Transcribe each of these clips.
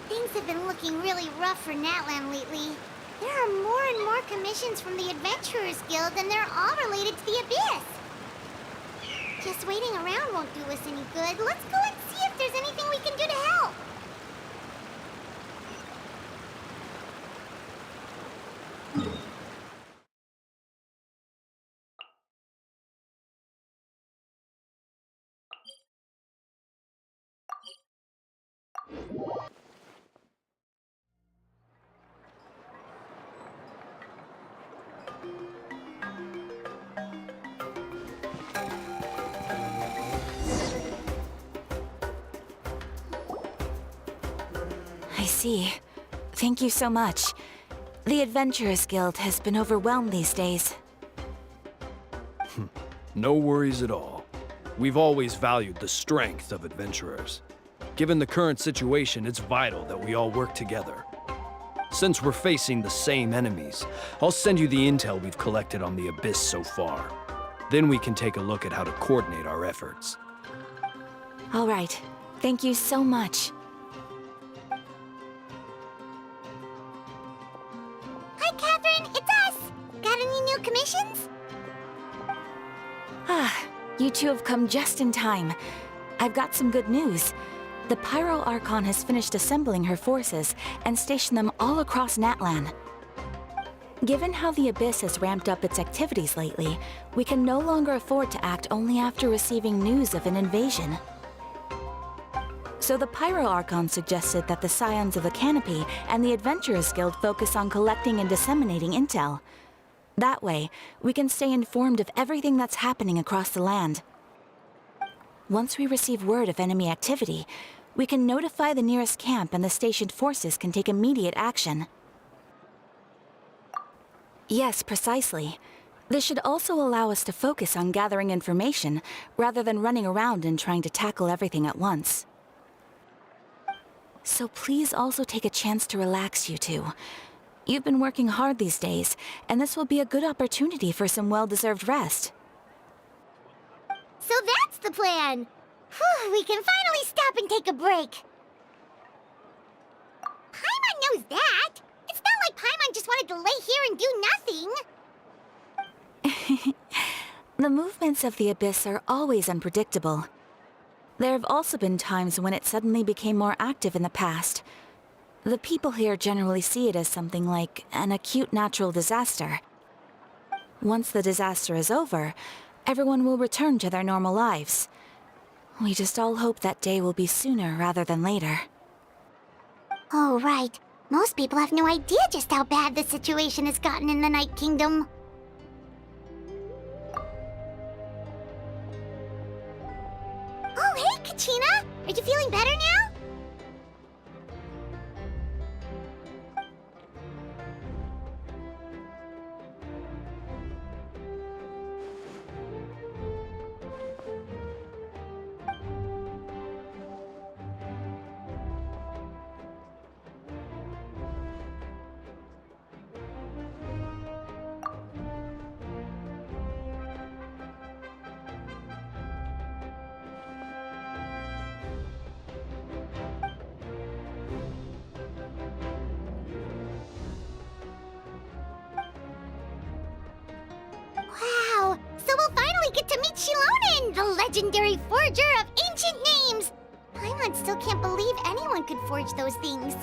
Things have been looking really rough for Natlan lately. There are more and more commissions from the Adventurers Guild, and they're all related to the Abyss. Just waiting around won't do us any good. Let's go and see if there's anything we can do to help. I see. Thank you so much. The Adventurers Guild has been overwhelmed these days. No worries at all. We've always valued the strength of adventurers. Given the current situation, it's vital that we all work together. Since we're facing the same enemies, I'll send you the intel we've collected on the Abyss so far. Then we can take a look at how to coordinate our efforts. All right. Thank you so much. Hi, Catherine. It's us. Got any new commissions? You two have come just in time. I've got some good news. The Pyro Archon has finished assembling her forces and stationed them all across Natlan. Given how the Abyss has ramped up its activities lately, we can no longer afford to act only after receiving news of an invasion. So the Pyro Archon suggested that the Scions of the Canopy and the Adventurers Guild focus on collecting and disseminating intel. That way, we can stay informed of everything that's happening across the land. Once we receive word of enemy activity, we can notify the nearest camp and the stationed forces can take immediate action. Yes, precisely. This should also allow us to focus on gathering information, rather than running around and trying to tackle everything at once. So please also take a chance to relax, you two. You've been working hard these days, and this will be a good opportunity for some well-deserved rest. So that's the plan. Whew, we can finally stop and take a break. Paimon knows that. It's not like Paimon just wanted to lay here and do nothing. The movements of the Abyss are always unpredictable. There have also been times when it suddenly became more active in the past. The people here generally see it as something like an acute natural disaster. Once the disaster is over, everyone will return to their normal lives. We just all hope that day will be sooner rather than later. Oh, right. Most people have no idea just how bad the situation has gotten in the Night Kingdom. Oh, hey, Kachina! Are you feeling better now? Wow! So we'll finally get to meet Shilonen, the legendary forger of ancient names! Paimon still can't believe anyone could forge those things.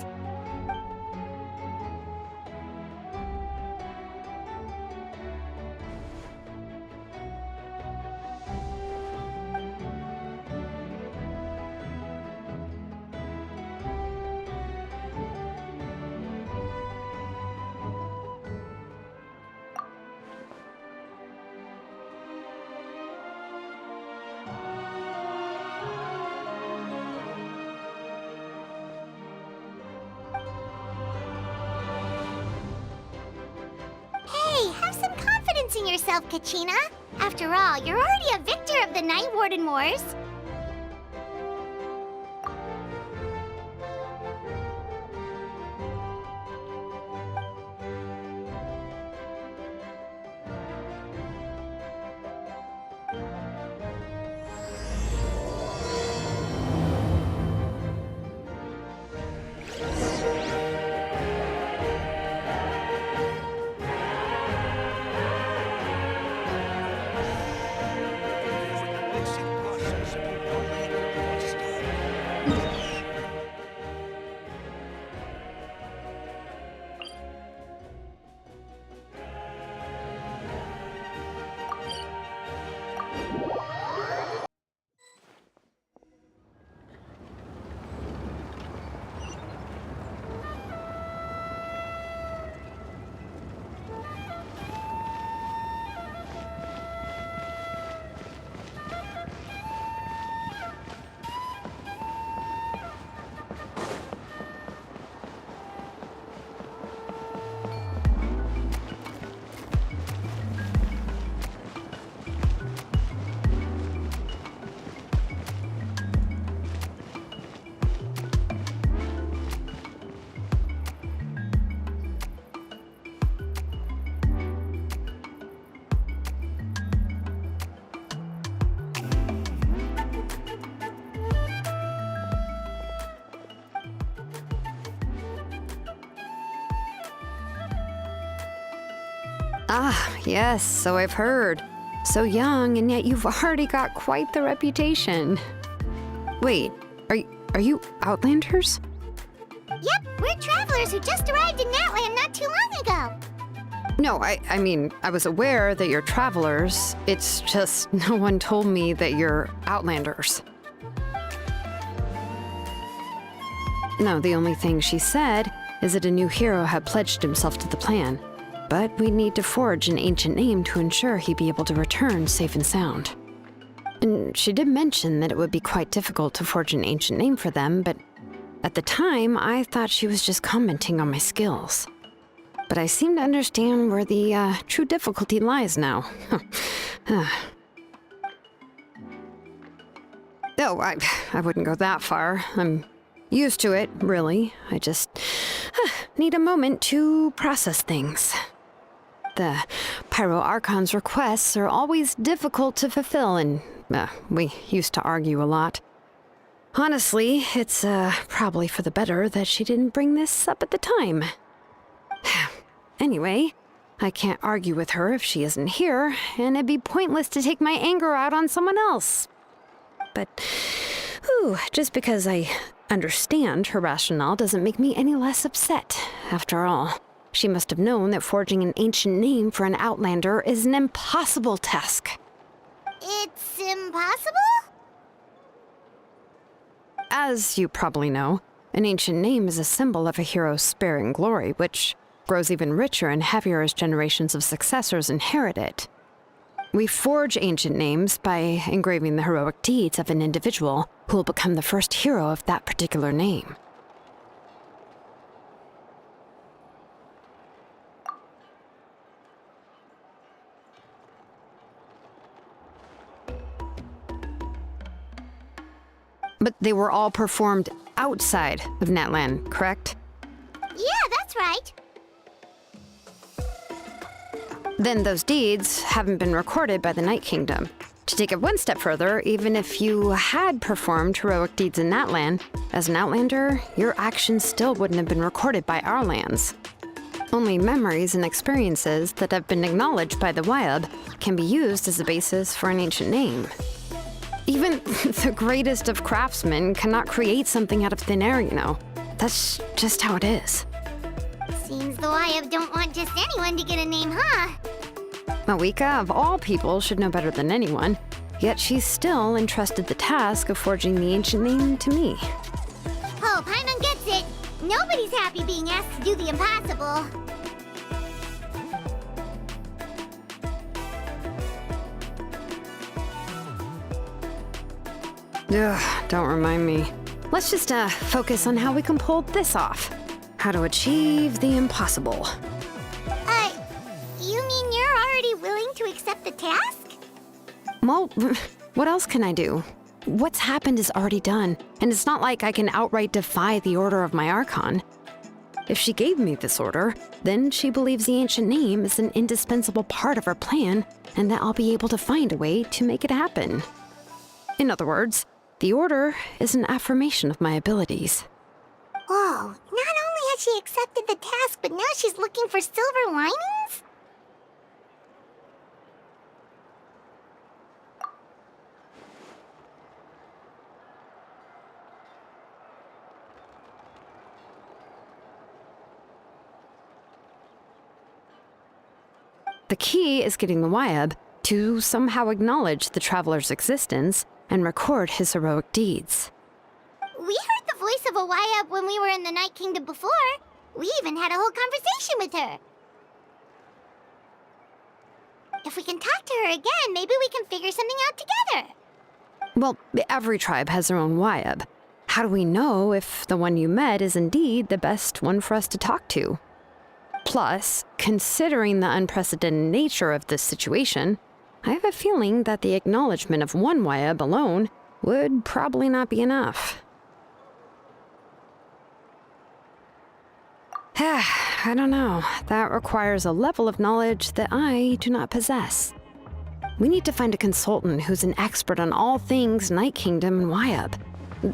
convincing yourself, Kachina. After all, you're already a victor of the Night Warden Wars. Ah, yes, so I've heard. So young, and yet you've already got quite the reputation. Wait, are you Outlanders? Yep, we're travelers who just arrived in Natland not too long ago. No, I mean, I was aware that you're travelers. It's just no one told me that you're Outlanders. No, the only thing she said is that a new hero had pledged himself to the plan. But we'd need to forge an ancient name to ensure he'd be able to return safe and sound. And she did mention that it would be quite difficult to forge an ancient name for them, but at the time, I thought she was just commenting on my skills. But I seem to understand where the true difficulty lies now. Oh, I wouldn't go that far. I'm used to it, really. I just need a moment to process things. The Pyro Archon's requests are always difficult to fulfill, and we used to argue a lot. Honestly, it's probably for the better that she didn't bring this up at the time. Anyway, I can't argue with her if she isn't here, and it'd be pointless to take my anger out on someone else. But, just because I understand her rationale doesn't make me any less upset. After all, she must have known that forging an ancient name for an Outlander is an impossible task. It's impossible? As you probably know, an ancient name is a symbol of a hero's sparing glory, which grows even richer and heavier as generations of successors inherit it. We forge ancient names by engraving the heroic deeds of an individual who will become the first hero of that particular name. But they were all performed outside of Natland, correct? Yeah, that's right. Then those deeds haven't been recorded by the Night Kingdom. To take it one step further, even if you had performed heroic deeds in Natland, as an Outlander, your actions still wouldn't have been recorded by our lands. Only memories and experiences that have been acknowledged by the wild can be used as a basis for an ancient name. Even the greatest of craftsmen cannot create something out of thin air, you know. That's just how it is. Seems the Ajaib don't want just anyone to get a name, huh? Mawika, of all people, should know better than anyone, yet she's still entrusted the task of forging the ancient name to me. Oh, Paimon gets it. Nobody's happy being asked to do the impossible. Ugh, don't remind me. Let's just focus on how we can pull this off. How to achieve the impossible. You mean you're already willing Well, what else can I do? What's happened is already done, and it's not like I can outright defy the order of my Archon. If she gave me this order, then she believes the ancient name is an indispensable part of her plan, and that I'll be able to find a way to make it happen. In other words, the order is an affirmation of my abilities. Whoa, not only has she accepted the task, but now she's looking for silver linings? The key is getting the Ajaib to somehow acknowledge the traveler's existence and record his heroic deeds. We heard the voice of a Ajaib when we were in the Night Kingdom before. We even had a whole conversation with her. If we can talk to her again, maybe we can figure something out together. Well, every tribe has their own Ajaib. How do we know if the one you met is indeed the best one for us to talk to? Plus, considering the unprecedented nature of this situation, I have a feeling that the acknowledgement of one Ajaib alone would probably not be enough. I don't know. That requires a level of knowledge that I do not possess. We need to find a consultant who's an expert on all things Night Kingdom and Ajaib.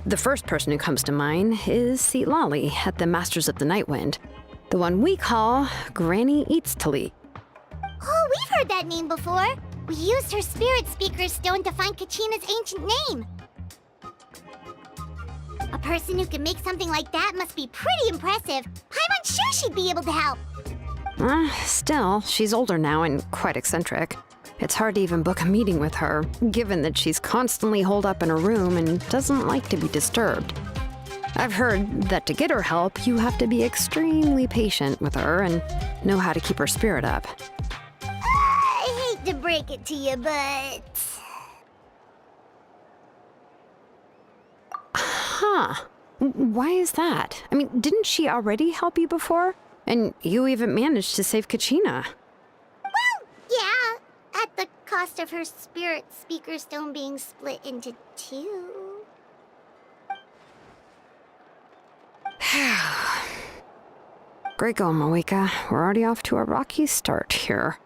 The first person who comes to mind is Citlali at the Masters of the Nightwind, the one we call Granny Eatstali. Oh, we've heard that name before. We used her spirit speaker stone to find Kachina's ancient name. A person who can make something like that must be pretty impressive. I'm unsure she'd be able to help. Still, she's older now and quite eccentric. It's hard to even book a meeting with her, given that she's constantly holed up in her room and doesn't like to be disturbed. I've heard that to get her help, you have to be extremely patient with her and know how to keep her spirit up. I hate to break it to you, but... Huh. Why is that? I mean, didn't she already help you before? And you even managed to save Kachina. Well, yeah. At the cost of her spirit speaker stone being split into two. Great going, Moeka. We're already off to a rocky start here.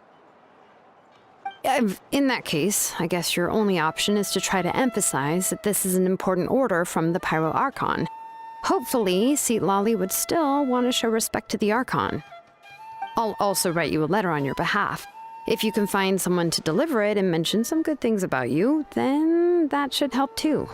In that case, I guess your only option is to try to emphasize that this is an important order from the Pyro Archon. Hopefully, Citlali would still want to show respect to the Archon. I'll also write you a letter on your behalf. If you can find someone to deliver it and mention some good things about you, then that should help too.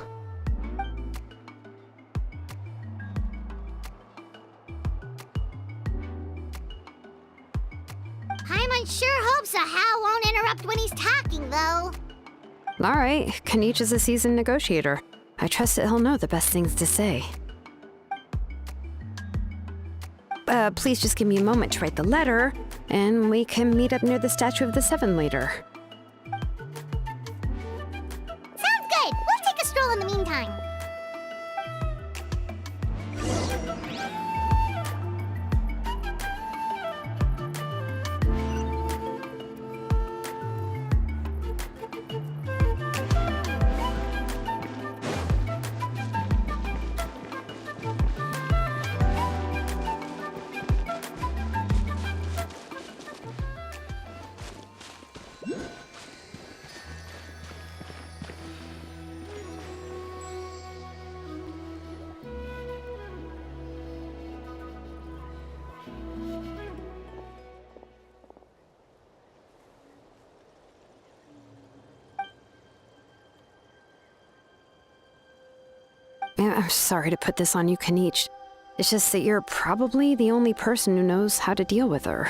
Paimon sure hopes a Hal won't interrupt when he's talking, though. All right, Kanich is a seasoned negotiator. I trust that he'll know the best things to say. Please just give me a moment to write the letter, and we can meet up near the Statue of the Seven later. Sounds good. We'll take a stroll in the meantime. I'm sorry to put this on you, Kanich. It's just that you're probably the only person who knows how to deal with her.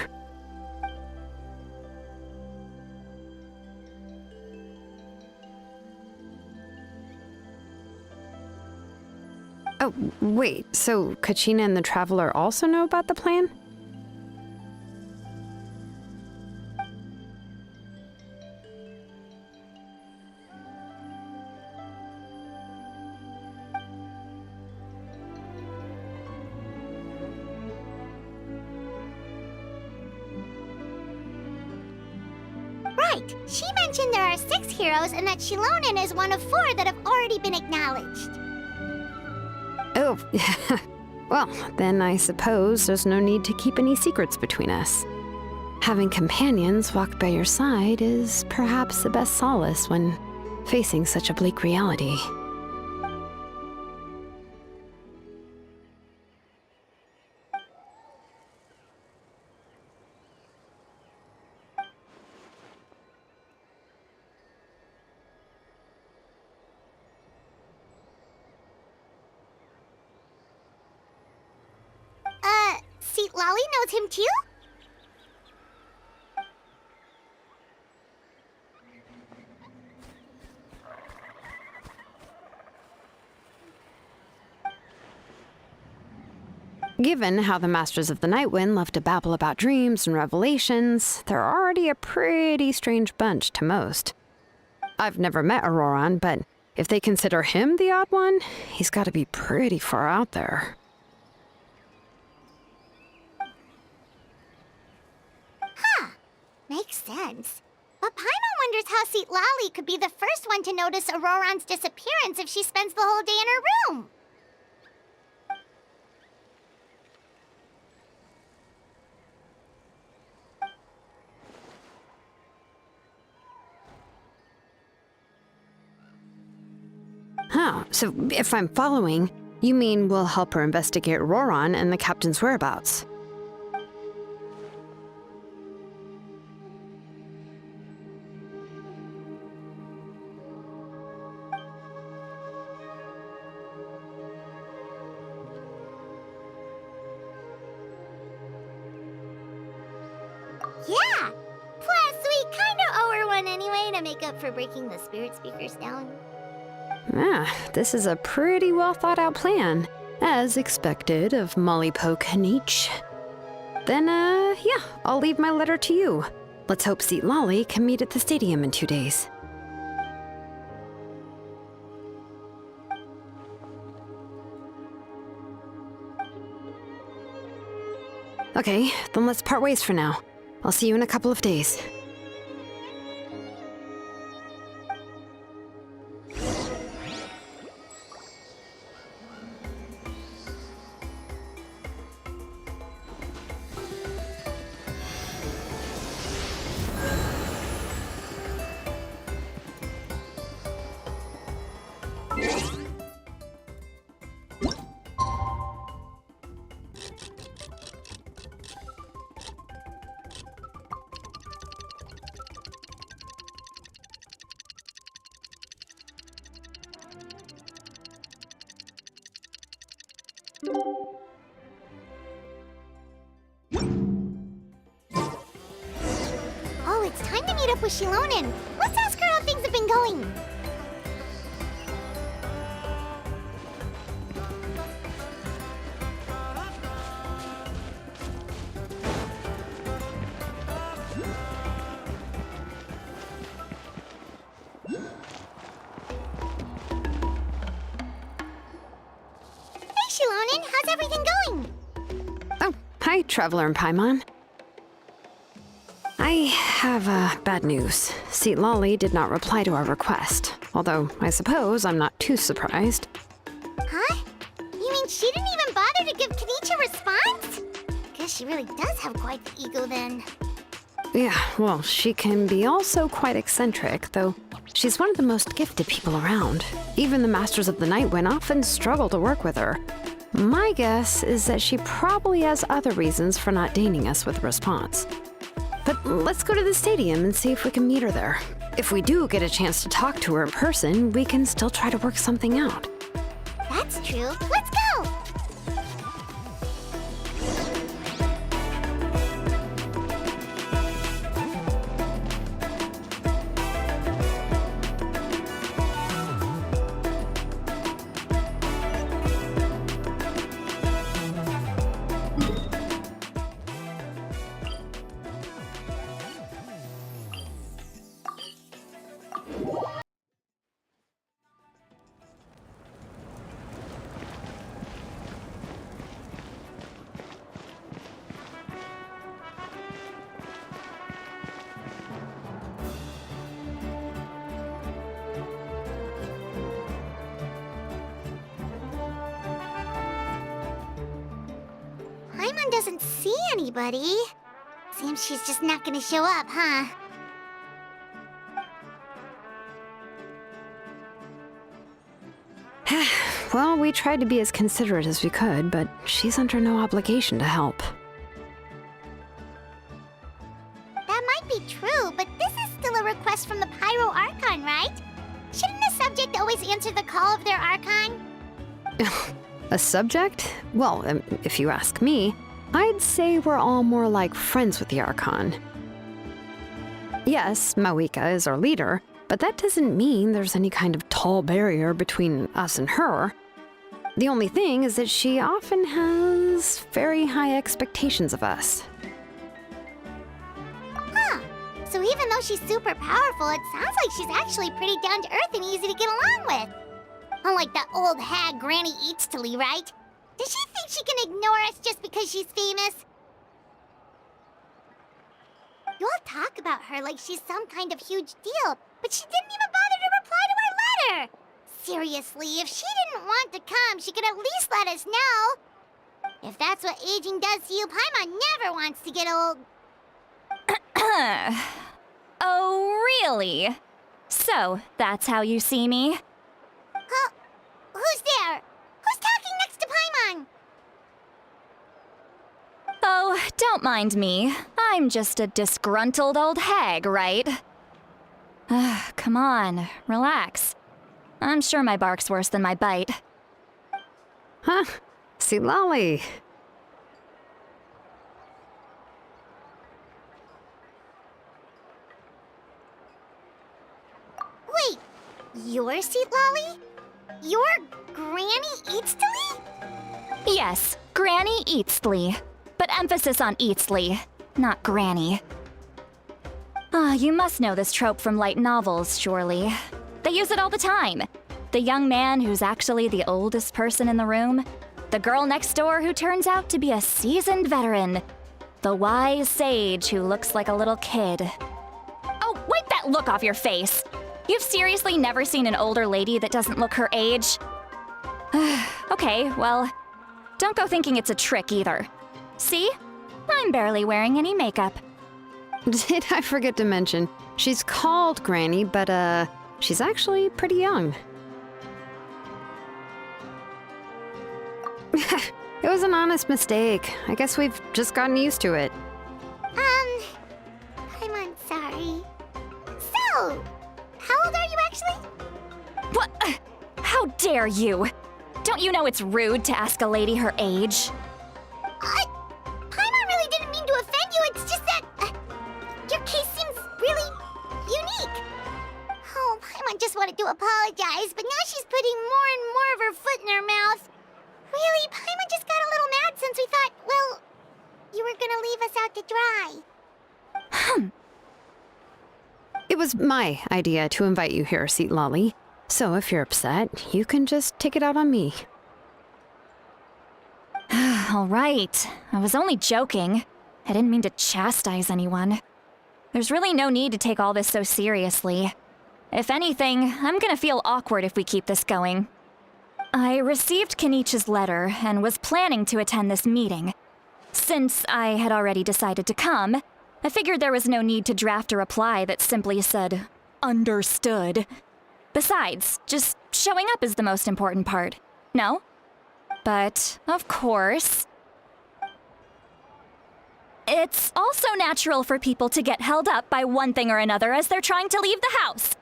Oh, wait, so Kachina and the Traveler also know about the plan? Right. right. She mentioned there are 6 heroes and that Shilonen is one of 4 that have already been acknowledged. Oh, well, then I suppose there's no need to keep any secrets between us. Having companions walk by your side is perhaps the best solace when facing such a bleak reality. See, Lolly knows him too? Given how the Masters of the Nightwind love to babble about dreams and revelations, they're already a pretty strange bunch to most. I've never met Auroran, but if they consider him the odd one, he's got to be pretty far out there. Makes sense. But Paimon wonders how Seat Lolly could be the first one to notice Auroran's disappearance if she spends the whole day in her room. Huh, so if I'm following, you mean we'll help her investigate Auroran and the captain's whereabouts? Yeah! Plus, we kinda owe her one anyway to make up for breaking the spirit speakers down. Ah, this is a pretty well thought out plan, as expected of Molly Poke Nietzsche. Then, yeah, I'll leave my letter to you. Let's hope Seat Lolly can meet at the stadium in 2 days. Okay, then let's part ways for now. I'll see you in a couple of days. Oh, it's time to meet up with Shilonen. Let's ask her how things have been going. Hey, Shilonen, how's everything going? Oh, hi, Traveler and Paimon. I have bad news. Seat Lolly did not reply to our request, although I suppose I'm not too surprised. Huh? You mean she didn't even bother to give Kenichi a response? Guess she really does have quite the ego then. Yeah, well, she can be also quite eccentric, though she's one of the most gifted people around. Even the Masters of the Nightwind often struggle to work with her. My guess is that she probably has other reasons for not deigning us with a response. But let's go to the stadium and see if we can meet her there. If we do get a chance to talk to her in person, we can still try to work something out. That's true. Let's go! doesn't see anybody. Seems she's just not gonna show up, huh? Well, we tried to be as considerate as we could, but she's under no obligation to help. That might be true, but this is still a request from the Pyro Archon, right? Shouldn't a subject always answer the call of their Archon? A subject? Well, if you ask me, I'd say we're all more like friends with the Archon. Yes, Mawika is our leader, but that doesn't mean there's any kind of tall barrier between us and her. The only thing is that she often has very high expectations of us. Huh. So even though she's super powerful, it sounds like she's actually pretty down to earth and easy to get along with. Unlike that old hag Granny Eatstily, right? Does she think she can ignore us just because she's famous? You all talk about her like she's some kind of huge deal, but she didn't even bother to reply to our letter! Seriously, if she didn't want to come, she could at least let us know. If that's what aging does to you, Paimon never wants to get old. Oh, really? So, that's how you see me? Huh? Who's there? Who's talking next to Paimon? Oh, don't mind me. I'm just a disgruntled old hag, right? Come on, relax. I'm sure my bark's worse than my bite. Huh? See, Lolly. Wait, you're Seat Lolly? You're Granny Eatstily? Yes, Granny Eatsley. But emphasis on Eatsley, not Granny. You must know this trope from light novels, surely. They use it all the time. The young man who's actually the oldest person in the room. The girl next door who turns out to be a seasoned veteran. The wise sage who looks like a little kid. Oh, wipe that look off your face! You've seriously never seen an older lady that doesn't look her age? Okay, well, don't go thinking it's a trick either. See? I'm barely wearing any makeup. Did I forget to mention, she's called Granny, but she's actually pretty young. It was an honest mistake. I guess we've just gotten used to it. I'm sorry. So, how old are you actually? What? How dare you? Don't you know it's rude to ask a lady her age? Paimon really didn't mean to offend you, it's just that your case seems really unique. Oh, Paimon just wanted to apologize, but now she's putting more and more of her foot in her mouth. Really, Paimon just got a little mad since we thought, well, you were gonna leave us out to dry. It was my idea to invite you here, Seat Lolly. So if you're upset, you can just take it out on me. All right. I was only joking. I didn't mean to chastise anyone. There's really no need to take all this so seriously. If anything, I'm gonna feel awkward if we keep this going. I received Kenichi's letter and was planning to attend this meeting. Since I had already decided to come, I figured there was no need to draft a reply that simply said, "Understood." Besides, just showing up is the most important part, no? But, of course, it's also natural for people to get held up by one thing or another as they're trying to leave the house.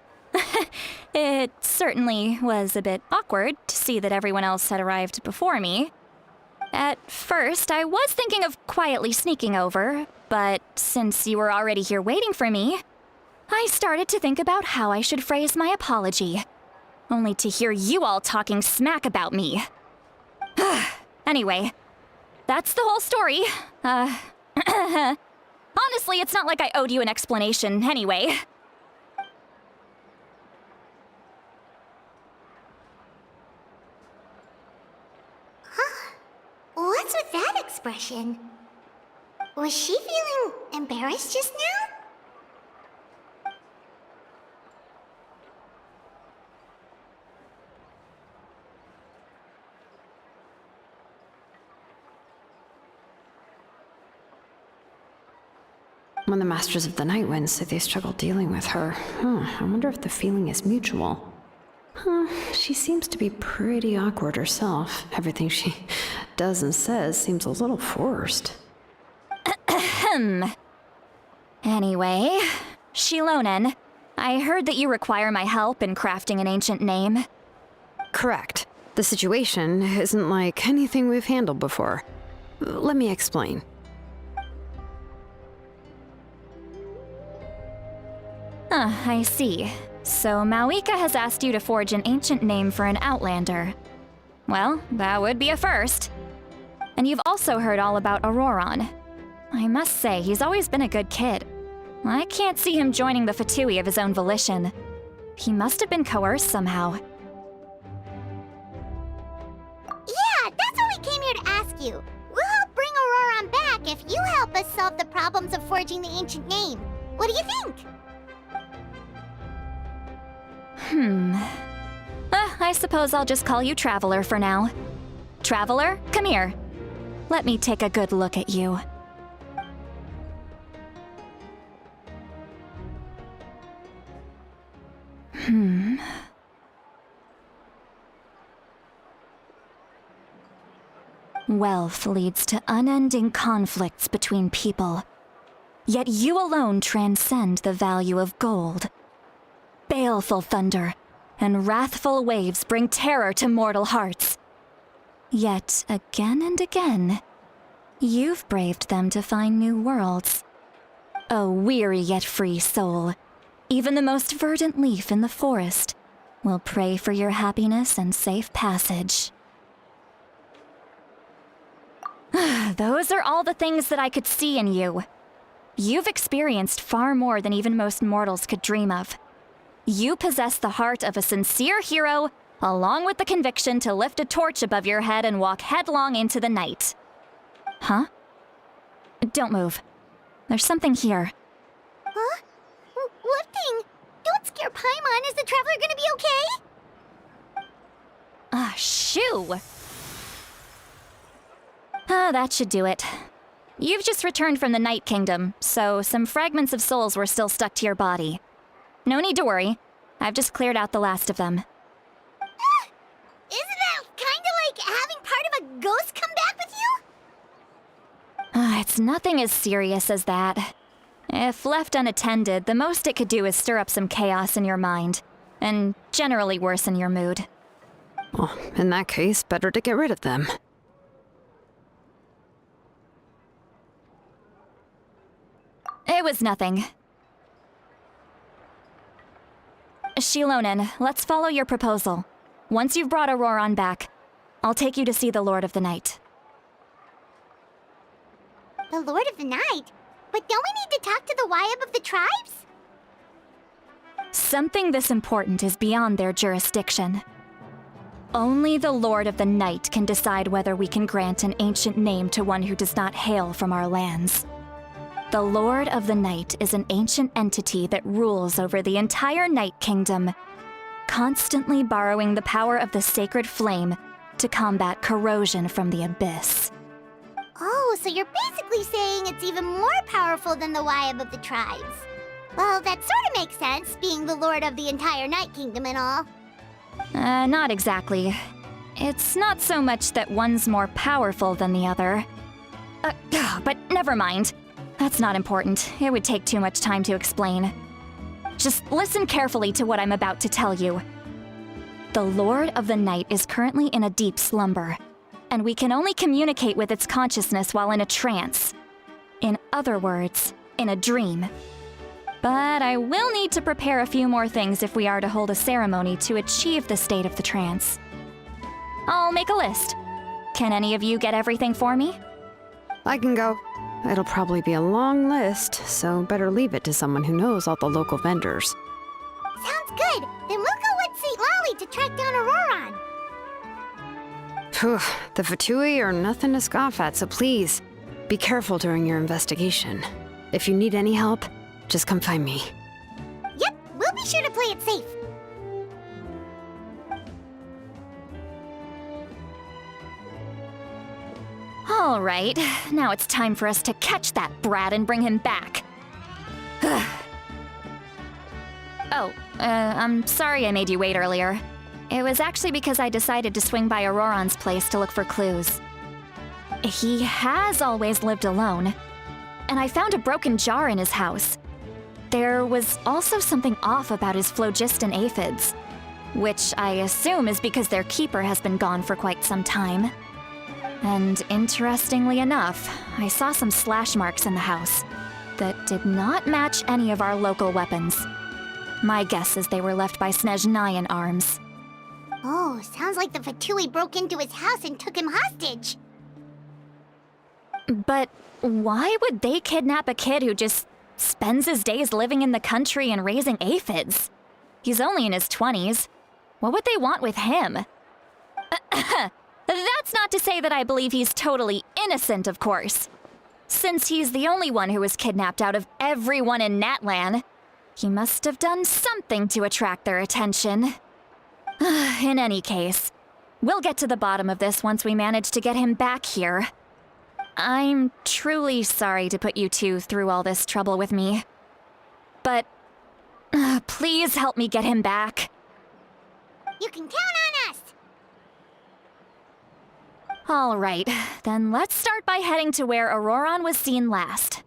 It certainly was a bit awkward to see that everyone else had arrived before me. At first, I was thinking of quietly sneaking over, but since you were already here waiting for me, I started to think about how I should phrase my apology, only to hear you all talking smack about me. Anyway, that's the whole story. Honestly, it's not like I owed you an explanation anyway. What's with that expression? Was she feeling embarrassed just now? When the Masters of the Night Wind say they struggle dealing with her, I wonder if the feeling is mutual. She seems to be pretty awkward herself. Everything she does and says seems a little forced. Anyway, Shilonen, I heard that you require my help in crafting an ancient name. Correct. The situation isn't like anything we've handled before. Let me explain. I see. So Mawika has asked you to forge an ancient name for an Outlander. Well, that would be a first. And you've also heard all about Auroron. I must say, he's always been a good kid. I can't see him joining the Fatui of his own volition. He must have been coerced somehow. Yeah, that's what we came here to ask you. We'll help bring Auroron back if you help us solve the problems of forging the ancient name. What do you think? I suppose I'll just call you Traveler for now. Traveler, come here. Let me take a good look at you. Wealth leads to unending conflicts between people. Yet you alone transcend the value of gold. Baleful thunder and wrathful waves bring terror to mortal hearts. Yet again and again, you've braved them to find new worlds. O weary yet free soul, even the most verdant leaf in the forest will pray for your happiness and safe passage. Those are all the things that I could see in you. You've experienced far more than even most mortals could dream of. You possess the heart of a sincere hero, along with the conviction to lift a torch above your head and walk headlong into the night. Huh? Don't move. There's something here. Huh? What thing? Don't scare Paimon. Is the Traveler gonna be okay? Shoo! That should do it. You've just returned from the Night Kingdom, so some fragments of souls were still stuck to your body. No need to worry. I've just cleared out the last of them. Isn't that kinda like having part of a ghost come back with you? It's nothing as serious as that. If left unattended, the most it could do is stir up some chaos in your mind, and generally worsen your mood. Well, in that case, better to get rid of them. It was nothing. Shilonen, let's follow your proposal. Once you've brought Auroron back, I'll take you to see the Lord of the Night. The Lord of the Night? But don't we need to talk to the Ajaib of the tribes? Something this important is beyond their jurisdiction. Only the Lord of the Night can decide whether we can grant an ancient name to one who does not hail from our lands. The Lord of the Night is an ancient entity that rules over the entire Night Kingdom, constantly borrowing the power of the sacred flame to combat corrosion from the abyss. Oh, so you're basically saying it's even more powerful than the Ajaib of the tribes. Well, that sort of makes sense, being the Lord of the entire Night Kingdom and all. Not exactly. It's not so much that one's more powerful than the other. But never mind. That's not important. It would take too much time to explain. Just listen carefully to what I'm about to tell you. The Lord of the Night is currently in a deep slumber, and we can only communicate with its consciousness while in a trance. In other words, in a dream. But I will need to prepare a few more things if we are to hold a ceremony to achieve the state of the trance. I'll make a list. Can any of you get everything for me? I can go. It'll probably be a long list, so better leave it to someone who knows all the local vendors. Sounds good. Then we'll go with St. Lolly to track down Auroron. Phew, the Fatui are nothing to scoff at, so please, be careful during your investigation. If you need any help, just come find me. Yep, we'll be sure to play it safe. All right, now it's time for us to catch that brat and bring him back. I'm sorry I made you wait earlier. It was actually because I decided to swing by Auroron's place to look for clues. He has always lived alone, and I found a broken jar in his house. There was also something off about his phlogiston aphids, which I assume is because their keeper has been gone for quite some time. And interestingly enough, I saw some slash marks in the house that did not match any of our local weapons. My guess is they were left by Snezhnayan arms. Oh, sounds like the Fatui broke into his house and took him hostage. But why would they kidnap a kid who just spends his days living in the country and raising aphids? He's only in his 20s. What would they want with him? That's not to say that I believe he's totally innocent, of course. Since he's the only one who was kidnapped out of everyone in Natlan, he must have done something to attract their attention. In any case, we'll get to the bottom of this once we manage to get him back here. I'm truly sorry to put you two through all this trouble with me. But please help me get him back. You can count on us! All right, then let's start by heading to where Auroron was seen last.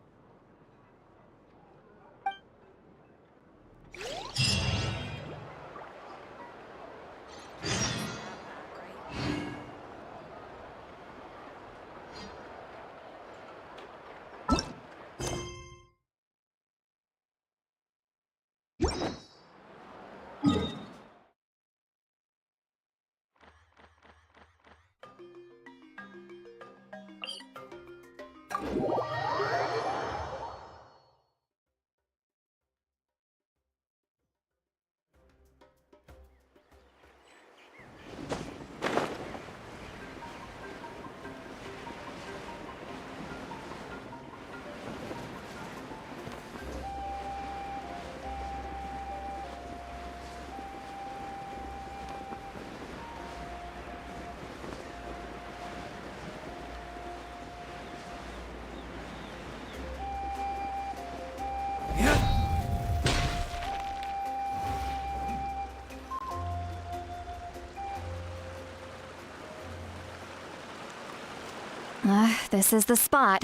This is the spot.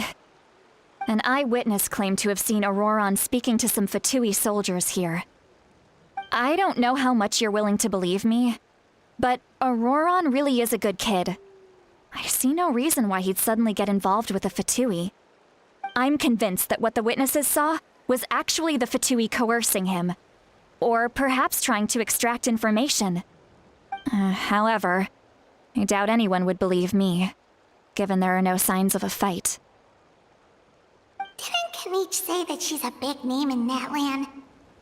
An eyewitness claimed to have seen Auroron speaking to some Fatui soldiers here. I don't know how much you're willing to believe me, but Auroron really is a good kid. I see no reason why he'd suddenly get involved with the Fatui. I'm convinced that what the witnesses saw was actually the Fatui coercing him, or perhaps trying to extract information. However, I doubt anyone would believe me, given there are no signs of a fight. Didn't Kanich say that she's a big name in Natlan?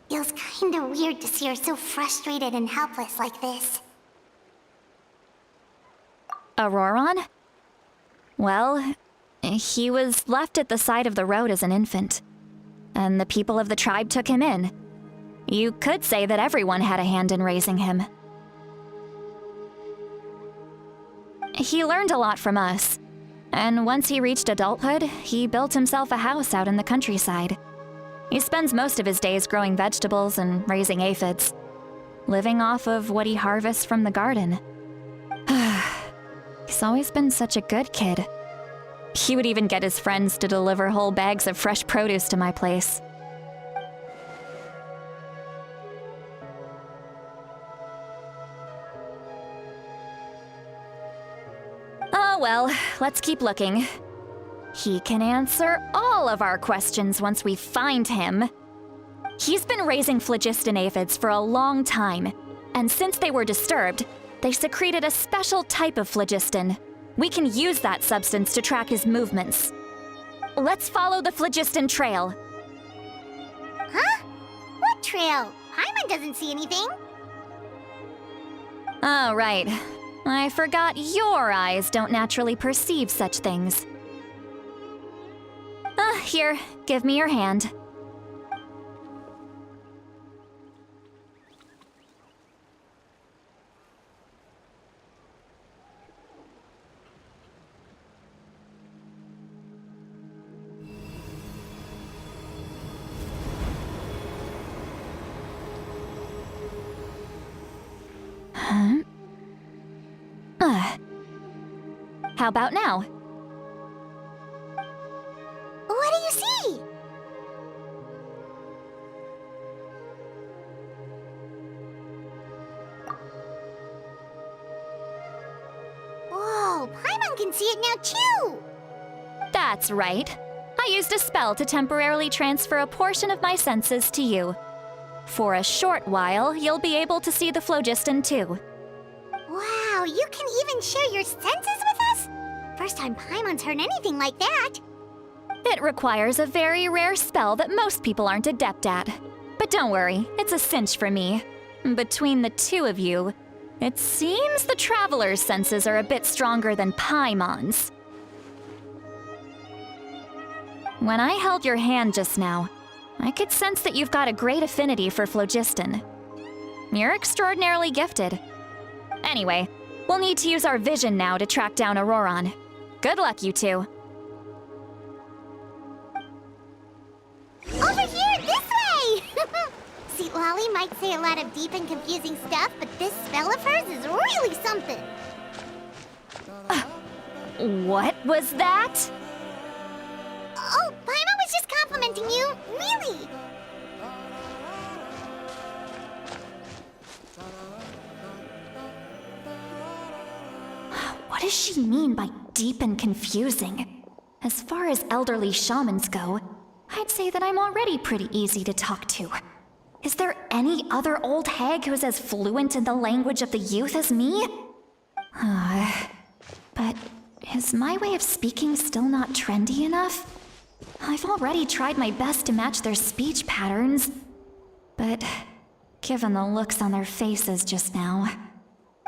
Feels kinda weird to see her so frustrated and helpless like this. Auroron? Well, he was left at the side of the road as an infant, and the people of the tribe took him in. You could say that everyone had a hand in raising him. He learned a lot from us, and once he reached adulthood, he built himself a house out in the countryside. He spends most of his days growing vegetables and raising aphids, living off of what he harvests from the garden. He's always been such a good kid. He would even get his friends to deliver whole bags of fresh produce to my place. Oh well, let's keep looking. He can answer all of our questions once we find him. He's been raising phlogiston aphids for a long time, and since they were disturbed, they secreted a special type of phlogiston. We can use that substance to track his movements. Let's follow the phlogiston trail. Huh? What trail? Paimon doesn't see anything. Oh, right. I forgot your eyes don't naturally perceive such things. Here, give me your hand. How about now? What do you see? Whoa, Paimon can see it now too! That's right. I used a spell to temporarily transfer a portion of my senses to you. For a short while, you'll be able to see the phlogiston too. Wow, you can even share your senses with us? First time Paimon's heard anything like that. It requires a very rare spell that most people aren't adept at. But don't worry, it's a cinch for me. Between the two of you, it seems the Traveler's senses are a bit stronger than Paimon's. When I held your hand just now, I could sense that you've got a great affinity for phlogiston. You're extraordinarily gifted. Anyway, we'll need to use our vision now to track down Auroron. Good luck, you two. Over here, this way! See, Lolly might say a lot of deep and confusing stuff, but this spell of hers is really something. What was that? Oh, Paimon was just complimenting you, really. What does she mean by deep and confusing? As far as elderly shamans go, I'd say that I'm already pretty easy to talk to. Is there any other old hag who's as fluent in the language of the youth as me? But is my way of speaking still not trendy enough? I've already tried my best to match their speech patterns, but given the looks on their faces just now,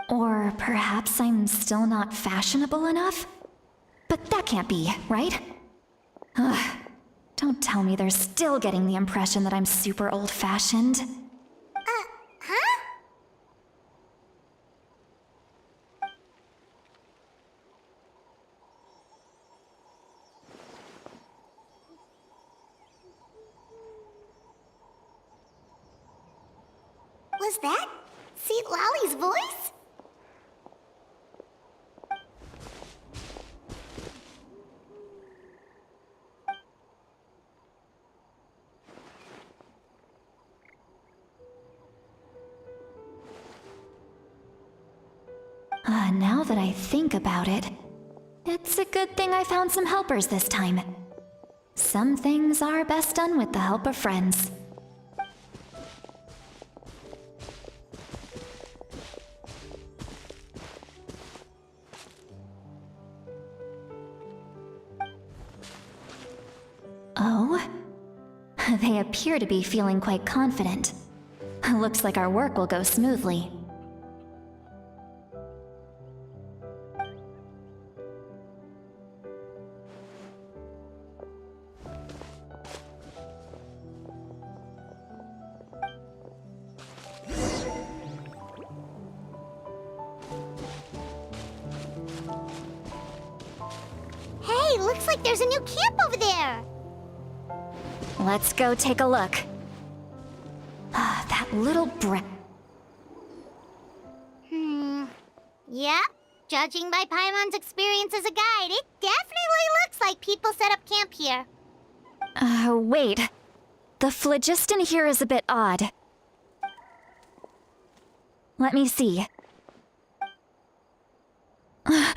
or perhaps I'm still not fashionable enough? But that can't be, right? Don't tell me they're still getting the impression that I'm super old-fashioned. Huh? Was that Seat Lolly's voice? Now that I think about it, it's a good thing I found some helpers this time. Some things are best done with the help of friends. Oh? They appear to be feeling quite confident. Looks like our work will go smoothly. Hey, looks like there's a new camp over there. Let's go take a look. That little brat. Yep. Judging by Paimon's experience as a guide, it definitely looks like people set up camp here. Wait. The phlogiston here is a bit odd. Let me see. Paimon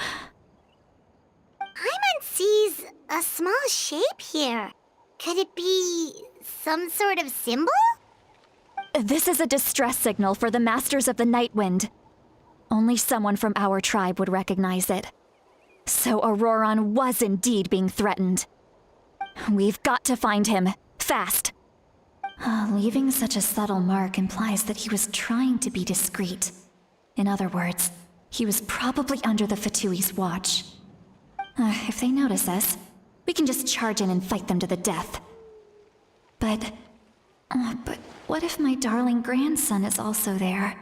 sees a small shape here. Could it be some sort of symbol? This is a distress signal for the Masters of the Night Wind. Only someone from our tribe would recognize it. So Auroron was indeed being threatened. We've got to find him, fast. Leaving such a subtle mark implies that he was trying to be discreet. In other words, he was probably under the Fatui's watch. If they notice us, we can just charge in and fight them to the death. But what if my darling grandson is also there?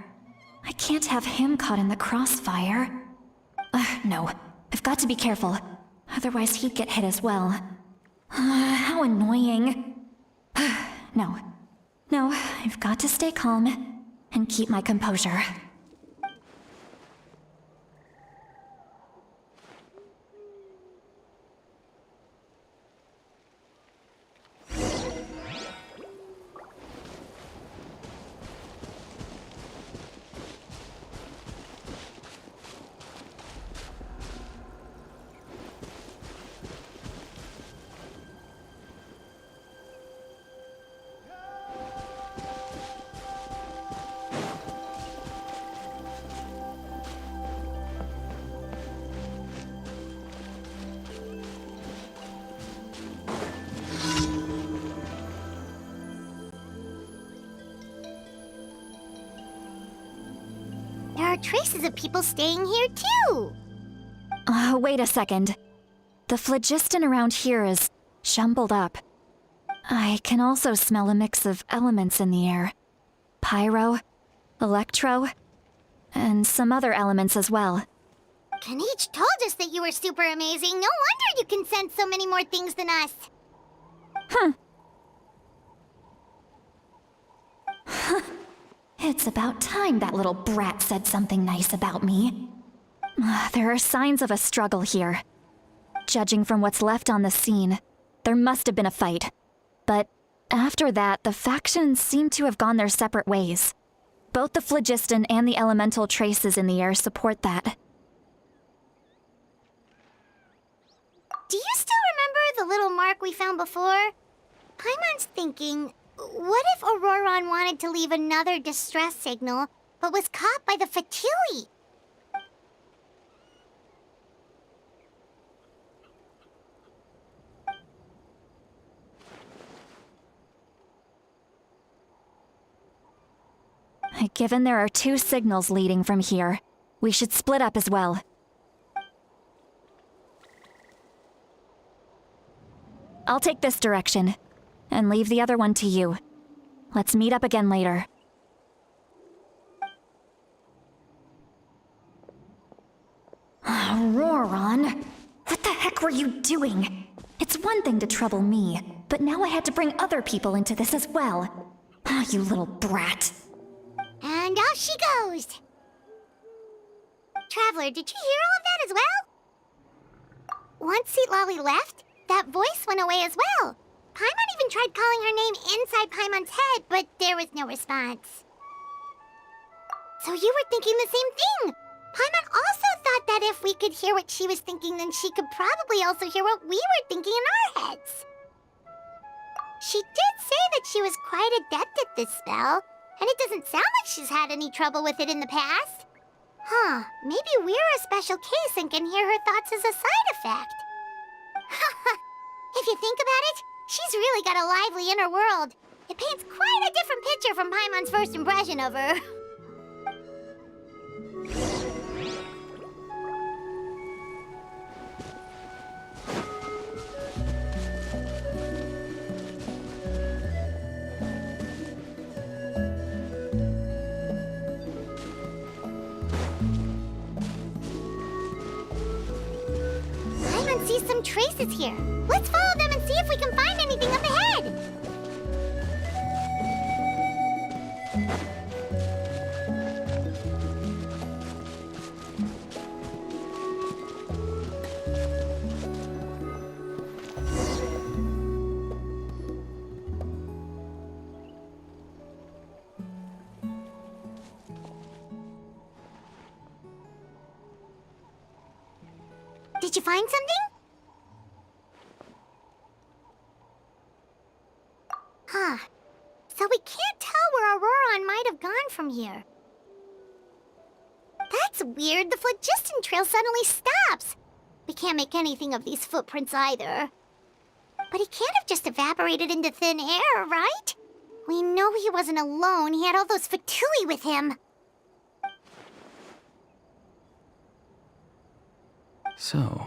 I can't have him caught in the crossfire. No, I've got to be careful. Otherwise he'd get hit as well. How annoying. No, I've got to stay calm and keep my composure. There are traces of people staying here too. Wait a second. The phlogiston around here is jumbled up. I can also smell a mix of elements in the air. Pyro, electro, and some other elements as well. Kenichi told us that you were super amazing. No wonder you can sense so many more things than us. It's about time that little brat said something nice about me. There are signs of a struggle here. Judging from what's left on the scene, there must have been a fight. But after that, the factions seem to have gone their separate ways. Both the phlogiston and the elemental traces in the air support that. Do you still remember the little mark we found before? Paimon's thinking, what if Auroron wanted to leave another distress signal, but was caught by the Fatui? Given there are 2 signals leading from here, we should split up as well. I'll take this direction, and leave the other one to you. Let's meet up again later. Auroron, what the heck were you doing? It's one thing to trouble me, but now I had to bring other people into this as well. You little brat. And off she goes. Traveler, did you hear all of that as well? Once Seatlolly left, that voice went away as well. Paimon even tried calling her name inside Paimon's head, but there was no response. So you were thinking the same thing. Paimon also thought that if we could hear what she was thinking, then she could probably also hear what we were thinking in our heads. She did say that she was quite adept at this spell, and it doesn't sound like she's had any trouble with it in the past. Huh, maybe we're a special case and can hear her thoughts as a side effect. If you think about it, she's really got a lively inner world. It paints quite a different picture from Paimon's first impression of her. Paimon sees some traces here. Let's follow them and see if we can find anything up ahead. Did you find something? Huh. So we can't tell where Auroron might have gone from here. That's weird. The phlogiston trail suddenly stops. We can't make anything of these footprints either. But he can't have just evaporated into thin air, right? We know he wasn't alone. He had all those Fatui with him. So,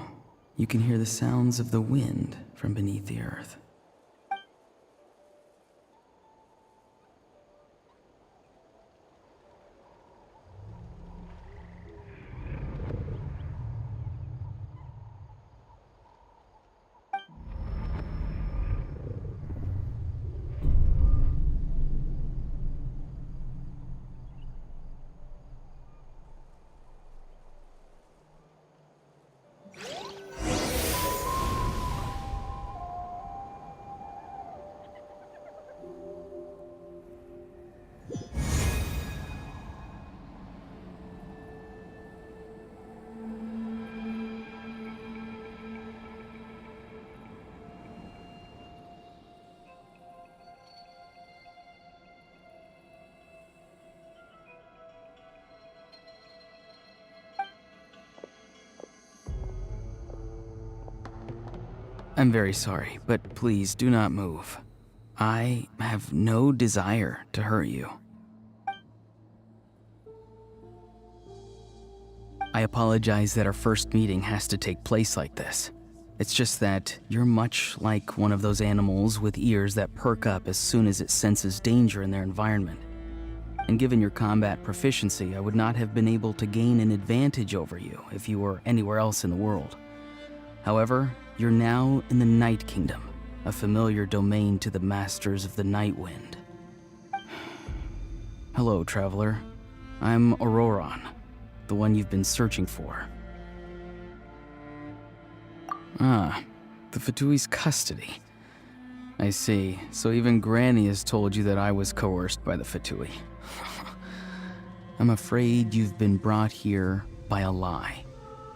you can hear the sounds of the wind from beneath the earth. I'm very sorry, but please do not move. I have no desire to hurt you. I apologize that our first meeting has to take place like this. It's just that you're much like one of those animals with ears that perk up as soon as it senses danger in their environment. And given your combat proficiency, I would not have been able to gain an advantage over you if you were anywhere else in the world. However, you're now in the Night Kingdom, a familiar domain to the masters of the Night Wind. Hello, traveler. I'm Auroron, the one you've been searching for. Ah, the Fatui's custody. I see. So even Granny has told you that I was coerced by the Fatui. I'm afraid you've been brought here by a lie,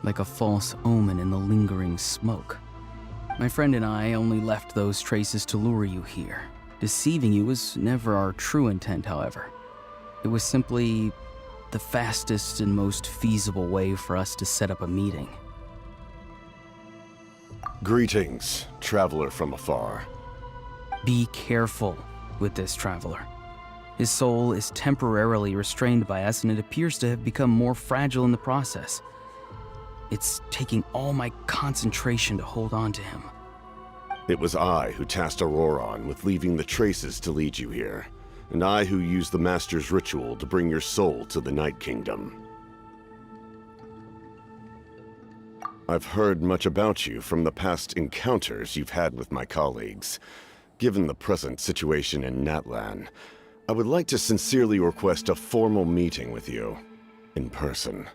like a false omen in the lingering smoke. My friend and I only left those traces to lure you here. Deceiving you was never our true intent, however. It was simply the fastest and most feasible way for us to set up a meeting. Greetings, traveler from afar. Be careful with this traveler. His soul is temporarily restrained by us, and it appears to have become more fragile in the process. It's taking all my concentration to hold on to him. It was I who tasked Auroron with leaving the traces to lead you here, and I who used the Master's ritual to bring your soul to the Night Kingdom. I've heard much about you from the past encounters you've had with my colleagues. Given the present situation in Natlan, I would like to sincerely request a formal meeting with you, in person.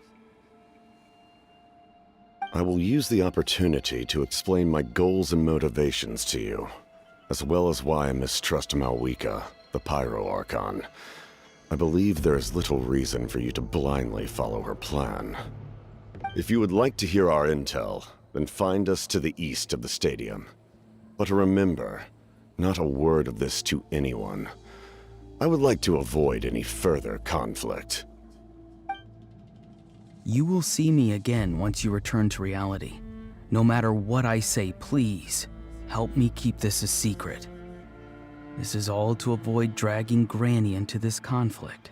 I will use the opportunity to explain my goals and motivations to you, as well as why I mistrust Malwika, the Pyro Archon. I believe there is little reason for you to blindly follow her plan. If you would like to hear our intel, then find us to the east of the stadium. But remember, not a word of this to anyone. I would like to avoid any further conflict. You will see me again once you return to reality. No matter what I say, please, help me keep this a secret. This is all to avoid dragging Granny into this conflict.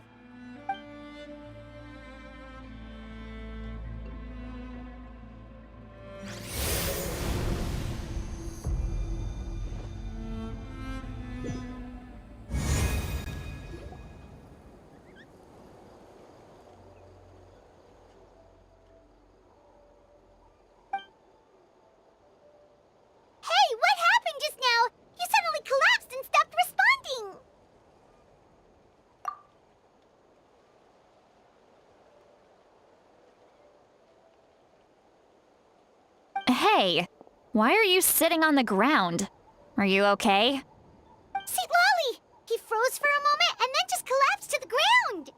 Hey, what happened just now? You suddenly collapsed and stopped responding. Hey, why are you sitting on the ground? Are you okay? See, Lolly! He froze for a moment and then just collapsed to the ground.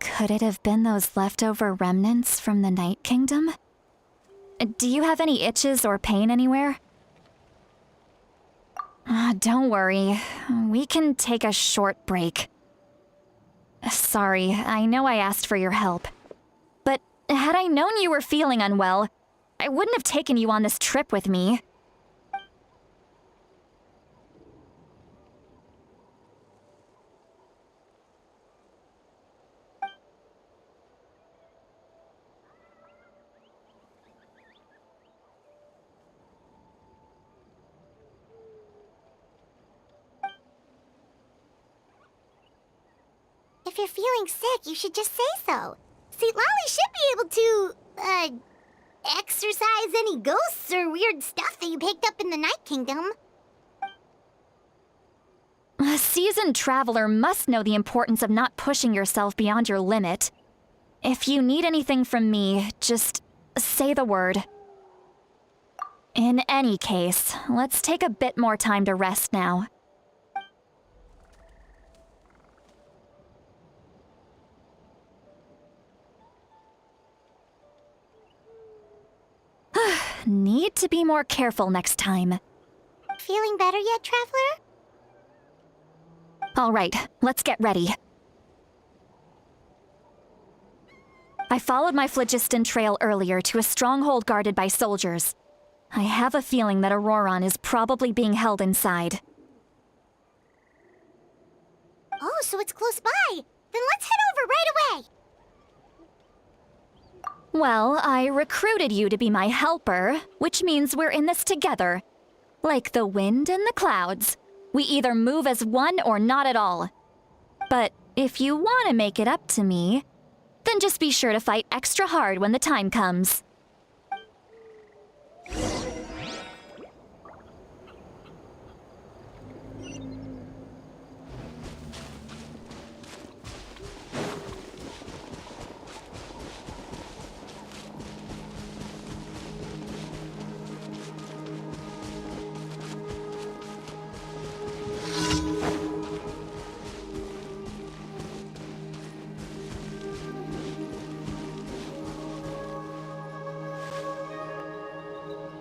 Could it have been those leftover remnants from the Night Kingdom? Do you have any itches or pain anywhere? Don't worry. We can take a short break. Sorry, I know I asked for your help. But had I known you were feeling unwell, I wouldn't have taken you on this trip with me. If you're feeling sick, you should just say so. See, Lolly should be able to, exorcise any ghosts or weird stuff that you picked up in the Night Kingdom. A seasoned traveler must know the importance of not pushing yourself beyond your limit. If you need anything from me, just say the word. In any case, let's take a bit more time to rest now. Need to be more careful next time. Feeling better yet, Traveler? All right, let's get ready. I followed my phlogiston trail earlier to a stronghold guarded by soldiers. I have a feeling that Auroron is probably being held inside. Oh, so it's close by. Then let's head over right away. Well, I recruited you to be my helper, which means we're in this together. Like the wind and the clouds. We either move as one or not at all. But if you want to make it up to me, then just be sure to fight extra hard when the time comes.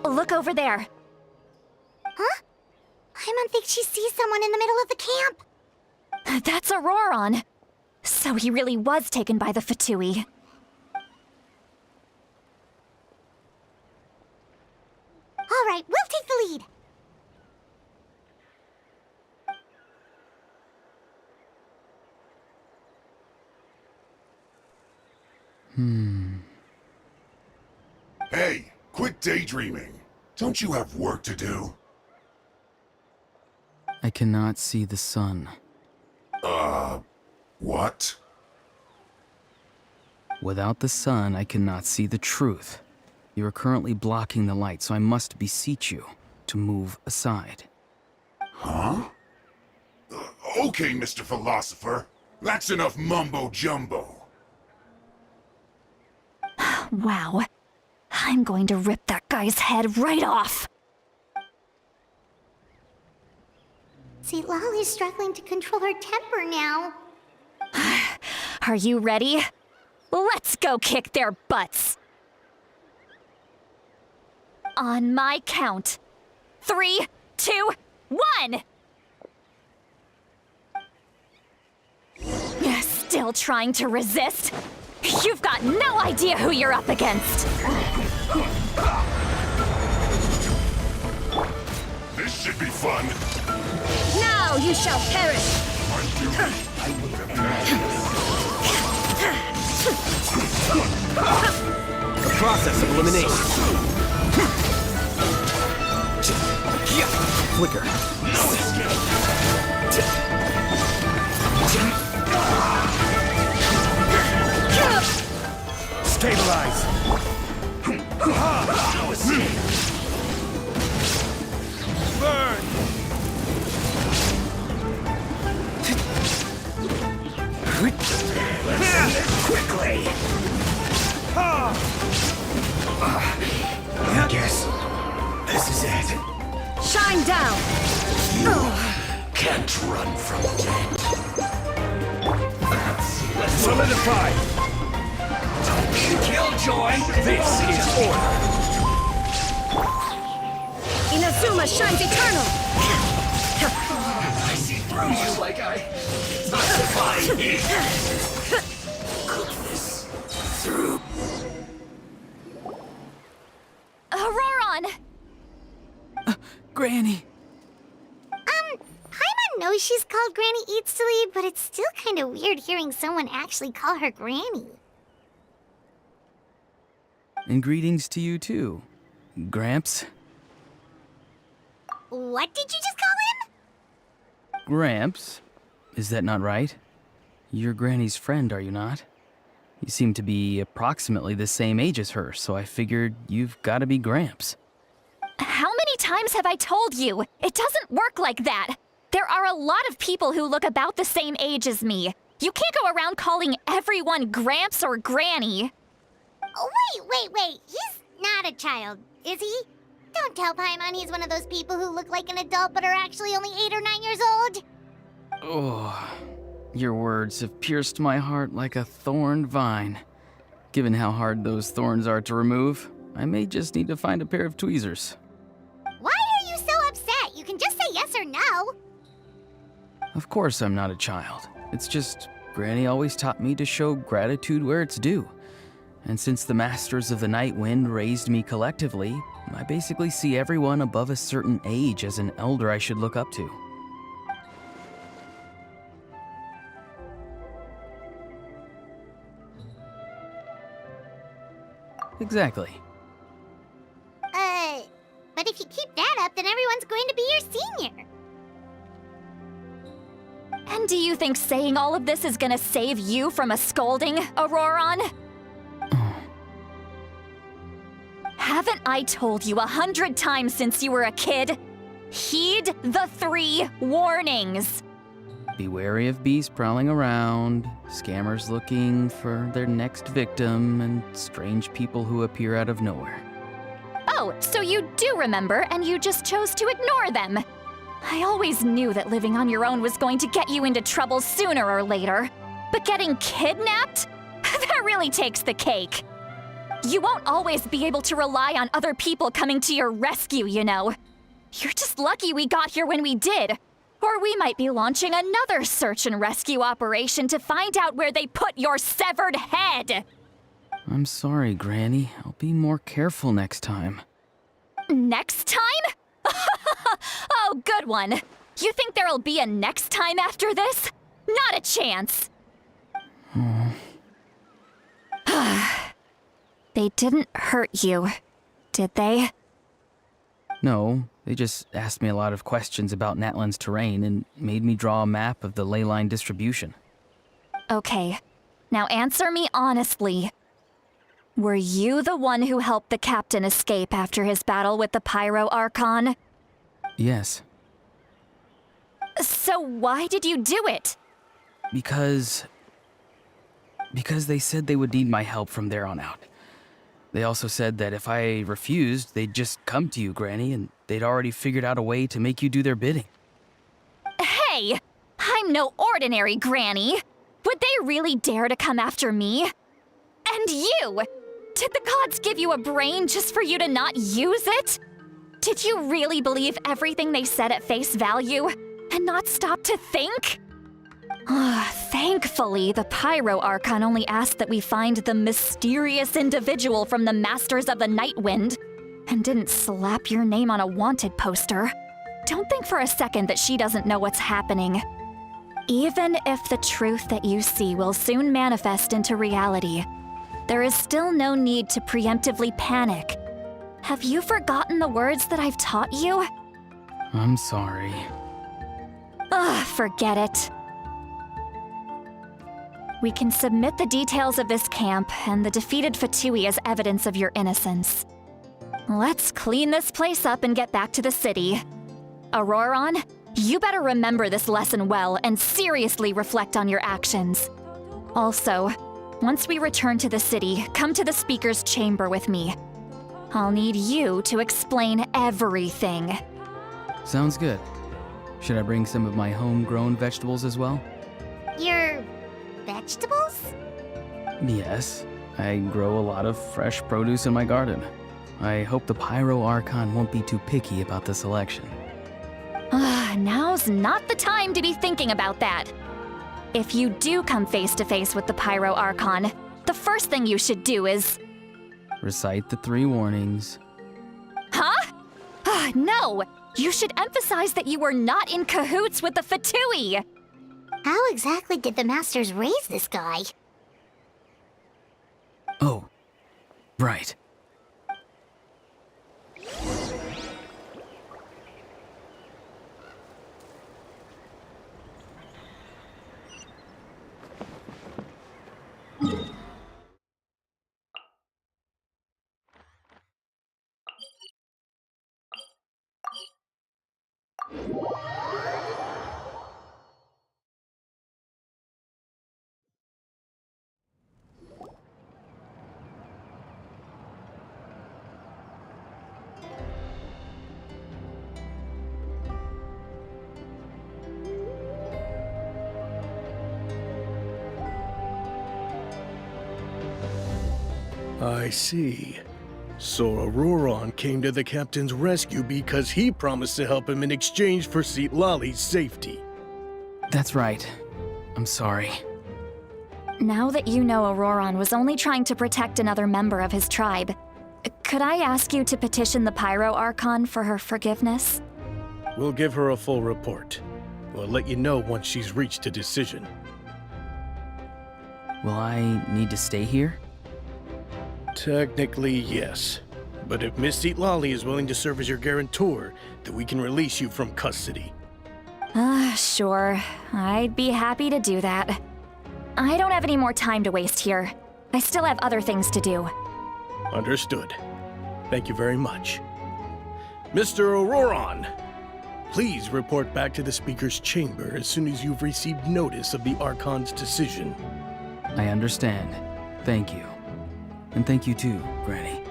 Look over there. Huh? Paimon thinks she sees someone in the middle of the camp. That's Auroron. So he really was taken by the Fatui. All right, we'll take the lead. Hey, quit daydreaming. Don't you have work to do? I cannot see the sun. What? Without the sun, I cannot see the truth. You are currently blocking the light, so I must beseech you to move aside. Huh? Okay, Mr. Philosopher. That's enough mumbo-jumbo. Wow. I'm going to rip that guy's head right off. See, Lolly's struggling to control her temper now. Are you ready? Let's go kick their butts. On my count. 3, 2, 1! Still trying to resist? You've got no idea who you're up against. This should be fun. Now you shall perish! The process of elimination. Flicker. Stabilize. Burn. Quickly. I guess this is it. Shine down! Can't run from death. Solidify. Killjoy. This is order. Inazuma shines eternal! I see through you like I justify me. Goodness. Through. Auroron! Granny! Paimon knows she's called Granny Eats to Lead, but it's still kind of weird hearing someone actually call her Granny. And greetings to you too, Gramps. What did you just call him? Gramps? Is that not right? You're Granny's friend, are you not? You seem to be approximately the same age as her, so I figured you've got to be Gramps. How many times have I told you? It doesn't work like that. There are a lot of people who look about the same age as me. You can't go around calling everyone Gramps or Granny. Oh, wait. He's not a child, is he? Don't tell Paimon he's one of those people who look like an adult but are actually only 8 or 9 years old. Oh, your words have pierced my heart like a thorned vine. Given how hard those thorns are to remove, I may just need to find a pair of tweezers. Why are you so upset? You can just say yes or no. Of course I'm not a child. It's just Granny always taught me to show gratitude where it's due. And since the Masters of the Night Wind raised me collectively, I basically see everyone above a certain age as an elder I should look up to. Exactly. But if you keep that up, then everyone's going to be your senior. And do you think saying all of this is gonna save you from a scolding, Auroron? Haven't I told you 100 times since you were a kid? Heed the 3 warnings. Be wary of beasts prowling around, scammers looking for their next victim, and strange people who appear out of nowhere. Oh, so you do remember, and you just chose to ignore them. I always knew that living on your own was going to get you into trouble sooner or later. But getting kidnapped? That really takes the cake. You won't always be able to rely on other people coming to your rescue, you know. You're just lucky we got here when we did. Or we might be launching another search and rescue operation to find out where they put your severed head. I'm sorry, Granny. I'll be more careful next time. Next time? Oh, good one. You think there'll be a next time after this? Not a chance. They didn't hurt you, did they? No, they just asked me a lot of questions about Natlan's terrain and made me draw a map of the ley line distribution. Okay, now answer me honestly. Were you the one who helped the captain escape after his battle with the Pyro Archon? Yes. So why did you do it? Because they said they would need my help from there on out. They also said that if I refused, they'd just come to you, Granny, and they'd already figured out a way to make you do their bidding. Hey! I'm no ordinary Granny! Would they really dare to come after me? And you! Did the gods give you a brain just for you to not use it? Did you really believe everything they said at face value and not stop to think? Thankfully, the Pyro Archon only asked that we find the mysterious individual from the Masters of the Night Wind and didn't slap your name on a wanted poster. Don't think for a second that she doesn't know what's happening. Even if the truth that you see will soon manifest into reality, there is still no need to preemptively panic. Have you forgotten the words that I've taught you? I'm sorry. Forget it. We can submit the details of this camp and the defeated Fatui as evidence of your innocence. Let's clean this place up and get back to the city. Auroron, you better remember this lesson well and seriously reflect on your actions. Also, once we return to the city, come to the speaker's chamber with me. I'll need you to explain everything. Sounds good. Should I bring some of my homegrown vegetables as well? Your vegetables? Yes. I grow a lot of fresh produce in my garden. I hope the Pyro Archon won't be too picky about the selection. Now's not the time to be thinking about that. If you do come face to face with the Pyro Archon, the first thing you should do is... Recite the 3 warnings. Huh? No! You should emphasize that you were not in cahoots with the Fatui! How exactly did the Masters raise this guy? Oh, right. I see. So Auroron came to the captain's rescue because he promised to help him in exchange for Lali's safety. That's right. I'm sorry. Now that you know Auroron was only trying to protect another member of his tribe, could I ask you to petition the Pyro Archon for her forgiveness? We'll give her a full report. We'll let you know once she's reached a decision. Will I need to stay here? Technically, yes. But if Miss Lolly is willing to serve as your guarantor, then we can release you from custody. Sure. I'd be happy to do that. I don't have any more time to waste here. I still have other things to do. Understood. Thank you very much. Mr. Auroron, please report back to the Speaker's chamber as soon as you've received notice of the Archon's decision. I understand. Thank you. And thank you too, Granny.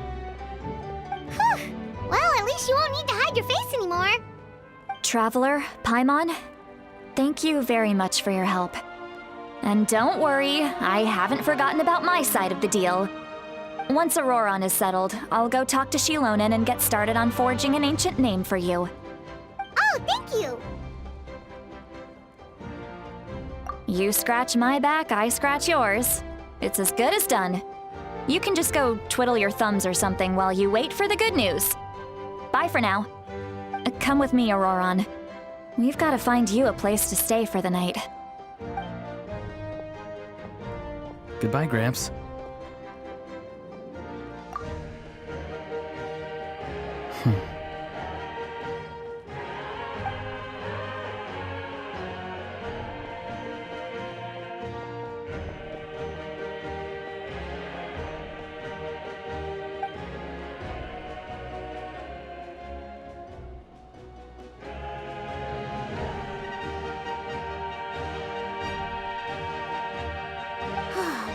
Well, at least you won't need to hide your face anymore. Traveler, Paimon, thank you very much for your help. And don't worry, I haven't forgotten about my side of the deal. Once Auroron is settled, I'll go talk to Shilonen and get started on forging an ancient name for you. Oh, thank you. You scratch my back, I scratch yours. It's as good as done. You can just go twiddle your thumbs or something while you wait for the good news. Bye for now. Come with me, Auroron. We've got to find you a place to stay for the night. Goodbye, Gramps.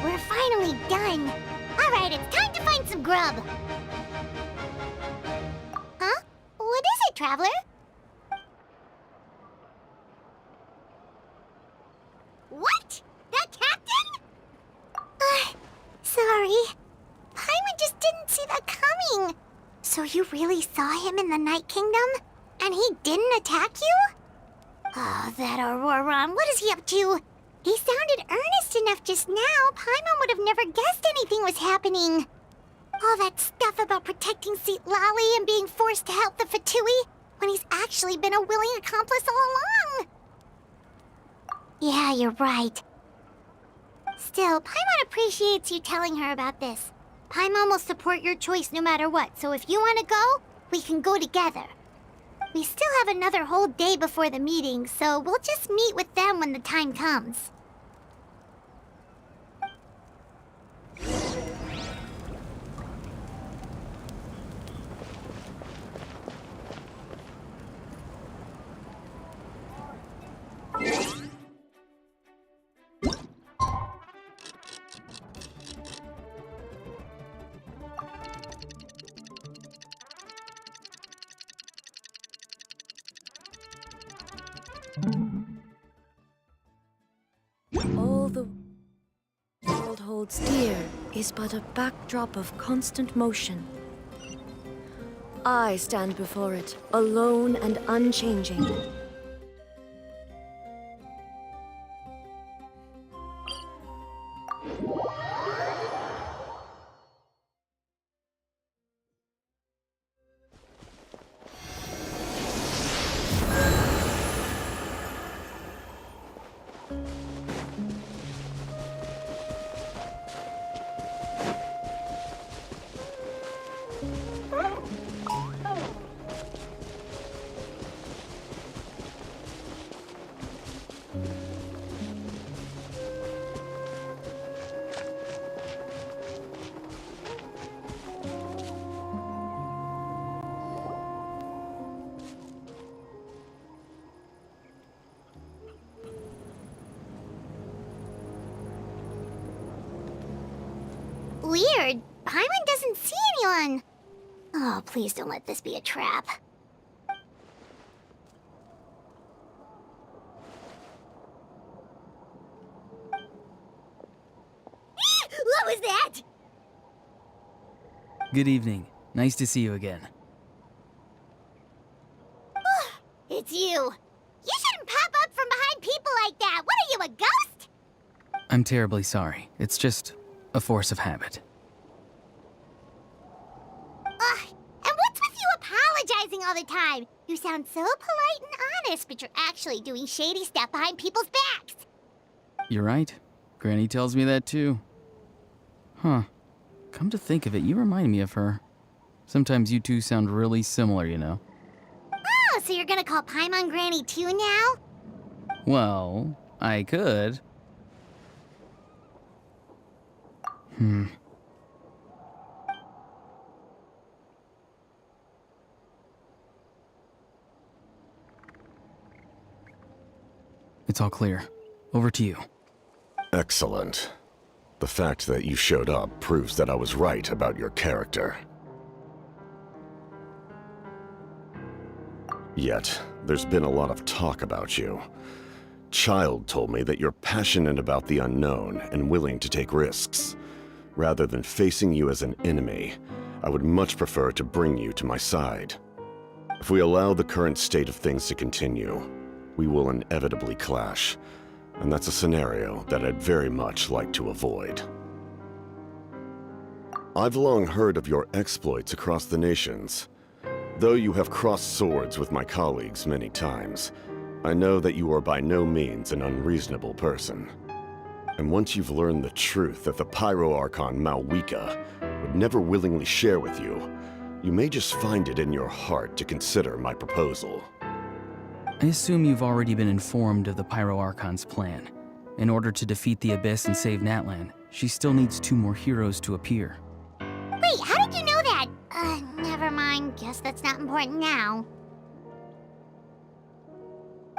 We're finally done. All right, it's time to find some grub. Huh? What is it, Traveler? What? The captain? Sorry. Paimon just didn't see that coming. So you really saw him in the Night Kingdom? And he didn't attack you? Oh, that Auroron, what is he up to? He sounded earnest enough just now. Paimon would have never guessed anything was happening. All that stuff about protecting Seat Lolly and being forced to help the Fatui when he's actually been a willing accomplice all along. Yeah, you're right. Still, Paimon appreciates you telling her about this. Paimon will support your choice no matter what, so if you want to go, we can go together. We still have another whole day before the meeting, so we'll just meet with them when the time comes. All the world holds dear is but a backdrop of constant motion. I stand before it, alone and unchanging. Weird. Paimon doesn't see anyone. Oh, please don't let this be a trap. What was that? Good evening. Nice to see you again. It's you. You shouldn't pop up from behind people like that. What are you, a ghost? I'm terribly sorry. It's just a force of habit. And what's with you apologizing all the time? You sound so polite and honest, but you're actually doing shady stuff behind people's backs. You're right. Granny tells me that too. Huh. Come to think of it, you remind me of her. Sometimes you two sound really similar, you know. Oh, so you're gonna call Paimon Granny too now? Well, I could. It's all clear. Over to you. Excellent. The fact that you showed up proves that I was right about your character. Yet, there's been a lot of talk about you. Child told me that you're passionate about the unknown and willing to take risks. Rather than facing you as an enemy, I would much prefer to bring you to my side. If we allow the current state of things to continue, we will inevitably clash, and that's a scenario that I'd very much like to avoid. I've long heard of your exploits across the nations. Though you have crossed swords with my colleagues many times, I know that you are by no means an unreasonable person. And once you've learned the truth that the Pyro Archon Malwika would never willingly share with you, you may just find it in your heart to consider my proposal. I assume you've already been informed of the Pyro Archon's plan. In order to defeat the Abyss and save Natlan, she still needs 2 more heroes to appear. Wait, how did you know that? Never mind. Guess that's not important now.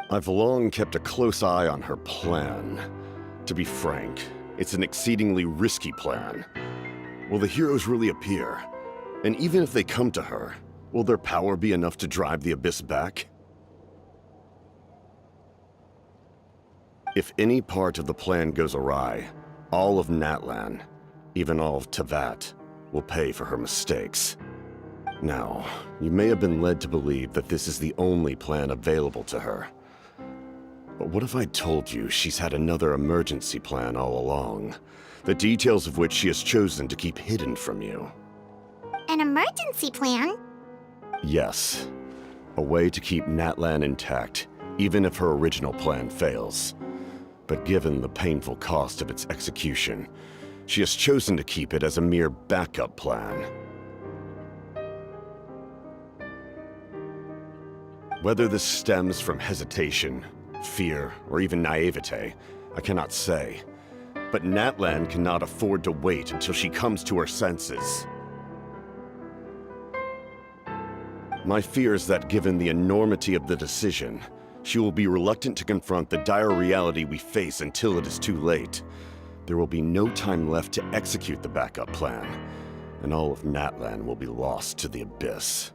I've long kept a close eye on her plan. To be frank, it's an exceedingly risky plan. Will the heroes really appear? And even if they come to her, will their power be enough to drive the Abyss back? If any part of the plan goes awry, all of Natlan, even all of Teyvat, will pay for her mistakes. Now, you may have been led to believe that this is the only plan available to her. But what if I told you she's had another emergency plan all along, the details of which she has chosen to keep hidden from you? An emergency plan? Yes. A way to keep Natlan intact, even if her original plan fails. But given the painful cost of its execution, she has chosen to keep it as a mere backup plan. Whether this stems from hesitation, fear, or even naivete, I cannot say. But Natlan cannot afford to wait until she comes to her senses. My fear is that given the enormity of the decision, she will be reluctant to confront the dire reality we face until it is too late. There will be no time left to execute the backup plan, and all of Natlan will be lost to the Abyss.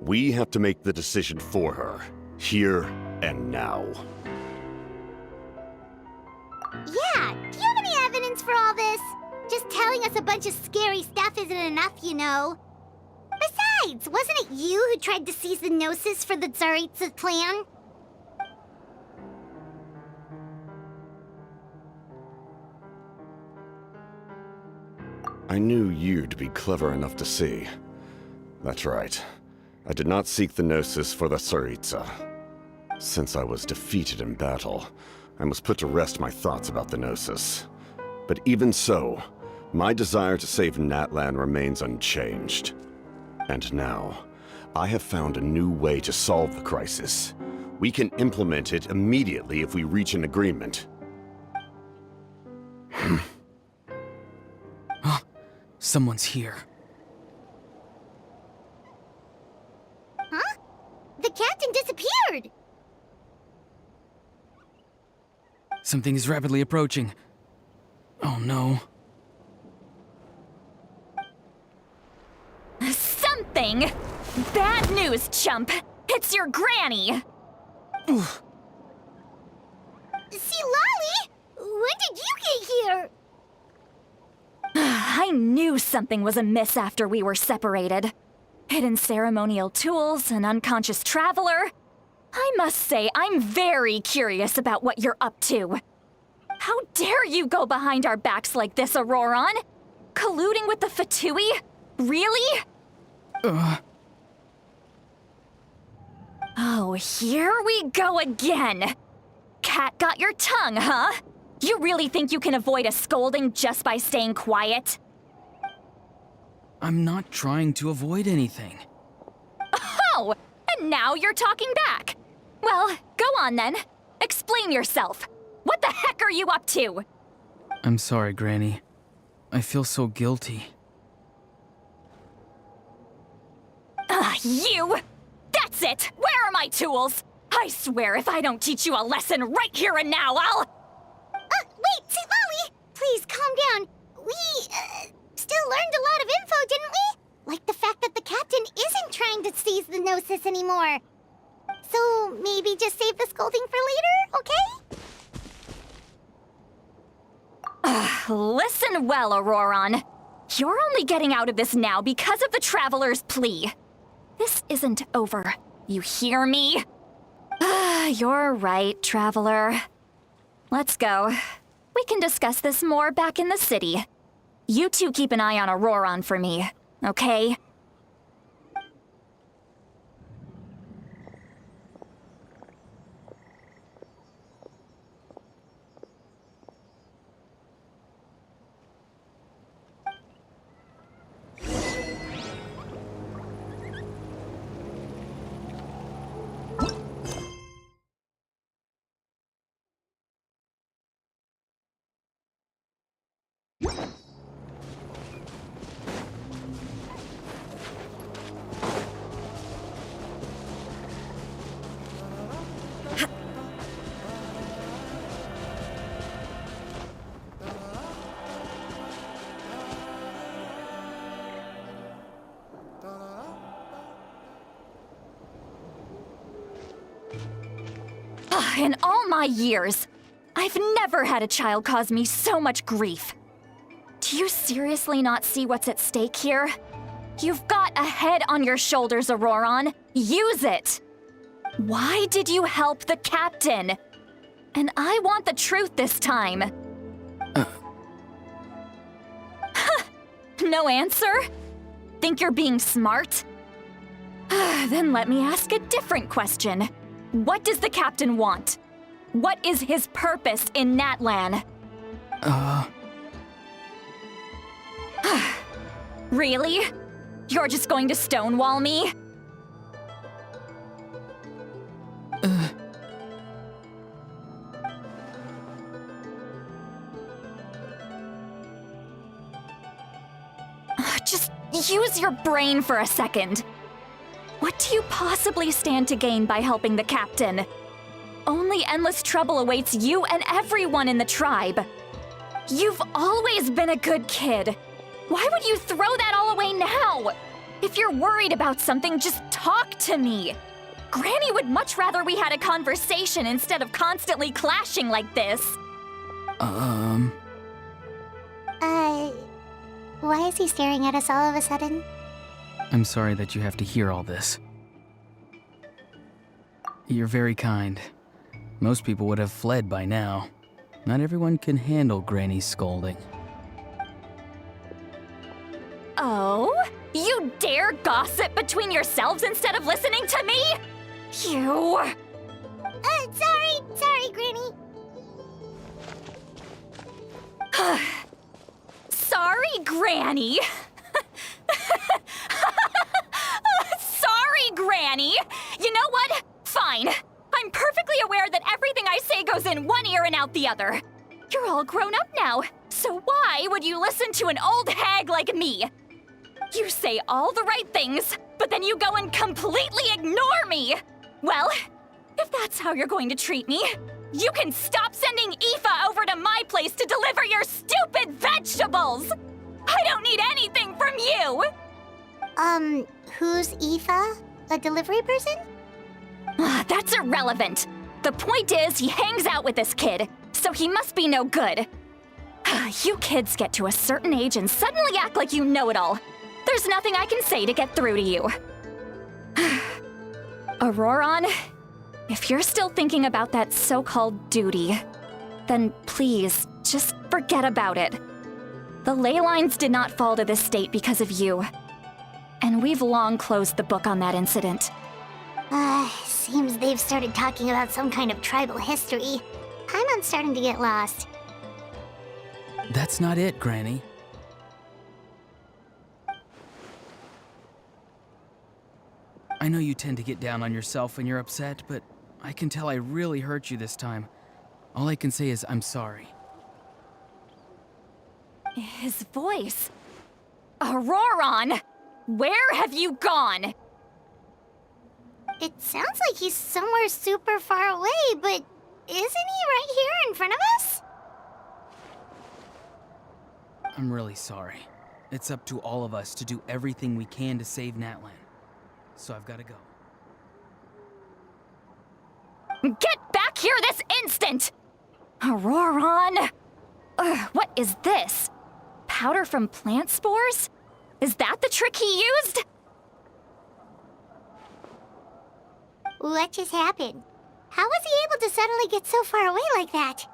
We have to make the decision for her, here and now. Yeah, do you have any evidence for all this? Just telling us a bunch of scary stuff isn't enough, you know. Besides, wasn't it you who tried to seize the Gnosis for the Tsaritsa's plan? I knew you'd be clever enough to see. That's right. I did not seek the Gnosis for the Tsaritsa. Since I was defeated in battle, I must put to rest my thoughts about the Gnosis. But even so, my desire to save Natlan remains unchanged. And now, I have found a new way to solve the crisis. We can implement it immediately if we reach an agreement. Someone's here. Huh? The captain disappeared! Something is rapidly approaching. Oh no. Something? Bad news, chump! It's your granny! See, Lolly? When did you get here? I knew something was amiss after we were separated. Hidden ceremonial tools, an unconscious traveler. I must say, I'm very curious about what you're up to. How dare you go behind our backs like this, Auroron? Colluding with the Fatui? Really? Oh, here we go again. Cat got your tongue, huh? You really think you can avoid a scolding just by staying quiet? I'm not trying to avoid anything. Oh, and now you're talking back. Well, go on then. Explain yourself. What the heck are you up to? I'm sorry, Granny. I feel so guilty. You! That's it! Where are my tools? I swear if I don't teach you a lesson right here and now, I'll... Wait, Lolly! Please, calm down. We, still learned a lot of info, didn't we? Like the fact that the captain isn't trying to seize the Gnosis anymore. So, maybe just save the scolding for later, okay? Listen well, Auroron. You're only getting out of this now because of the Traveler's plea. This isn't over. You hear me? You're right, Traveler. Let's go. We can discuss this more back in the city. You two keep an eye on Auroron for me, okay? In all my years, I've never had a child cause me so much grief. Do you seriously not see what's at stake here? You've got a head on your shoulders, Auroron. Use it! Why did you help the captain? And I want the truth this time. No answer? Think you're being smart? Then let me ask a different question. What does the captain want? What is his purpose in Natlan? Really? You're just going to stonewall me? Just use your brain for a second. What do you possibly stand to gain by helping the captain? Only endless trouble awaits you and everyone in the tribe. You've always been a good kid. Why would you throw that all away now? If you're worried about something, just talk to me. Granny would much rather we had a conversation instead of constantly clashing like this. Why is he staring at us all of a sudden? I'm sorry that you have to hear all this. You're very kind. Most people would have fled by now. Not everyone can handle Granny's scolding. Oh? You dare gossip between yourselves instead of listening to me? You... Sorry, Granny. Sorry, Granny. Sorry, Granny. You know what? Fine. I'm perfectly aware that everything I say goes in one ear and out the other. You're all grown up now, so why would you listen to an old hag like me? You say all the right things, but then you go and completely ignore me. Well, if that's how you're going to treat me, you can stop sending Aoife over to my place to deliver your stupid vegetables! I don't need anything from you! Who's Aoife? A delivery person? That's irrelevant. The point is, he hangs out with this kid, so he must be no good. You kids get to a certain age and suddenly act like you know it all. There's nothing I can say to get through to you. Auroron, if you're still thinking about that so-called duty, then please, just forget about it. The ley lines did not fall to this state because of you. And we've long closed the book on that incident. Seems they've started talking about some kind of tribal history. I'm starting to get lost. That's not it, Granny. I know you tend to get down on yourself when you're upset, but I can tell I really hurt you this time. All I can say is I'm sorry. His voice. Auroron! Where have you gone? It sounds like he's somewhere super far away, but isn't he right here in front of us? I'm really sorry. It's up to all of us to do everything we can to save Natlan. So I've got to go. Get back here this instant! Auroron! Ugh, what is this? Powder from plant spores? Is that the trick he used? What just happened? How was he able to suddenly get so far away like that?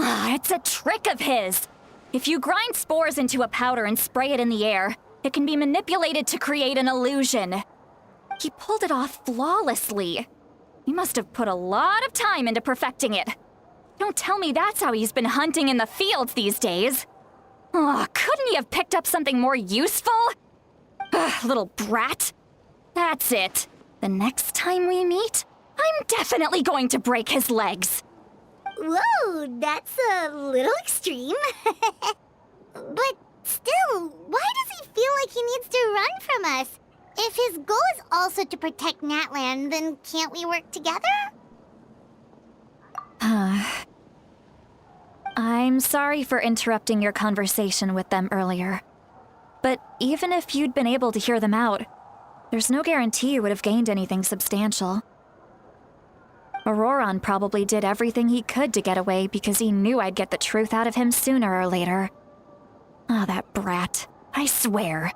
It's a trick of his. If you grind spores into a powder and spray it in the air, it can be manipulated to create an illusion. He pulled it off flawlessly. He must have put a lot of time into perfecting it. Don't tell me that's how he's been hunting in the fields these days. Oh, couldn't he have picked up something more useful? Ugh, little brat. That's it. The next time we meet, I'm definitely going to break his legs. Whoa, that's a little extreme. But still, why does he feel like he needs to run from us? If his goal is also to protect Natlan, then can't we work together? I'm sorry for interrupting your conversation with them earlier. But even if you'd been able to hear them out, there's no guarantee you would have gained anything substantial. Auroron probably did everything he could to get away because he knew I'd get the truth out of him sooner or later. Ah, that brat. I swear.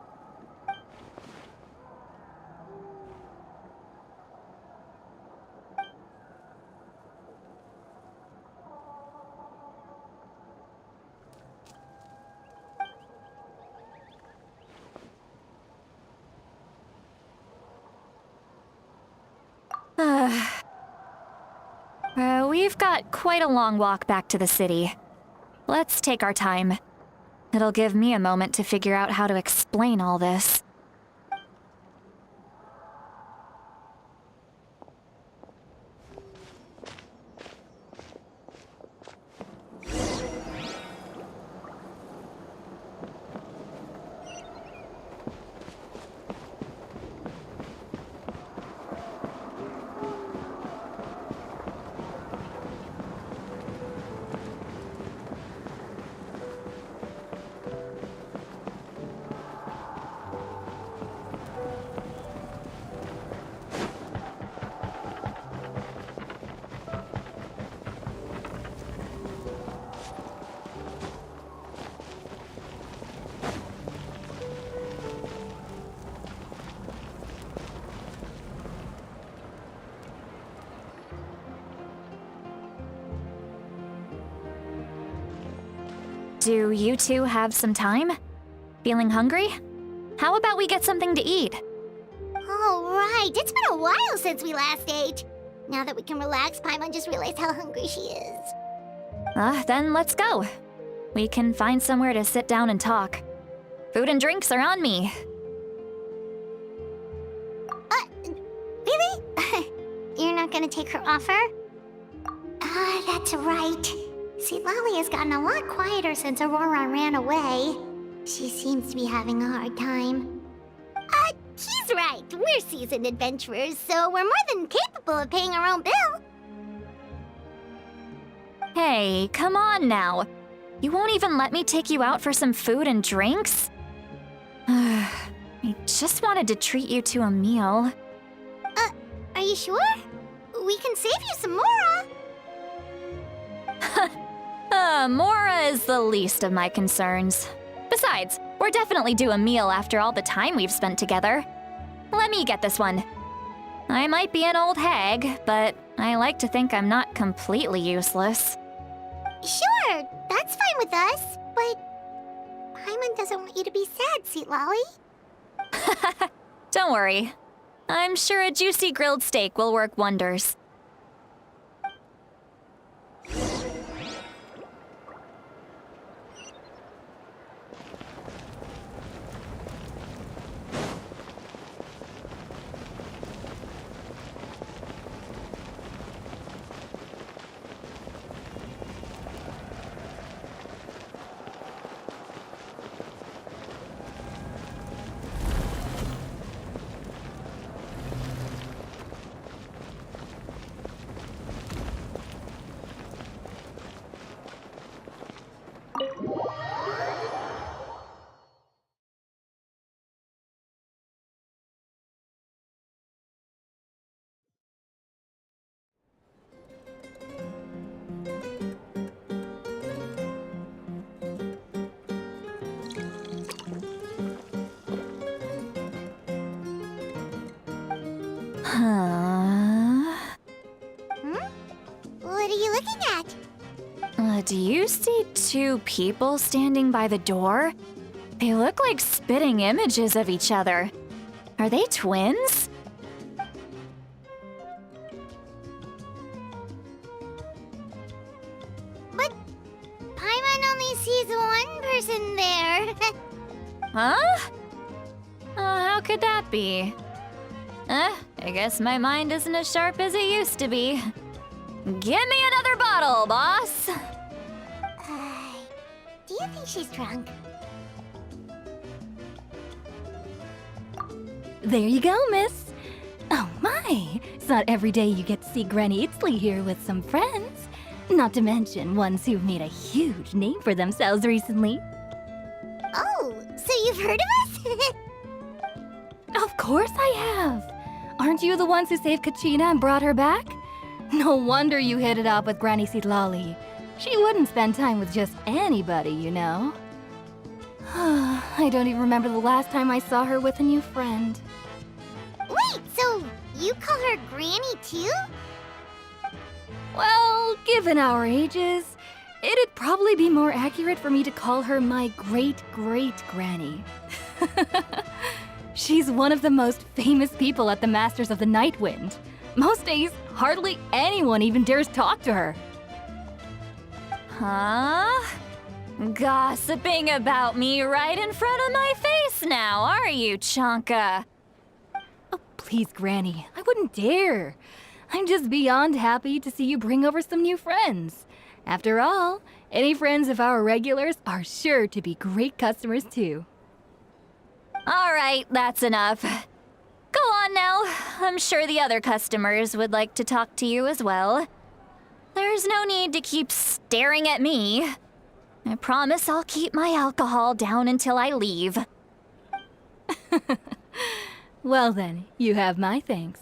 We've got quite a long walk back to the city. Let's take our time. It'll give me a moment to figure out how to explain all this. Do you two have some time? Feeling hungry? How about we get something to eat? All right, it's been a while since we last ate. Now that we can relax, Paimon just realized how hungry she is. Then let's go. We can find somewhere to sit down and talk. Food and drinks are on me. Really? You're not gonna take her offer? That's right. See, Lolly has gotten a lot quieter since Auroron ran away. She seems to be having a hard time. He's right. We're seasoned adventurers, so we're more than capable of paying our own bill. Hey, come on now. You won't even let me take you out for some food and drinks? I just wanted to treat you to a meal. Are you sure? We can save you some Mora. Mora is the least of my concerns. Besides, we're definitely due a meal after all the time we've spent together. Let me get this one. I might be an old hag, but I like to think I'm not completely useless. Sure, that's fine with us, but Paimon doesn't want you to be sad, sweet Lolly. Don't worry. I'm sure a juicy grilled steak will work wonders. do you see two people standing by the door? They look like spitting images of each other. Are they twins? But Paimon only sees one person there. Huh? How could that be? I guess my mind isn't as sharp as it used to be. Give me another bottle, boss! Do you think she's drunk? There you go, miss. Oh my, it's not every day you get to see Granny Itzley here with some friends. Not to mention ones who've made a huge name for themselves recently. Oh, so you've heard of us? Of course I have. Aren't you the ones who saved Kachina and brought her back? No wonder you hit it off with Granny Sitlali. She wouldn't spend time with just anybody, you know. I don't even remember the last time I saw her with a new friend. Wait, so you call her Granny too? Well, given our ages, it'd probably be more accurate for me to call her my great-great-granny. She's one of the most famous people at the Masters of the Night Wind. Most days, hardly anyone even dares talk to her. Huh? Gossiping about me right in front of my face now, are you, Chonka? Oh, please, Granny, I wouldn't dare. I'm just beyond happy to see you bring over some new friends. After all, any friends of our regulars are sure to be great customers too. All right, that's enough. Go on now. I'm sure the other customers would like to talk to you as well. There's no need to keep staring at me. I promise I'll keep my alcohol down until I leave. Well then, you have my thanks.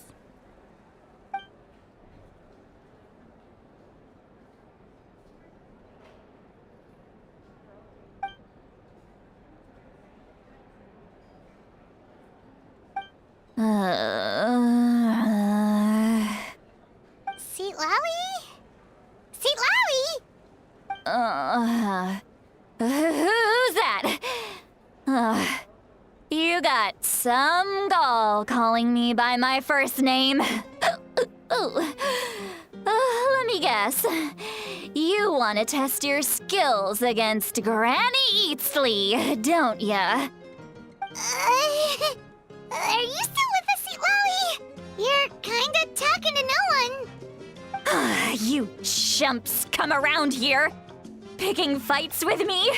Seatlali? Seatlali? Who's that? You got some gall calling me by my first name. Let me guess. You want to test your skills against Granny Eatsley, don't ya? Are you still with us, Seatlali? You're kinda talking to no one. You chumps come around here, picking fights with me?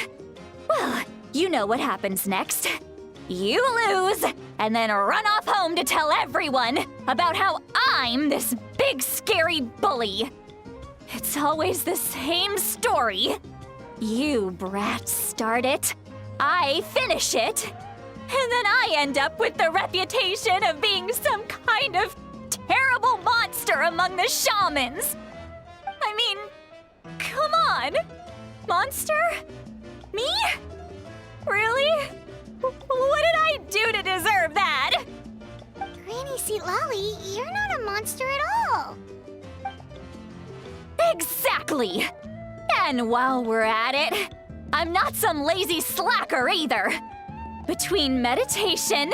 Well, you know what happens next. You lose, and then run off home to tell everyone about how I'm this big scary bully. It's always the same story. You brats start it, I finish it, and then I end up with the reputation of being some kind of terrible monster among the shamans. I mean, come on. Monster? Me? Really? What did I do to deserve that? Granny Seatlali, you're not a monster at all. Exactly. And while we're at it, I'm not some lazy slacker either. Between meditation,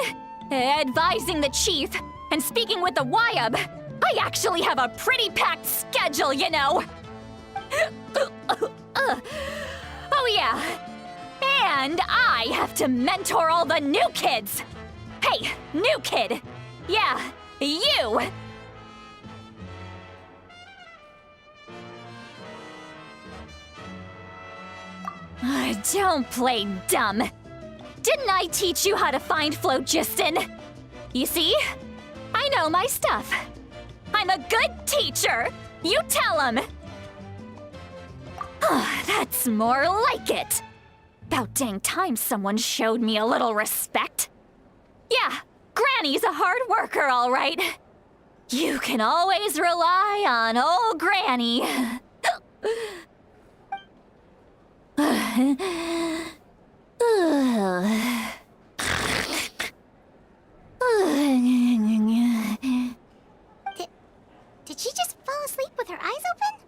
advising the chief, and speaking with the Wyab, I actually have a pretty packed schedule, you know. Oh yeah. And I have to mentor all the new kids. Hey, new kid. Yeah, you. Don't play dumb. Didn't I teach you how to find phlogiston? You see? I know my stuff. I'm a good teacher. You tell him. That's more like it. About dang time someone showed me a little respect. Yeah, Granny's a hard worker, all right. You can always rely on old Granny. Did she just fall asleep with her eyes open?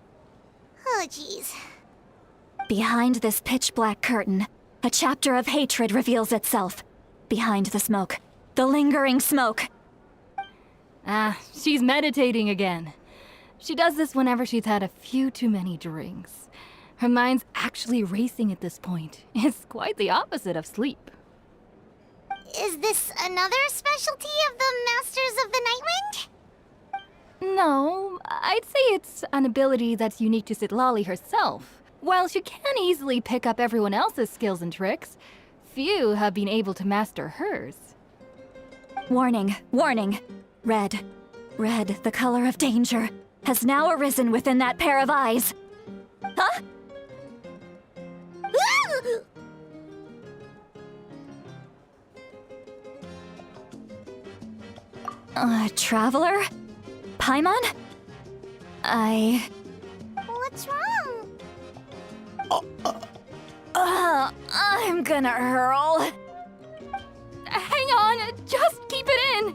Oh, jeez. Behind this pitch-black curtain, a chapter of hatred reveals itself. Behind the smoke. The lingering smoke. She's meditating again. She does this whenever she's had a few too many drinks. Her mind's actually racing at this point. It's quite the opposite of sleep. Is this another specialty of the Masters of the Nightwind? No, I'd say it's an ability that's unique to Citlali herself. While she can easily pick up everyone else's skills and tricks, few have been able to master hers. Warning, warning. Red, the color of danger, has now arisen within that pair of eyes. Huh? Traveler? Paimon? What's wrong? I'm gonna hurl. Hang on, just keep it in!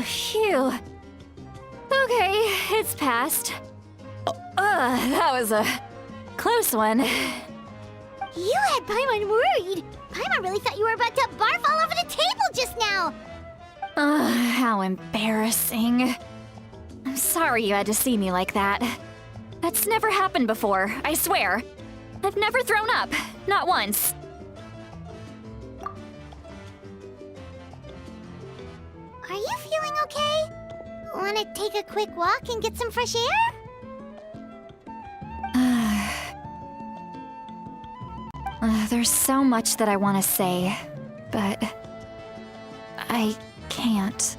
Phew. Okay, it's passed. That was a close one. You had Paimon worried. Paimon really thought you were about to barf all over the table just now. How embarrassing. I'm sorry you had to see me like that. That's never happened before, I swear. I've never thrown up, not once. Are you feeling okay? Wanna take a quick walk and get some fresh air? There's so much that I want to say, but I can't.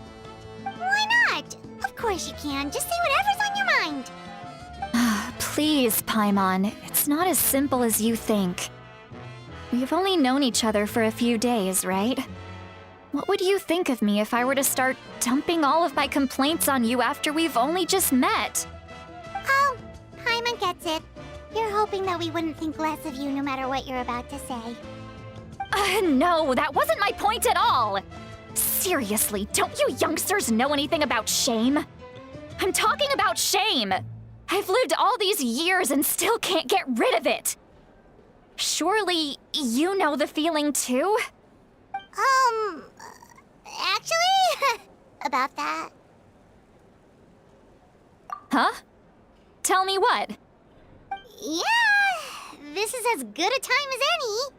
Why not? Of course you can. Just say whatever's on your mind. Please, Paimon, it's not as simple as you think. We've only known each other for a few days, right? What would you think of me if I were to start dumping all of my complaints on you after we've only just met? Oh, Paimon gets it. You're hoping that we wouldn't think less of you no matter what you're about to say. No, that wasn't my point at all! Seriously, don't you youngsters know anything about shame? I'm talking about shame! I've lived all these years and still can't get rid of it! Surely, you know the feeling too? Actually, about that. Huh? Tell me what? Yeah, this is as good a time as any.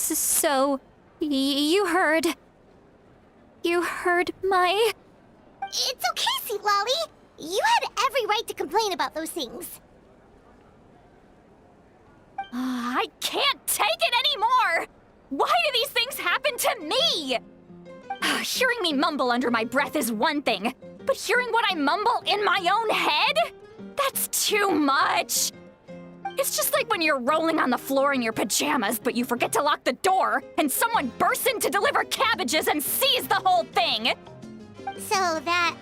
So, you heard my... It's okay, Sweet Lolly. You had every right to complain about those things. I can't take it anymore! Why do these things happen to me? Hearing me mumble under my breath is one thing, but hearing what I mumble in my own head? That's too much! It's just like when you're rolling on the floor in your pajamas, but you forget to lock the door, and someone bursts in to deliver cabbages and sees the whole thing! So that,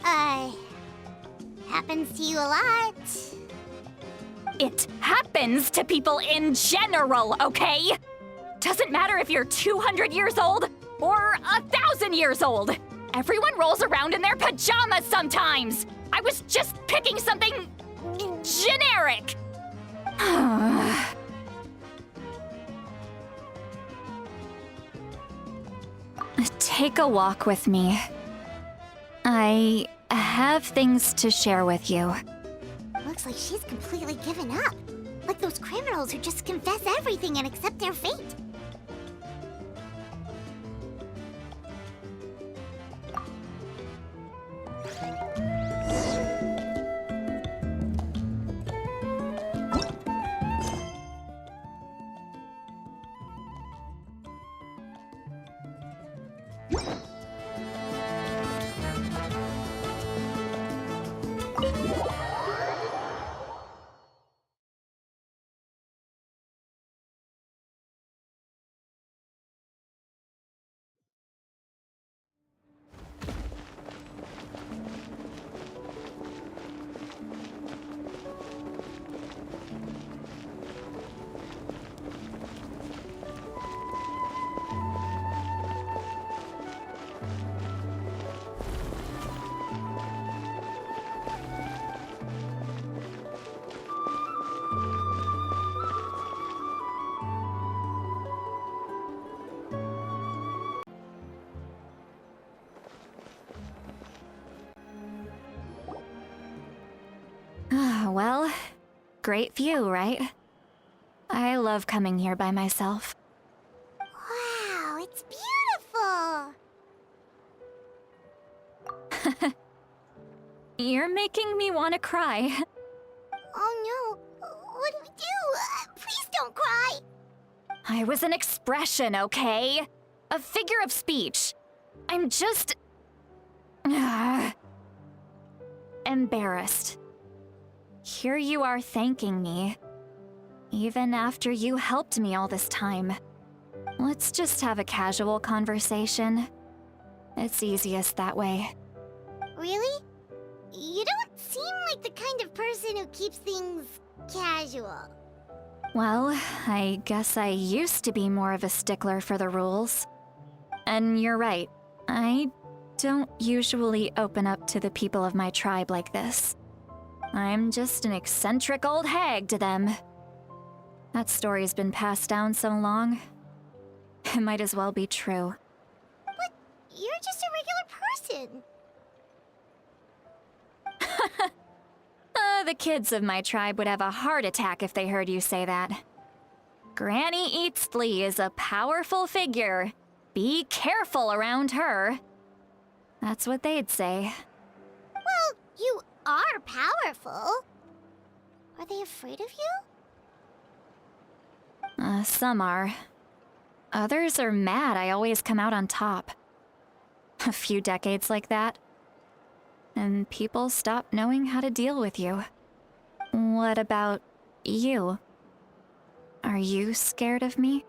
happens to you a lot. It happens to people in general, okay? Doesn't matter if you're 200 years old or 1,000 years old. Everyone rolls around in their pajamas sometimes. I was just picking something generic. Take a walk with me. I have things to share with you. Looks like she's completely given up. Like those criminals who just confess everything and accept their fate. great view, right? I love coming here by myself. Wow, it's beautiful! You're making me want to cry. Oh no, what do we do? Please don't cry! I was an expression, okay? A figure of speech. I'm just... embarrassed. Here you are thanking me. Even after you helped me all this time. Let's just have a casual conversation. It's easiest that way. Really? You don't seem like the kind of person who keeps things casual. Well, I guess I used to be more of a stickler for the rules. And you're right, I don't usually open up to the people of my tribe like this. I'm just an eccentric old hag to them. That story's been passed down so long, it might as well be true. But you're just a regular person. The kids of my tribe would have a heart attack if they heard you say that. Granny Eatsley is a powerful figure. Be careful around her. That's what they'd say. Well, you are powerful. Are they afraid of you? Some are. Others are mad I always come out on top. A few decades like that, and people stop knowing how to deal with you. What about you? Are you scared of me?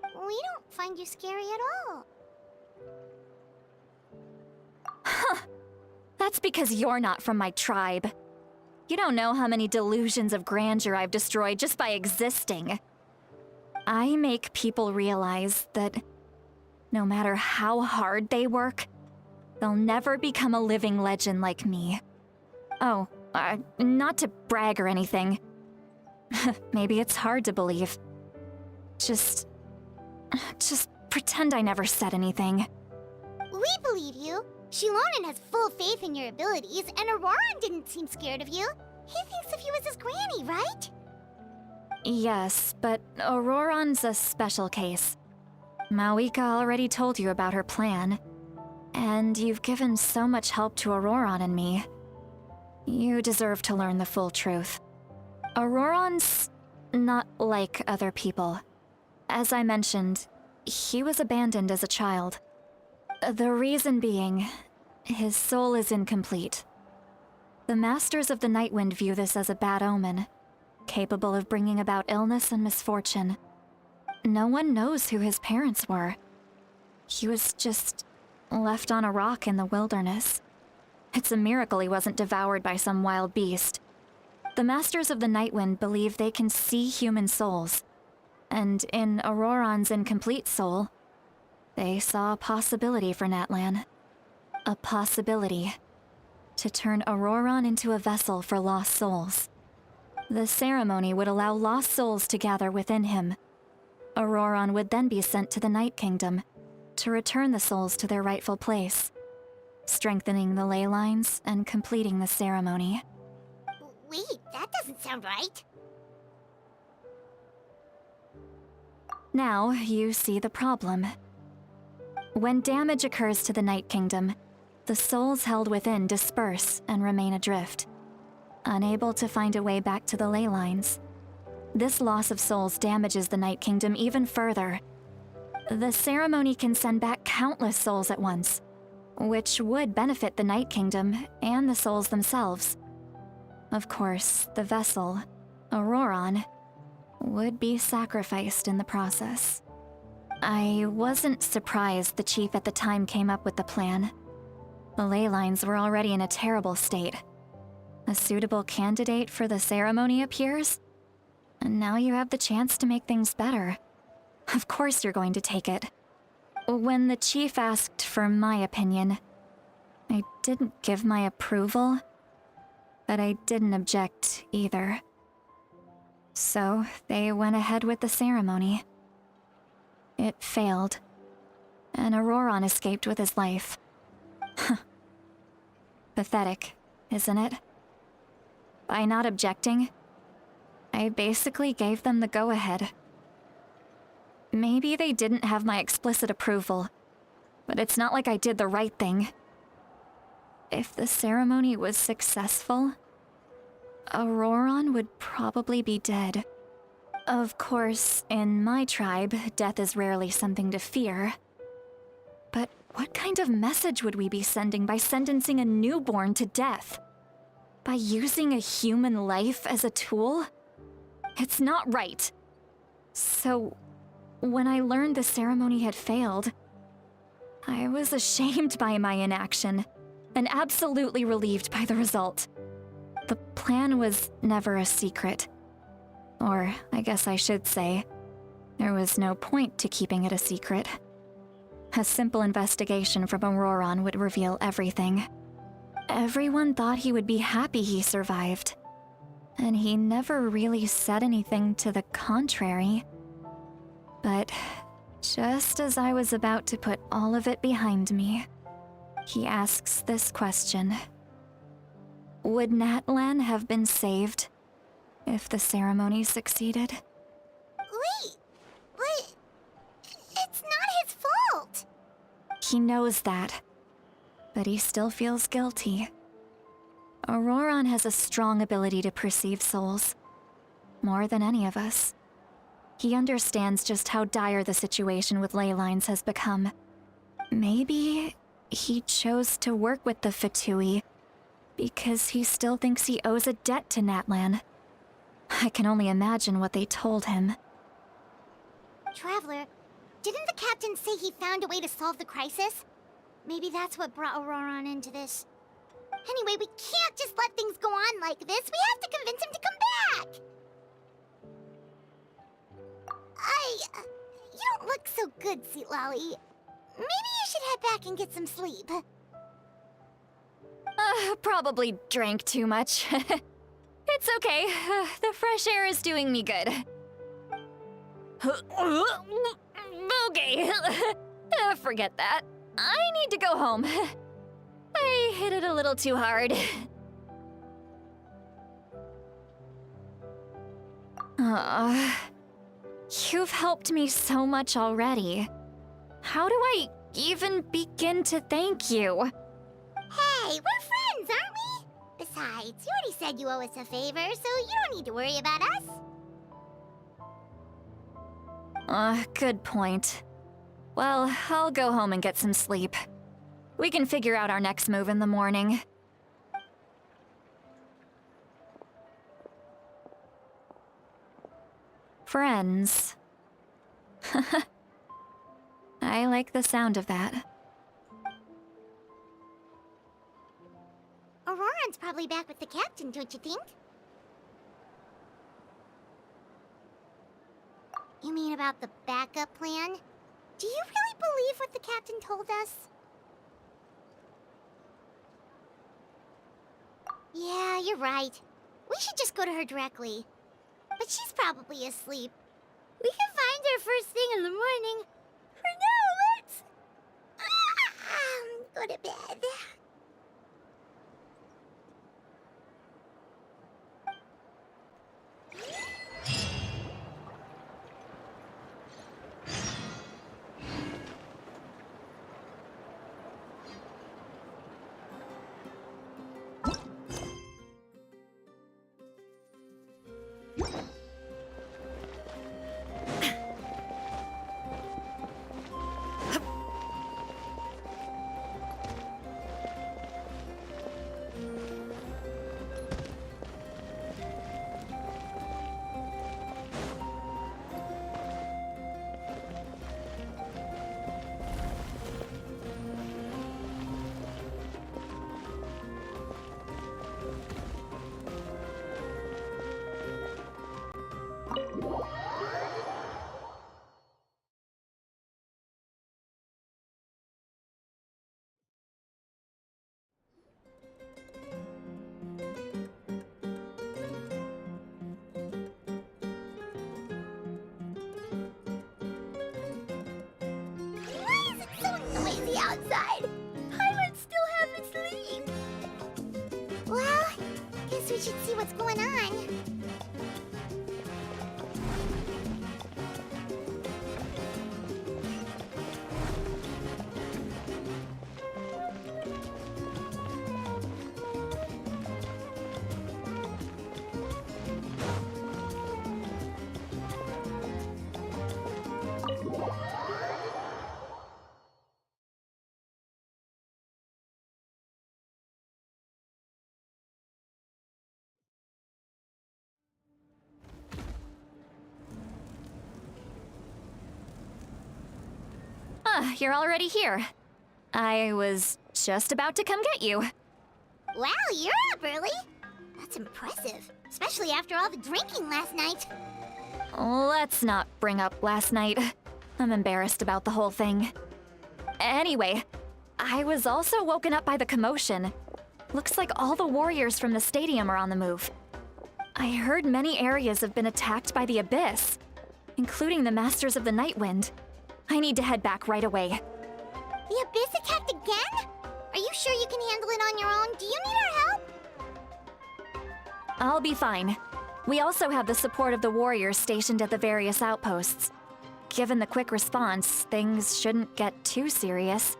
We don't find you scary at all. That's because you're not from my tribe. You don't know how many delusions of grandeur I've destroyed just by existing. I make people realize that no matter how hard they work, they'll never become a living legend like me. Oh, not to brag or anything. Maybe it's hard to believe. Just pretend I never said anything. We believe you. Shilonen has full faith in your abilities, and Auroran didn't seem scared of you. He thinks of you as his granny, right? Yes, but Auroran's a special case. Mawika already told you about her plan, and you've given so much help to Auroran and me. You deserve to learn the full truth. Auroran's not like other people. As I mentioned, he was abandoned as a child. The reason being, his soul is incomplete. The Masters of the Nightwind view this as a bad omen, capable of bringing about illness and misfortune. No one knows who his parents were. He was just left on a rock in the wilderness. It's a miracle he wasn't devoured by some wild beast. The Masters of the Nightwind believe they can see human souls, and in Auroran's incomplete soul, they saw a possibility for Natlan. A possibility to turn Auroran into a vessel for lost souls. The ceremony would allow lost souls to gather within him. Auroran would then be sent to the Night Kingdom to return the souls to their rightful place, strengthening the ley lines and completing the ceremony. Wait, that doesn't sound right. Now you see the problem. When damage occurs to the Night Kingdom, the souls held within disperse and remain adrift, unable to find a way back to the ley lines. This loss of souls damages the Night Kingdom even further. The ceremony can send back countless souls at once, which would benefit the Night Kingdom and the souls themselves. Of course, the vessel, Auroran, would be sacrificed in the process. I wasn't surprised the chief at the time came up with the plan. The ley lines were already in a terrible state. A suitable candidate for the ceremony appears, and now you have the chance to make things better. Of course you're going to take it. When the chief asked for my opinion, I didn't give my approval, but I didn't object either. So they went ahead with the ceremony. It failed, and Auroran escaped with his life. Pathetic, isn't it? By not objecting, I basically gave them the go-ahead. Maybe they didn't have my explicit approval, but it's not like I did the right thing. If the ceremony was successful, Auroron would probably be dead. Of course, in my tribe, death is rarely something to fear. But what kind of message would we be sending by sentencing a newborn to death? By using a human life as a tool? It's not right. So, when I learned the ceremony had failed, I was ashamed by my inaction, and absolutely relieved by the result. The plan was never a secret. Or, I guess I should say, there was no point to keeping it a secret. A simple investigation from Auroron would reveal everything. Everyone thought he would be happy he survived, and he never really said anything to the contrary. But just as I was about to put all of it behind me, he asks this question. Would Natlan have been saved if the ceremony succeeded? Wait, but it's not his fault. He knows that, but he still feels guilty. Auroron has a strong ability to perceive souls, more than any of us. He understands just how dire the situation with ley lines has become. Maybe he chose to work with the Fatui because he still thinks he owes a debt to Natlan. I can only imagine what they told him. Traveler, didn't the captain say he found a way to solve the crisis? Maybe that's what brought Auroron into this. Anyway, we can't just let things go on like this. We have to convince him to come back! You don't look so good, Seatlolly. Maybe you should head back and get some sleep. Probably drank too much. It's okay. The fresh air is doing me good. Okay. Forget that. I need to go home. I hit it a little too hard. You've helped me so much already. How do I even begin to thank you? Hey, we're friends, aren't we? Besides, you already said you owe us a favor, so you don't need to worry about us. Good point. Well, I'll go home and get some sleep. We can figure out our next move in the morning. Friends. I like the sound of that. Auroron's probably back with the captain, don't you think? You mean about the backup plan? Do you really believe what the captain told us? Yeah, you're right. We should just go to her directly. But she's probably asleep. We can find her first thing in the morning. For now, let's... go to bed. Outside. Pirates still haven't sleep. Well, guess we should see what's going on. you're already here. I was just about to come get you. Wow, you're up early. That's impressive, especially after all the drinking last night. Let's not bring up last night. I'm embarrassed about the whole thing. Anyway, I was also woken up by the commotion. Looks like all the warriors from the stadium are on the move. I heard many areas have been attacked by the Abyss, including the Masters of the Nightwind. I need to head back right away. The Abyss attacked again? Are you sure you can handle it on your own? Do you need our help? I'll be fine. We also have the support of the warriors stationed at the various outposts. Given the quick response, things shouldn't get too serious.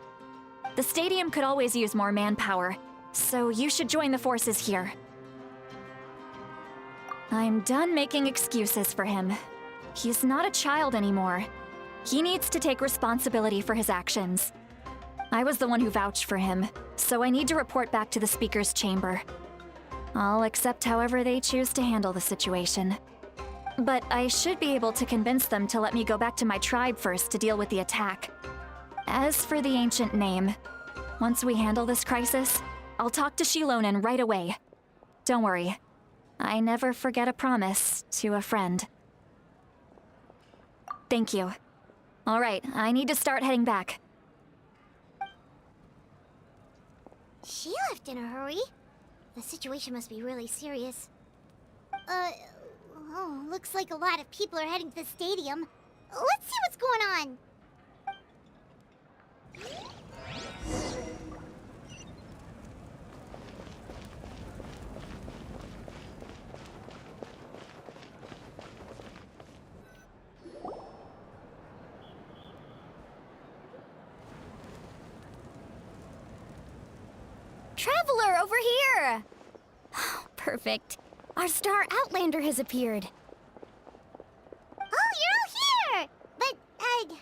The stadium could always use more manpower, so you should join the forces here. I'm done making excuses for him. He's not a child anymore. He needs to take responsibility for his actions. I was the one who vouched for him, so I need to report back to the Speaker's chamber. I'll accept however they choose to handle the situation. But I should be able to convince them to let me go back to my tribe first to deal with the attack. As for the ancient name, once we handle this crisis, I'll talk to Shilonen right away. Don't worry, I never forget a promise to a friend. Thank you. All right, I need to start heading back. She left in a hurry. The situation must be really serious. Oh, looks like a lot of people are heading to the stadium. Let's see what's going on. Traveler, over here! Perfect. Our star Outlander has appeared. Oh, you're all here! But,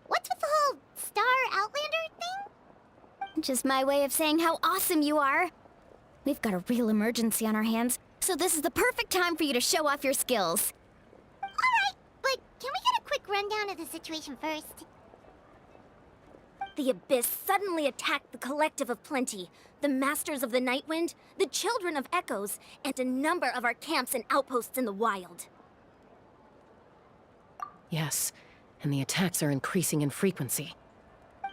what's with the whole Star Outlander thing? Just my way of saying how awesome you are. We've got a real emergency on our hands, so this is the perfect time for you to show off your skills. Alright, but can we get a quick rundown of the situation first? The Abyss suddenly attacked the Collective of Plenty, the Masters of the Nightwind, the Children of Echoes, and a number of our camps and outposts in the wild. Yes, and the attacks are increasing in frequency.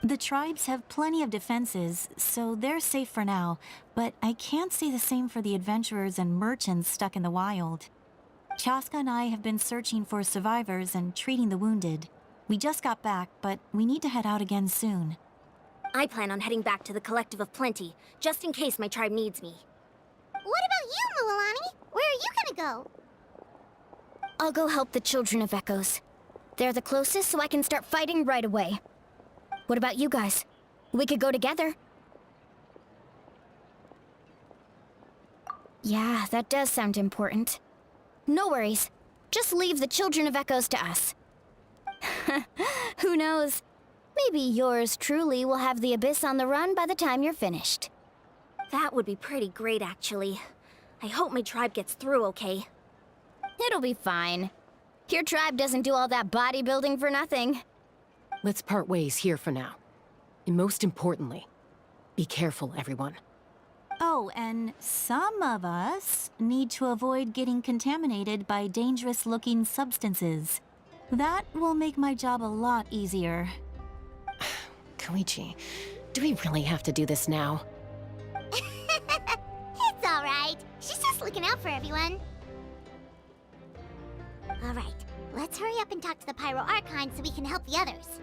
The tribes have plenty of defenses, so they're safe for now, but I can't say the same for the adventurers and merchants stuck in the wild. Chaska and I have been searching for survivors and treating the wounded. We just got back, but we need to head out again soon. I plan on heading back to the Collective of Plenty, just in case my tribe needs me. What about you, Mualani? Where are you gonna go? I'll go help the Children of Echoes. They're the closest, so I can start fighting right away. What about you guys? We could go together. Yeah, that does sound important. No worries. Just leave the Children of Echoes to us. Who knows? Maybe yours truly will have the Abyss on the run by the time you're finished. That would be pretty great, actually. I hope my tribe gets through okay. It'll be fine. Your tribe doesn't do all that bodybuilding for nothing. Let's part ways here for now. And most importantly, be careful, everyone. Oh, and some of us need to avoid getting contaminated by dangerous-looking substances. That will make my job a lot easier. Koichi, do we really have to do this now? It's alright. She's just looking out for everyone. Alright, let's hurry up and talk to the Pyro Archon so we can help the others.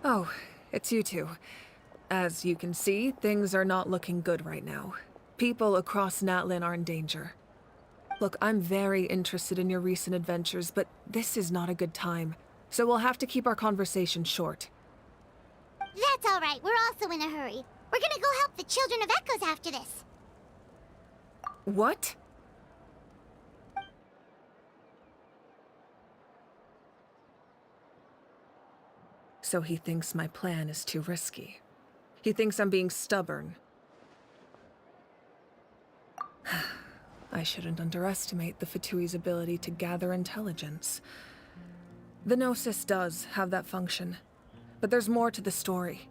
Oh, it's you two. As you can see, things are not looking good right now. People across Natlan are in danger. Look, I'm very interested in your recent adventures, but this is not a good time. So we'll have to keep our conversation short. That's alright, we're also in a hurry. We're gonna go help the Children of Echoes after this. What? So he thinks my plan is too risky. He thinks I'm being stubborn. I shouldn't underestimate the Fatui's ability to gather intelligence. The Gnosis does have that function, but there's more to the story.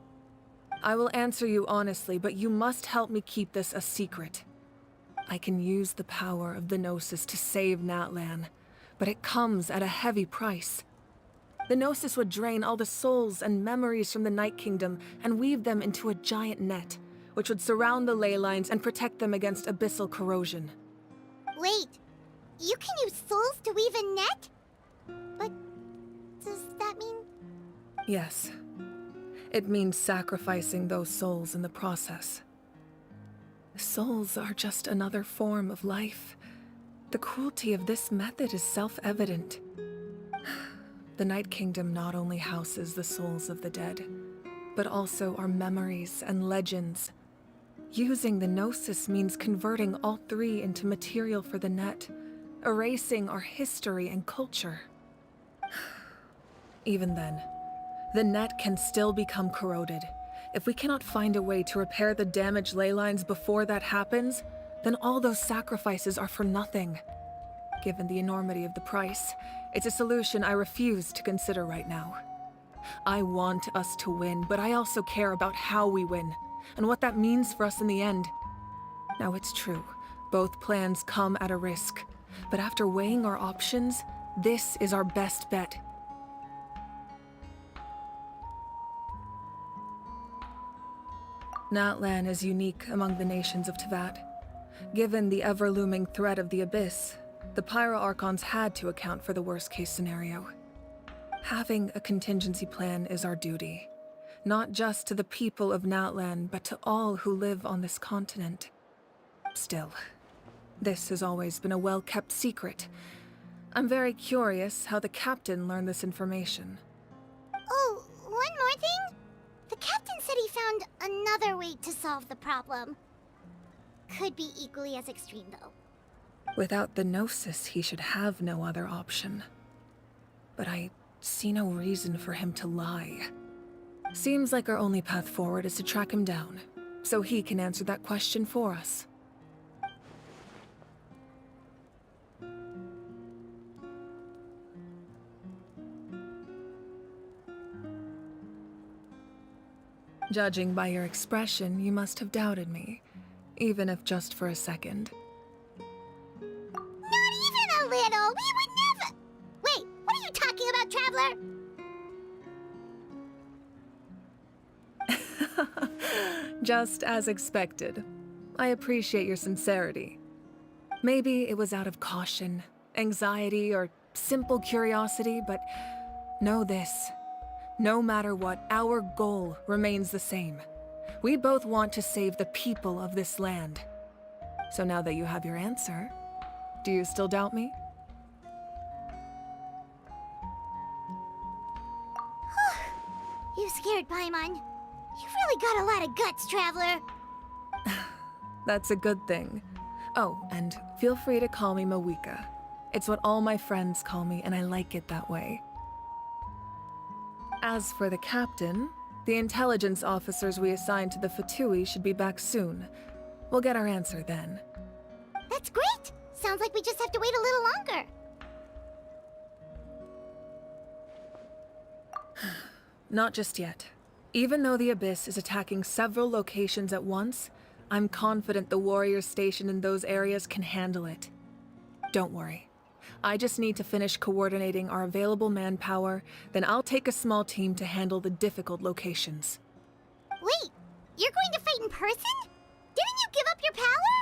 I will answer you honestly, but you must help me keep this a secret. I can use the power of the Gnosis to save Natlan, but it comes at a heavy price. The Gnosis would drain all the souls and memories from the Night Kingdom and weave them into a giant net, which would surround the ley lines and protect them against abyssal corrosion. Wait, you can use souls to weave a net? But does that mean... Yes. It means sacrificing those souls in the process. Souls are just another form of life. The cruelty of this method is self-evident. The Night Kingdom not only houses the souls of the dead, but also our memories and legends. Using the Gnosis means converting all three into material for the net, erasing our history and culture. Even then, the net can still become corroded. If we cannot find a way to repair the damaged ley lines before that happens, then all those sacrifices are for nothing. Given the enormity of the price, it's a solution I refuse to consider right now. I want us to win, but I also care about how we win, and what that means for us in the end. Now it's true, both plans come at a risk, but after weighing our options, this is our best bet. Natlan is unique among the nations of Teyvat. Given the ever-looming threat of the Abyss, the Pyro Archons had to account for the worst-case scenario. Having a contingency plan is our duty, not just to the people of Natlan, but to all who live on this continent. Still, this has always been a well-kept secret. I'm very curious how the captain learned this information. Oh, one more thing? The captain said he found another way to solve the problem. Could be equally as extreme, though. Without the Gnosis, he should have no other option. But I see no reason for him to lie. Seems like our only path forward is to track him down, so he can answer that question for us. Judging by your expression, you must have doubted me, even if just for a second. Not even a little! We would never... Wait, what are you talking about, Traveler? Just as expected. I appreciate your sincerity. Maybe it was out of caution, anxiety, or simple curiosity, but know this. No matter what, our goal remains the same. We both want to save the people of this land. So now that you have your answer, do you still doubt me? You scared Paimon. You've really got a lot of guts, Traveler. That's a good thing. Oh, and feel free to call me Mawika. It's what all my friends call me, and I like it that way. As for the captain, the intelligence officers we assigned to the Fatui should be back soon. We'll get our answer then. That's great! Sounds like we just have to wait a little longer. Not just yet. Even though the Abyss is attacking several locations at once, I'm confident the warriors stationed in those areas can handle it. Don't worry. I just need to finish coordinating our available manpower, then I'll take a small team to handle the difficult locations. Wait, you're going to fight in person? Didn't you give up your power?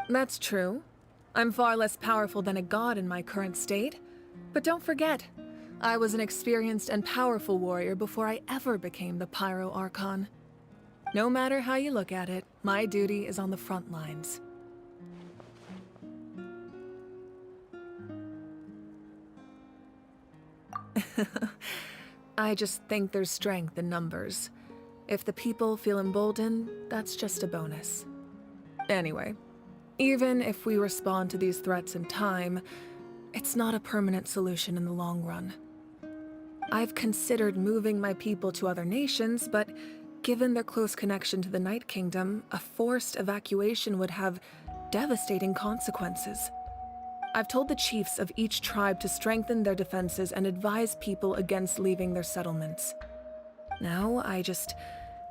That's true. I'm far less powerful than a god in my current state. But don't forget, I was an experienced and powerful warrior before I ever became the Pyro Archon. No matter how you look at it, my duty is on the front lines. I just think there's strength in numbers. If the people feel emboldened, that's just a bonus. Anyway, even if we respond to these threats in time, it's not a permanent solution in the long run. I've considered moving my people to other nations, but given their close connection to the Night Kingdom, a forced evacuation would have devastating consequences. I've told the chiefs of each tribe to strengthen their defenses and advise people against leaving their settlements. Now, I just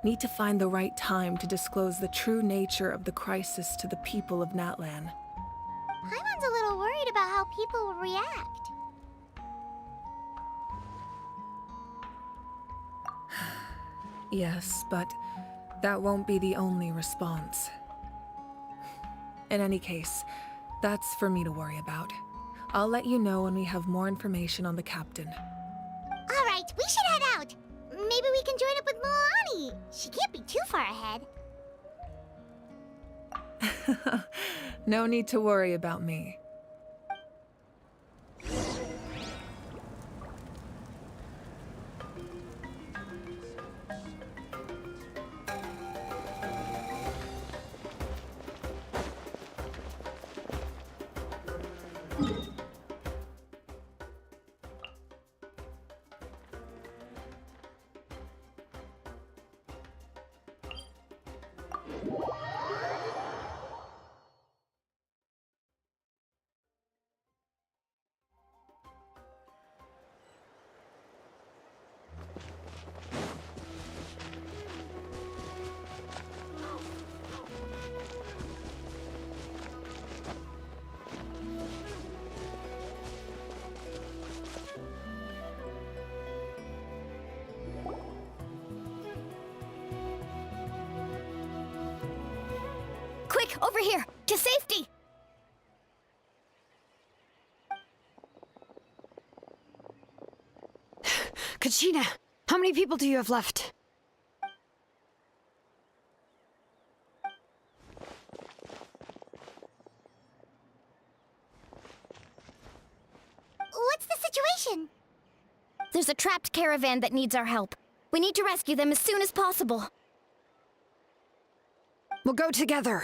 need to find the right time to disclose the true nature of the crisis to the people of Natlan. Paimon's a little worried about how people will react. Yes, but that won't be the only response. In any case, that's for me to worry about. I'll let you know when we have more information on the captain. All right, we should head out. Maybe we can join up with Moani. She can't be too far ahead. No need to worry about me. Quick, over here! To safety! Kachina, how many people do you have left? What's the situation? There's a trapped caravan that needs our help. We need to rescue them as soon as possible. We'll go together.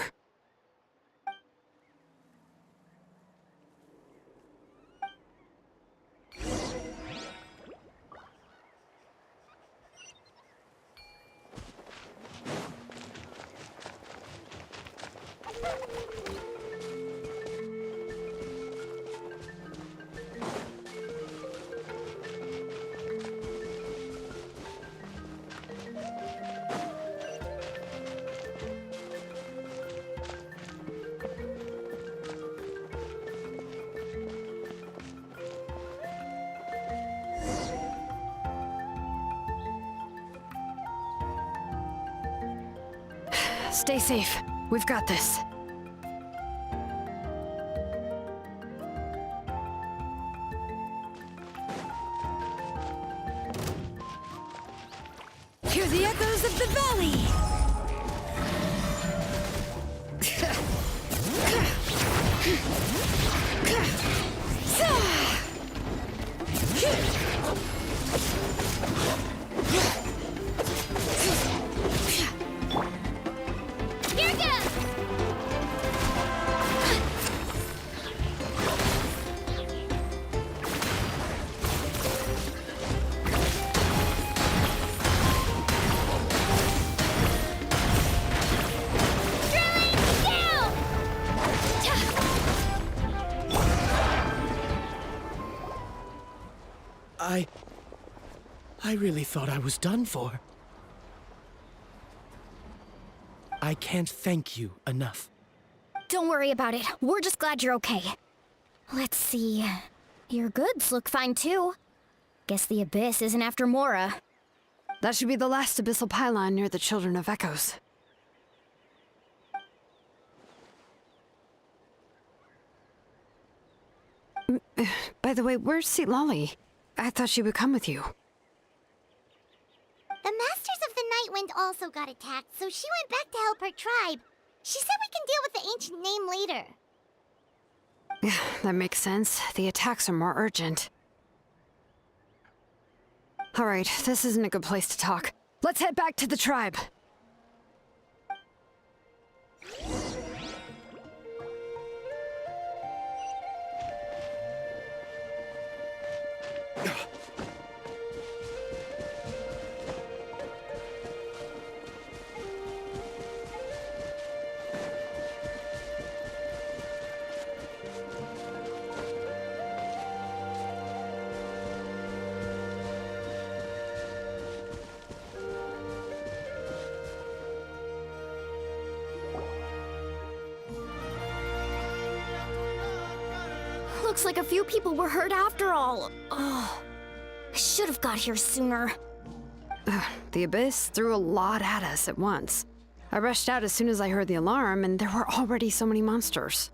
Stay safe. We've got this. Hear the echoes of the valley! I really thought I was done for. I can't thank you enough. Don't worry about it. We're just glad you're okay. Let's see. Your goods look fine too. Guess the Abyss isn't after Mora. That should be the last abyssal pylon near the Children of Echoes. By the way, where's Lolly? I thought she would come with you. The Masters of the Night Wind also got attacked, so she went back to help her tribe. She said we can deal with the ancient name later. That makes sense. The attacks are more urgent. Alright, this isn't a good place to talk. Let's head back to the tribe. Looks like a few people were hurt after all. Oh, I should have got here sooner. The Abyss threw a lot at us at once. I rushed out as soon as I heard the alarm, and there were already so many monsters.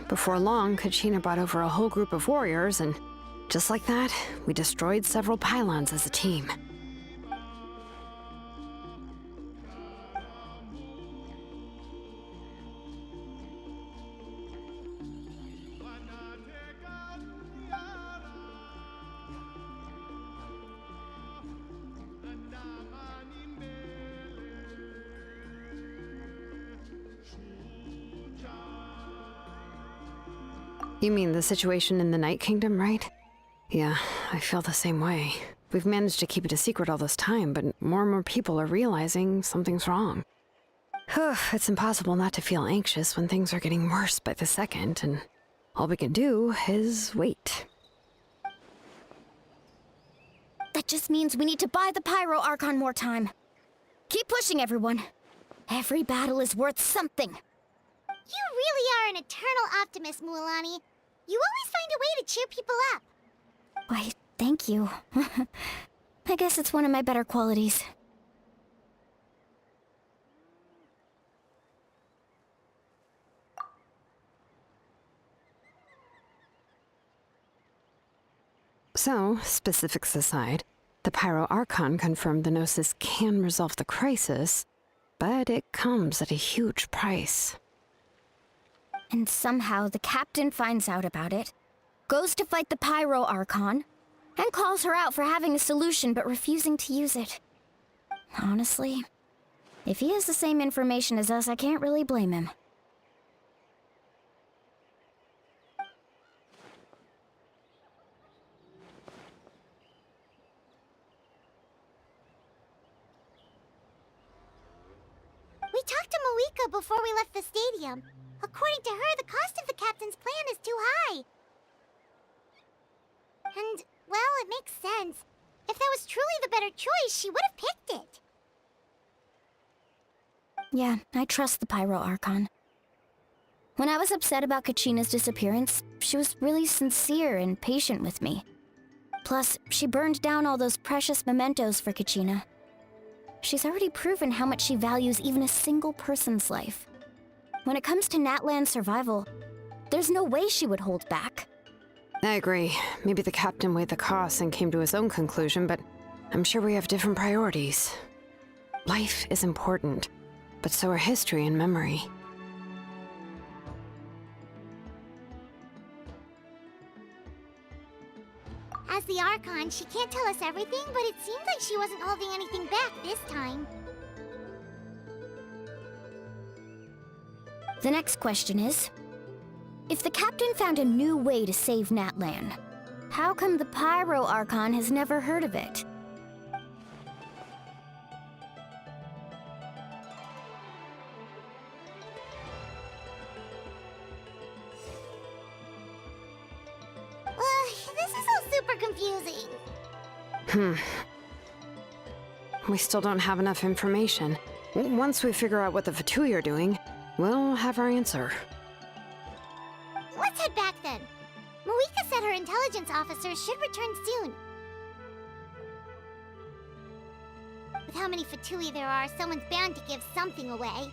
Before long, Kachina brought over a whole group of warriors, and just like that, we destroyed several pylons as a team. You mean the situation in the Night Kingdom, right? Yeah, I feel the same way. We've managed to keep it a secret all this time, but more and more people are realizing something's wrong. It's impossible not to feel anxious when things are getting worse by the second, and all we can do is wait. That just means we need to buy the Pyro Archon more time. Keep pushing, everyone. Every battle is worth something. You really are an eternal optimist, Mualani. You always find a way to cheer people up. Why, thank you. I guess it's one of my better qualities. So, specifics aside, the Pyro Archon confirmed the Gnosis can resolve the crisis, but it comes at a huge price. And somehow the captain finds out about it, goes to fight the Pyro Archon, and calls her out for having a solution but refusing to use it. Honestly, if he has the same information as us, I can't really blame him. We talked to Moika before we left the stadium. According to her, the cost of the captain's plan is too high. And, well, it makes sense. If that was truly the better choice, she would have picked it. Yeah, I trust the Pyro Archon. When I was upset about Kachina's disappearance, she was really sincere and patient with me. Plus, she burned down all those precious mementos for Kachina. She's already proven how much she values even a single person's life. When it comes to Natlan's survival, there's no way she would hold back. I agree. Maybe the captain weighed the costs and came to his own conclusion, but I'm sure we have different priorities. Life is important, but so are history and memory. As the Archon, she can't tell us everything, but it seems like she wasn't holding anything back this time. The next question is, if the captain found a new way to save Natlan, how come the Pyro Archon has never heard of it? This is all super confusing. We still don't have enough information. Once we figure out what the Fatui are doing, we'll have our answer. Let's head back then. Moika said her intelligence officers should return soon. With how many Fatui there are, someone's bound to give something away.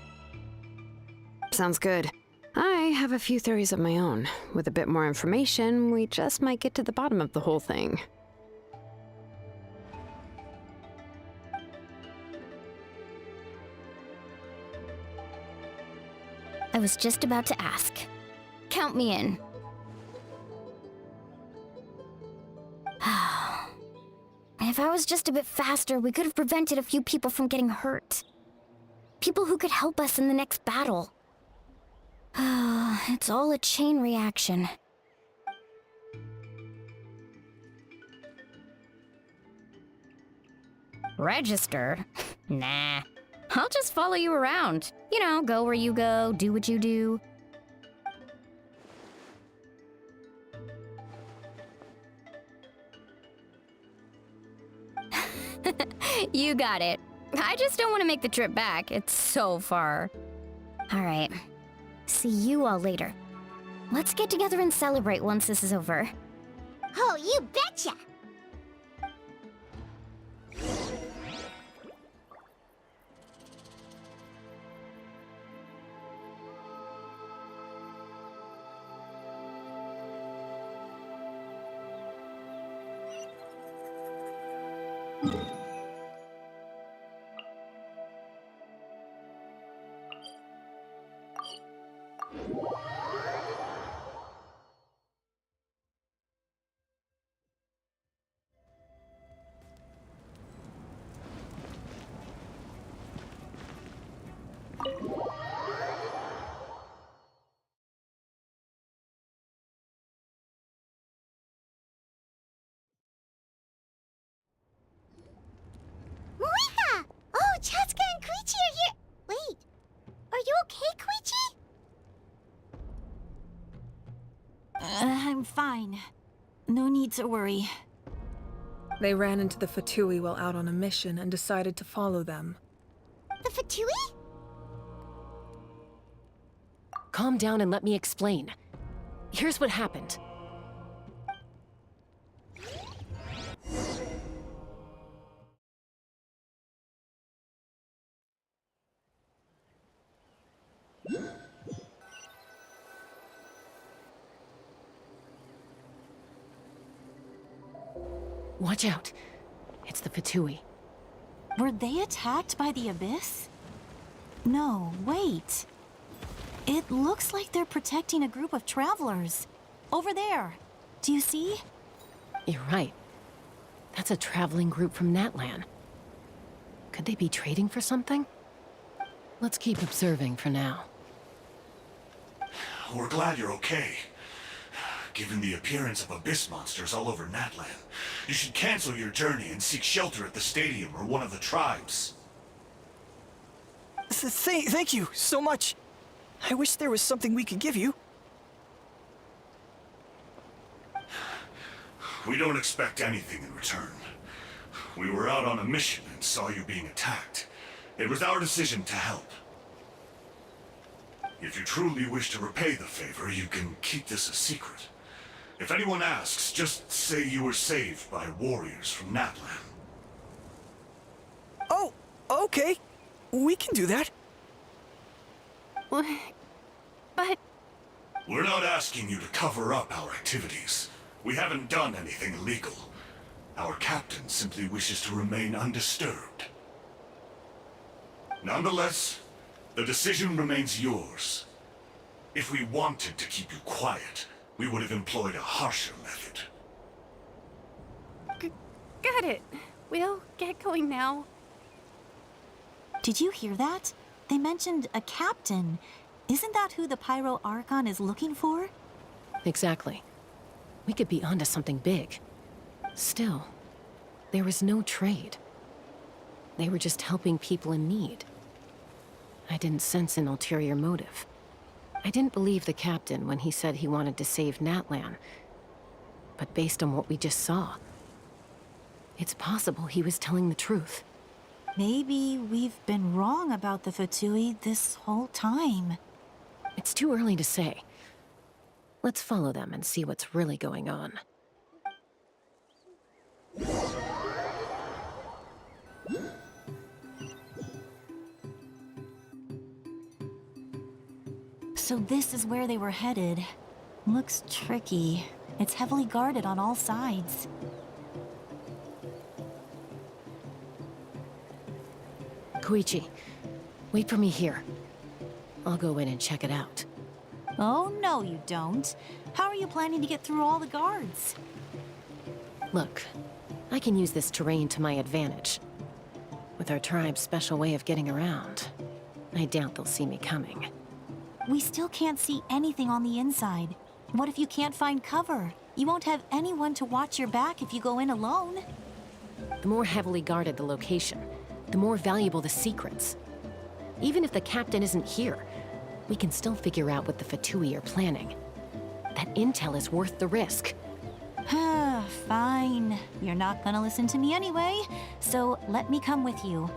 Sounds good. I have a few theories of my own. With a bit more information, we just might get to the bottom of the whole thing. I was just about to ask. Count me in. If I was just a bit faster, we could have prevented a few people from getting hurt. People who could help us in the next battle. It's all a chain reaction. Register? Nah. I'll just follow you around. You know, go where you go, do what you do. You got it. I just don't want to make the trip back. It's so far. All right. See you all later. Let's get together and celebrate once this is over. Oh, you betcha! Moika! Oh, Chaska and Koichi are here! Wait, are you okay, Koichi? I'm fine. No need to worry. They ran into the Fatui while out on a mission and decided to follow them. The Fatui? Calm down and let me explain. Here's what happened. Watch out. It's the Fatui. Were they attacked by the Abyss? No, wait. It looks like they're protecting a group of travelers. Over there. Do you see? You're right. That's a traveling group from Natlan. Could they be trading for something? Let's keep observing for now. We're glad you're okay. Given the appearance of abyss monsters all over Natlan, you should cancel your journey and seek shelter at the stadium or one of the tribes. Thank you so much. I wish there was something we could give you. We don't expect anything in return. We were out on a mission and saw you being attacked. It was our decision to help. If you truly wish to repay the favor, you can keep this a secret. If anyone asks, just say you were saved by warriors from Natlan. Oh, okay. We can do that. But... We're not asking you to cover up our activities. We haven't done anything illegal. Our captain simply wishes to remain undisturbed. Nonetheless, the decision remains yours. If we wanted to keep you quiet, we would have employed a harsher method. Got it. We'll get going now. Did you hear that? They mentioned a captain. Isn't that who the Pyro Archon is looking for? Exactly. We could be onto something big. Still, there was no trade. They were just helping people in need. I didn't sense an ulterior motive. I didn't believe the captain when he said he wanted to save Natlan. But based on what we just saw, it's possible he was telling the truth. Maybe we've been wrong about the Fatui this whole time. It's too early to say. Let's follow them and see what's really going on. So this is where they were headed. Looks tricky. It's heavily guarded on all sides. Koichi, wait for me here. I'll go in and check it out. Oh, no you don't. How are you planning to get through all the guards? Look, I can use this terrain to my advantage. With our tribe's special way of getting around, I doubt they'll see me coming. We still can't see anything on the inside. What if you can't find cover? You won't have anyone to watch your back if you go in alone. The more heavily guarded the location, the more valuable the secrets. Even if the captain isn't here, we can still figure out what the Fatui are planning. That intel is worth the risk. Fine. You're not gonna listen to me anyway, so let me come with you.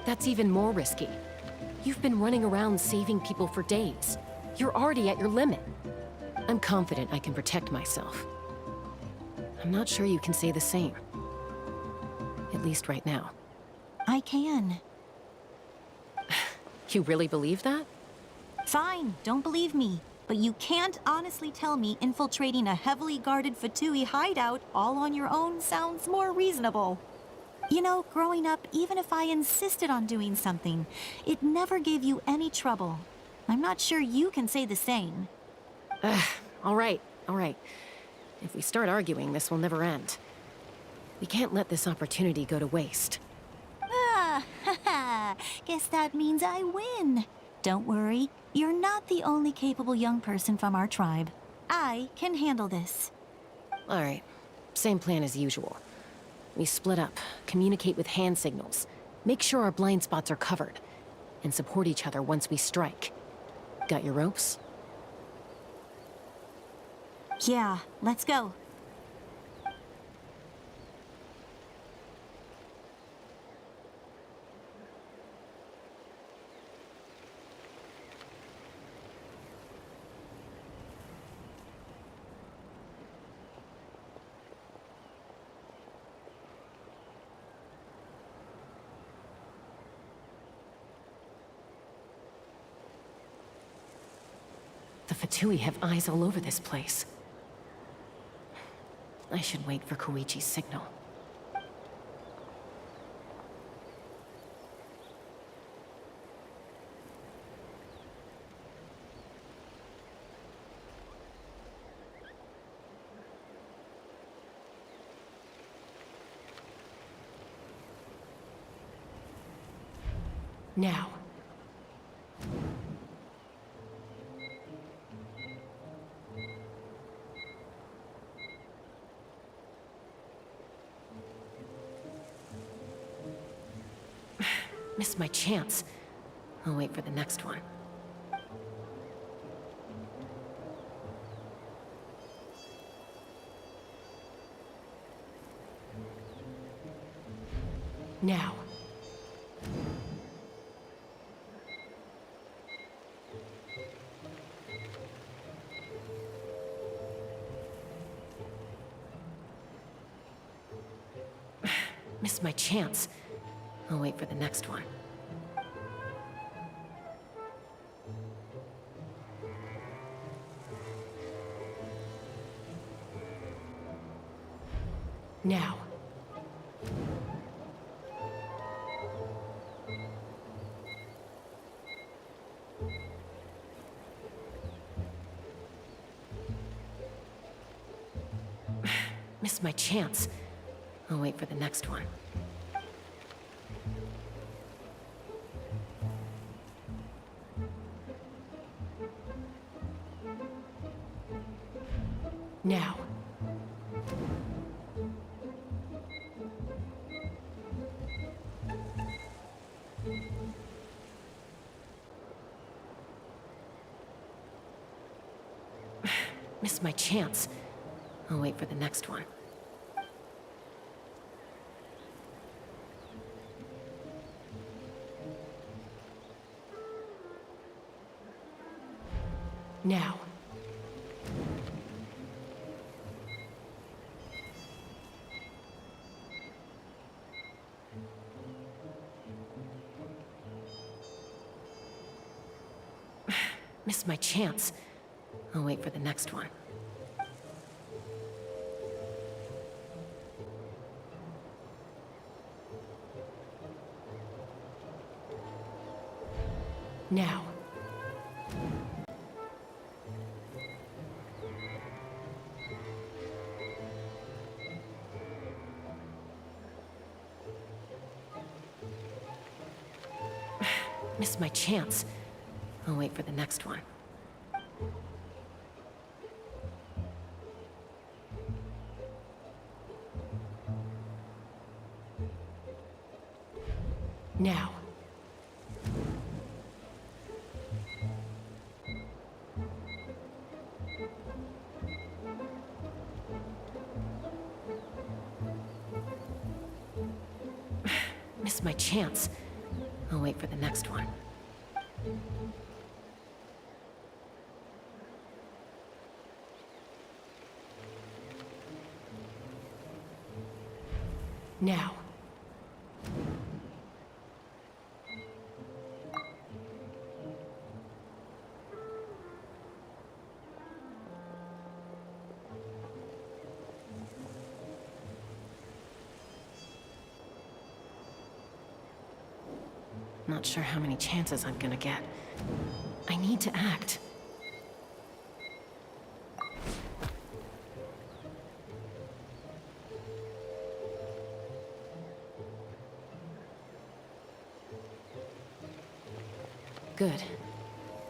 That's even more risky. You've been running around saving people for days. You're already at your limit. I'm confident I can protect myself. I'm not sure you can say the same. At least right now. I can. You really believe that? Fine, don't believe me. But you can't honestly tell me infiltrating a heavily guarded Fatui hideout all on your own sounds more reasonable. You know, growing up, even if I insisted on doing something, it never gave you any trouble. I'm not sure you can say the same. All right. If we start arguing, this will never end. We can't let this opportunity go to waste. Guess that means I win. Don't worry, you're not the only capable young person from our tribe. I can handle this. All right, same plan as usual. We split up, communicate with hand signals, make sure our blind spots are covered, and support each other once we strike. Got your ropes? Yeah, let's go. The Fatui have eyes all over this place. I should wait for Koichi's signal. Now. Missed my chance. I'll wait for the next one. Now. Missed my chance. I'll wait for the next one. Now. Missed my chance. I'll wait for the next one. Now. Missed my chance. I'll wait for the next one. Now. Missed my chance. I'll wait for the next one. Now. Missed my chance. I'll wait for the next one. Now. Missed my chance. I'll wait for the next one. Now. Not sure how many chances I'm gonna get. I need to act. Good.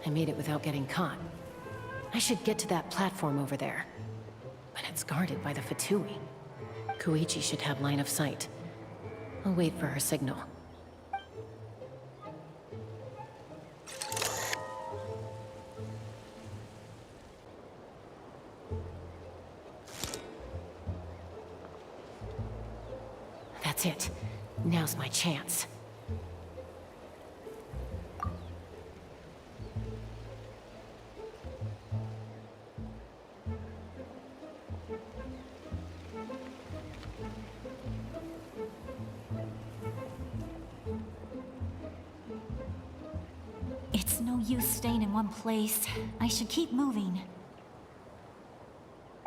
I made it without getting caught. I should get to that platform over there. But it's guarded by the Fatui. Koichi should have line of sight. I'll wait for her signal. That's it. Now's my chance. It's no use staying in one place. I should keep moving.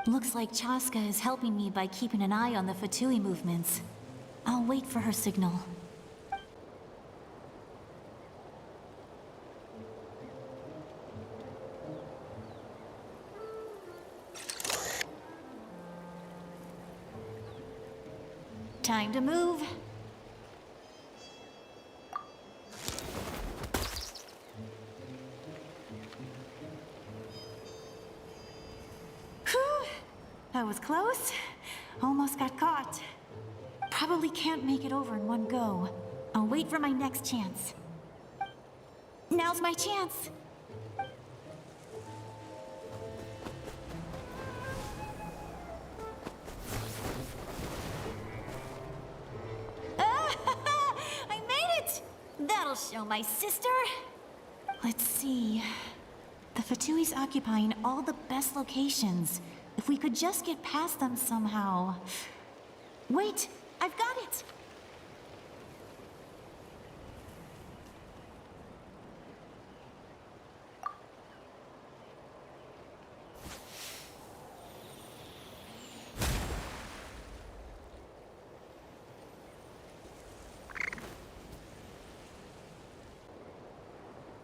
Looks like Chaska is helping me by keeping an eye on the Fatui movements. I'll wait for her signal. Time to move. Whew! That was close. Almost got caught. Probably can't make it over in one go. I'll wait for my next chance. Now's my chance. I made it! That'll show my sister. Let's see. The Fatui's occupying all the best locations. If we could just get past them somehow. Wait! I've got it!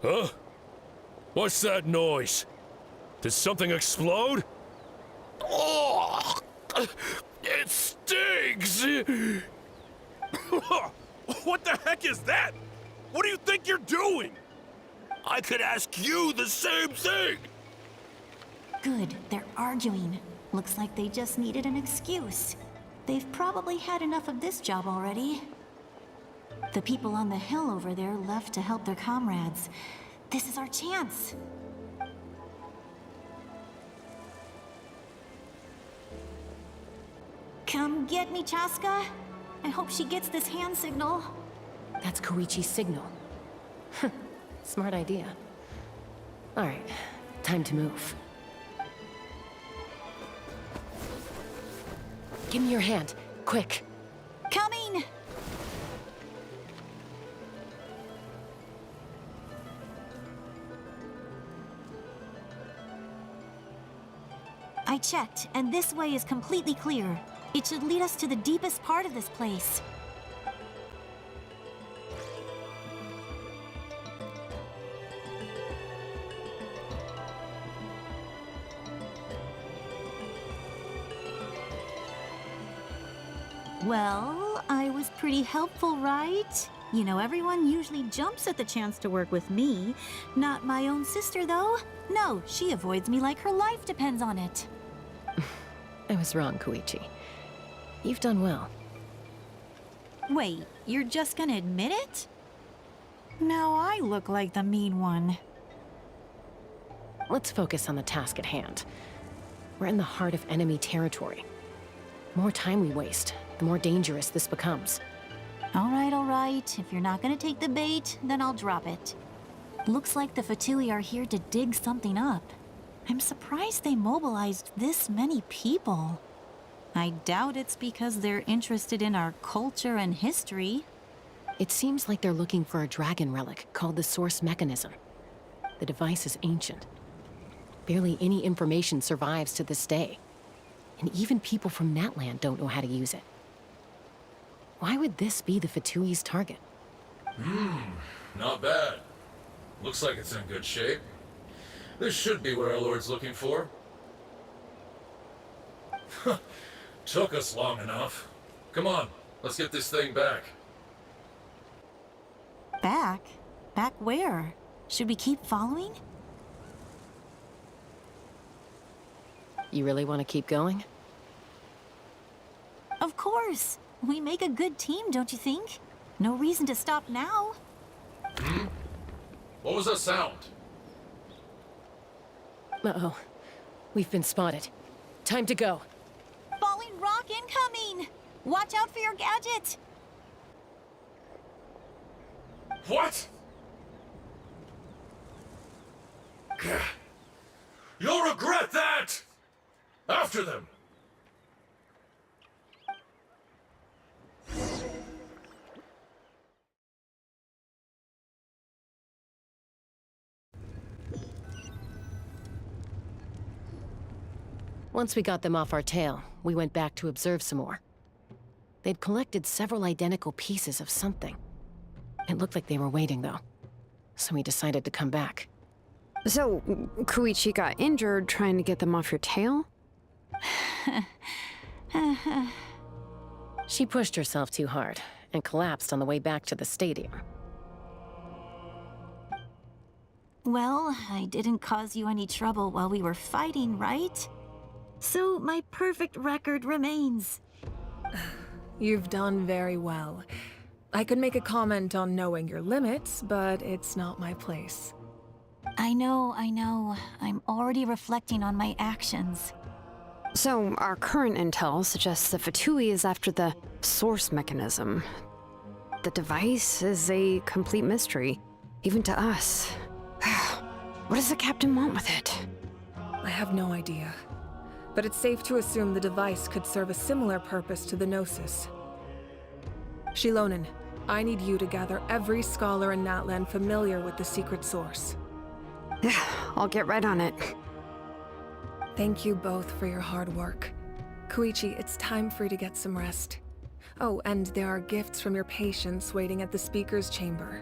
Huh? What's that noise? Did something explode? Oh! It stings! What the heck is that? What do you think you're doing? I could ask you the same thing! Good, they're arguing. Looks like they just needed an excuse. They've probably had enough of this job already. The people on the hill over there left to help their comrades. This is our chance. Come get me, Chaska. I hope she gets this hand signal. That's Koichi's signal. Smart idea. All right, time to move. Give me your hand, quick. Coming! I checked, and this way is completely clear. It should lead us to the deepest part of this place. Well, I was pretty helpful, right? You know, everyone usually jumps at the chance to work with me. Not my own sister, though. No, she avoids me like her life depends on it. I was wrong, Koichi. You've done well. Wait, you're just gonna admit it? Now I look like the mean one. Let's focus on the task at hand. We're in the heart of enemy territory. The more time we waste, the more dangerous this becomes. All right. If you're not gonna take the bait, then I'll drop it. Looks like the Fatui are here to dig something up. I'm surprised they mobilized this many people. I doubt it's because they're interested in our culture and history. It seems like they're looking for a dragon relic called the Source Mechanism. The device is ancient. Barely any information survives to this day. And even people from Natland don't know how to use it. Why would this be the Fatui's target? Not bad. Looks like it's in good shape. This should be what our Lord's looking for. Took us long enough. Come on, let's get this thing back. Back? Back where? Should we keep following? You really want to keep going? Of course! We make a good team, don't you think? No reason to stop now. What was that sound? Uh-oh. We've been spotted. Time to go. Falling rock incoming! Watch out for your gadget! What? You'll regret that! After them! Once we got them off our tail, we went back to observe some more. They'd collected several identical pieces of something. It looked like they were waiting, though. So we decided to come back. So, Koichi got injured trying to get them off your tail? She pushed herself too hard and collapsed on the way back to the stadium. Well, I didn't cause you any trouble while we were fighting, right? So my perfect record remains. You've done very well. I could make a comment on knowing your limits, but it's not my place. I know. I'm already reflecting on my actions. So, our current intel suggests the Fatui is after the source mechanism. The device is a complete mystery, even to us. What does the captain want with it? I have no idea. But it's safe to assume the device could serve a similar purpose to the Gnosis. Shilonen, I need you to gather every scholar in Natland familiar with the secret source. I'll get right on it. Thank you both for your hard work. Koichi, it's time for you to get some rest. Oh, and there are gifts from your patients waiting at the speaker's chamber.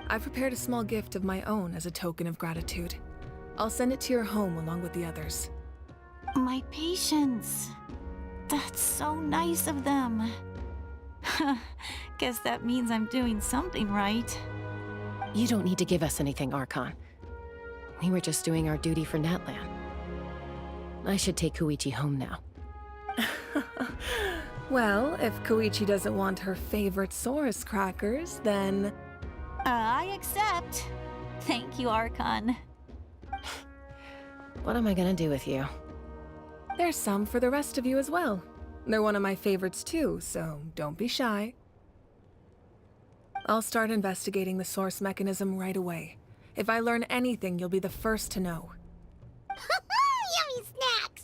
I've prepared a small gift of my own as a token of gratitude. I'll send it to your home along with the others. My patience. That's so nice of them. Guess that means I'm doing something right. You don't need to give us anything, Archon. We were just doing our duty for Natland. I should take Koichi home now. Well, if Koichi doesn't want her favorite Saurus crackers, then... I accept. Thank you, Archon. What am I gonna do with you? There's some for the rest of you as well. They're one of my favorites too, so don't be shy. I'll start investigating the source mechanism right away. If I learn anything, you'll be the first to know. Yummy snacks!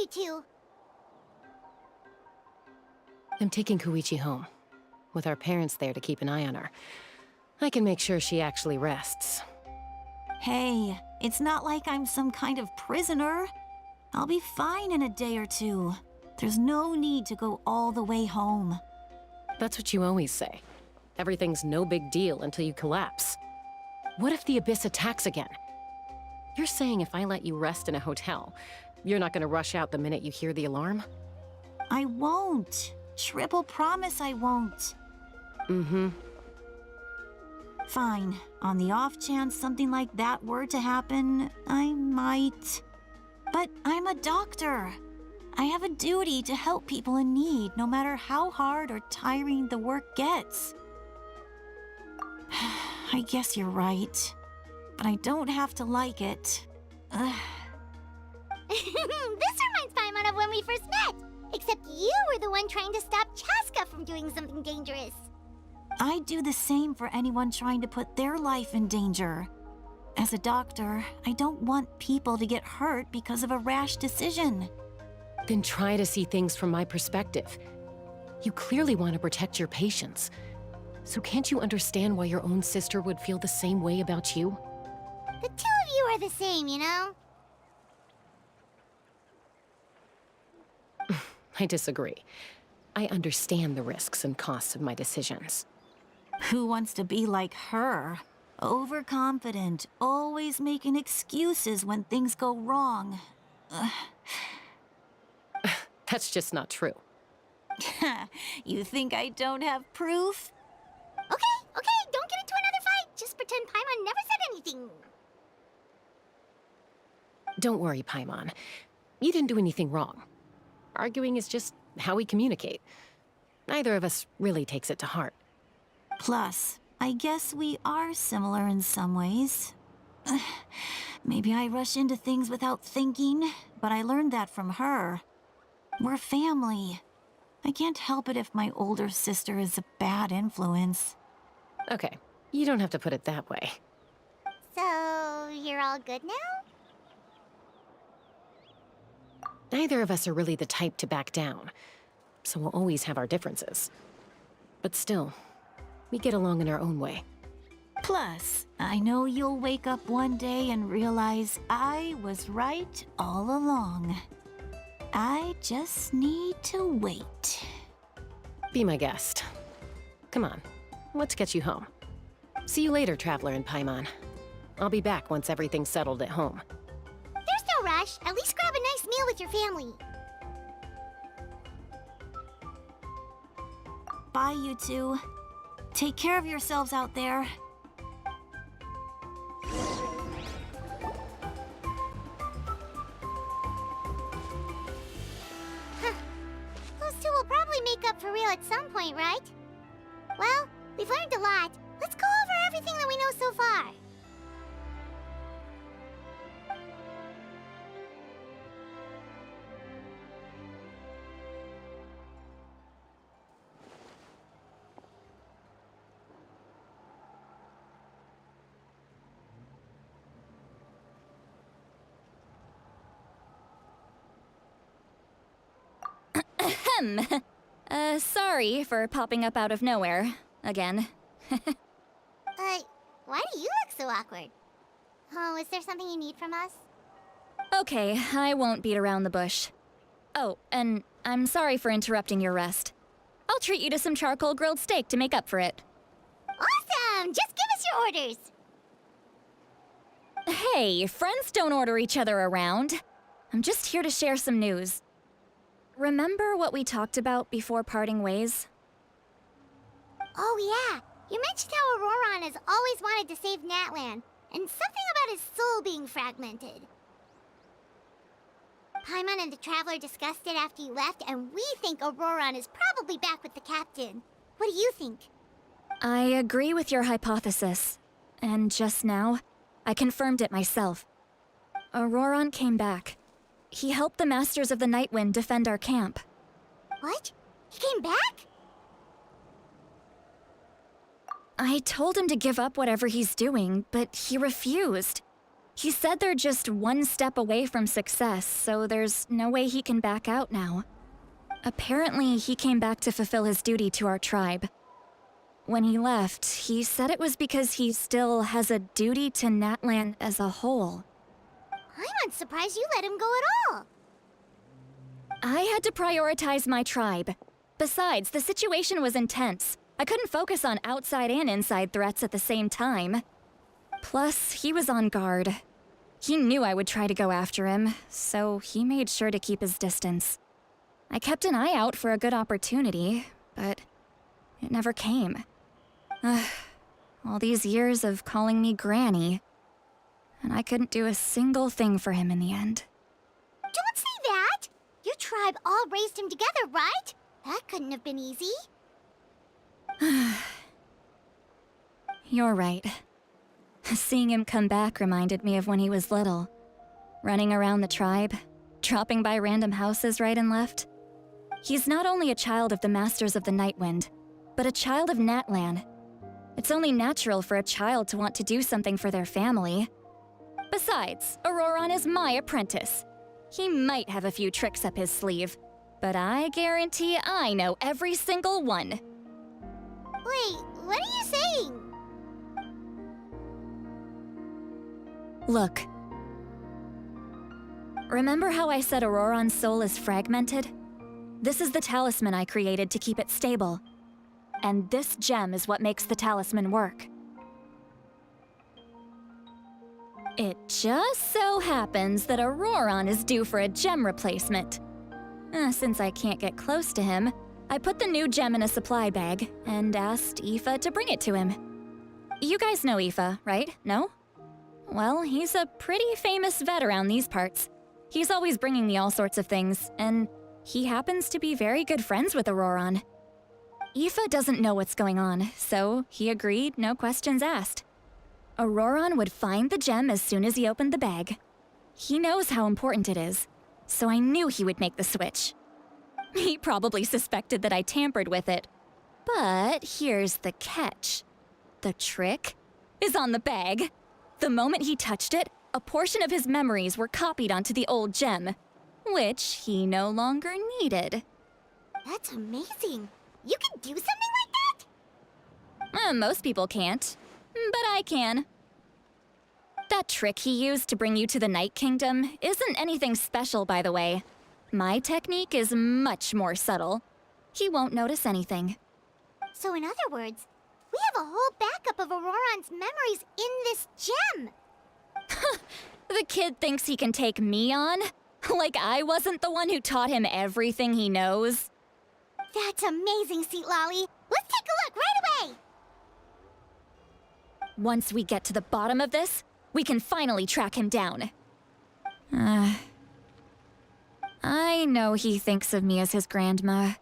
you two? I'm taking Koichi home, with our parents there to keep an eye on her. I can make sure she actually rests. Hey, it's not like I'm some kind of prisoner. I'll be fine in a day or two. There's no need to go all the way home. That's what you always say. Everything's no big deal until you collapse. What if the Abyss attacks again? You're saying if I let you rest in a hotel, you're not gonna rush out the minute you hear the alarm? I won't. Triple promise I won't. Mm-hmm. Fine. On the off chance something like that were to happen, I might. But I'm a doctor. I have a duty to help people in need, no matter how hard or tiring the work gets. I guess you're right. But I don't have to like it. This reminds Paimon of when we first met. Except you were the one trying to stop Chaska from doing something dangerous. I'd do the same for anyone trying to put their life in danger. As a doctor, I don't want people to get hurt because of a rash decision. Then try to see things from my perspective. You clearly want to protect your patients. So can't you understand why your own sister would feel the same way about you? The two of you are the same, you know? I disagree. I understand the risks and costs of my decisions. Who wants to be like her? Overconfident, always making excuses when things go wrong. That's just not true. You think I don't have proof? Okay, don't get into another fight. Just pretend Paimon never said anything. Don't worry, Paimon. You didn't do anything wrong. Arguing is just how we communicate. Neither of us really takes it to heart. Plus, I guess we are similar in some ways. Maybe I rush into things without thinking, but I learned that from her. We're family. I can't help it if my older sister is a bad influence. Okay, you don't have to put it that way. So, you're all good now? Neither of us are really the type to back down, so we'll always have our differences. But still, we get along in our own way. Plus, I know you'll wake up one day and realize I was right all along. I just need to wait. Be my guest. Come on, let's get you home. See you later, Traveler and Paimon. I'll be back once everything's settled at home. There's no rush. At least grab a nice meal with your family. Bye, you two. Take care of yourselves out there. Those two will probably make up for real at some point, right? Well, we've learned a lot. Let's go over everything that we know so far. Sorry for popping up out of nowhere. Again. Why do you look so awkward? Oh, is there something you need from us? Okay, I won't beat around the bush. Oh, and I'm sorry for interrupting your rest. I'll treat you to some charcoal grilled steak to make up for it. Awesome! Just give us your orders! Hey, friends don't order each other around. I'm just here to share some news. Remember what we talked about before parting ways? Oh yeah, you mentioned how Auroron has always wanted to save Natlan, and something about his soul being fragmented. Paimon and the Traveler discussed it after you left, and we think Auroron is probably back with the captain. What do you think? I agree with your hypothesis. And just now, I confirmed it myself. Auroron came back. He helped the Masters of the Nightwind defend our camp. What? He came back? I told him to give up whatever he's doing, but he refused. He said they're just one step away from success, so there's no way he can back out now. Apparently, he came back to fulfill his duty to our tribe. When he left, he said it was because he still has a duty to Natlan as a whole. I'm not surprised you let him go at all. I had to prioritize my tribe. Besides, the situation was intense. I couldn't focus on outside and inside threats at the same time. Plus, he was on guard. He knew I would try to go after him, so he made sure to keep his distance. I kept an eye out for a good opportunity, but it never came. All these years of calling me Granny, and I couldn't do a single thing for him in the end. Don't say that! Your tribe all raised him together, right? That couldn't have been easy. You're right. Seeing him come back reminded me of when he was little. Running around the tribe, dropping by random houses right and left. He's not only a child of the Masters of the Nightwind, but a child of Natlan. It's only natural for a child to want to do something for their family. Besides, Auroron is my apprentice. He might have a few tricks up his sleeve, but I guarantee I know every single one. Wait, what are you saying? Look. Remember how I said Auroron's soul is fragmented? This is the talisman I created to keep it stable. And this gem is what makes the talisman work. It just so happens that Auroron is due for a gem replacement. Since I can't get close to him, I put the new gem in a supply bag and asked Aoife to bring it to him. You guys know Aoife, right? No? Well, he's a pretty famous vet around these parts. He's always bringing me all sorts of things, and he happens to be very good friends with Auroron. Aoife doesn't know what's going on, so he agreed, no questions asked. Auroron would find the gem as soon as he opened the bag. He knows how important it is, so I knew he would make the switch. He probably suspected that I tampered with it. But here's the catch. The trick is on the bag. The moment he touched it, a portion of his memories were copied onto the old gem, which he no longer needed. That's amazing. You can do something like that? Most people can't, but I can. That trick he used to bring you to the Night Kingdom isn't anything special, by the way. My technique is much more subtle. He won't notice anything. So in other words, we have a whole backup of Auroron's memories in this gem. The kid thinks he can take me on? Like I wasn't the one who taught him everything he knows? That's amazing, Seat Lolly. Let's take a look right away. Once we get to the bottom of this, we can finally track him down. I know he thinks of me as his grandma,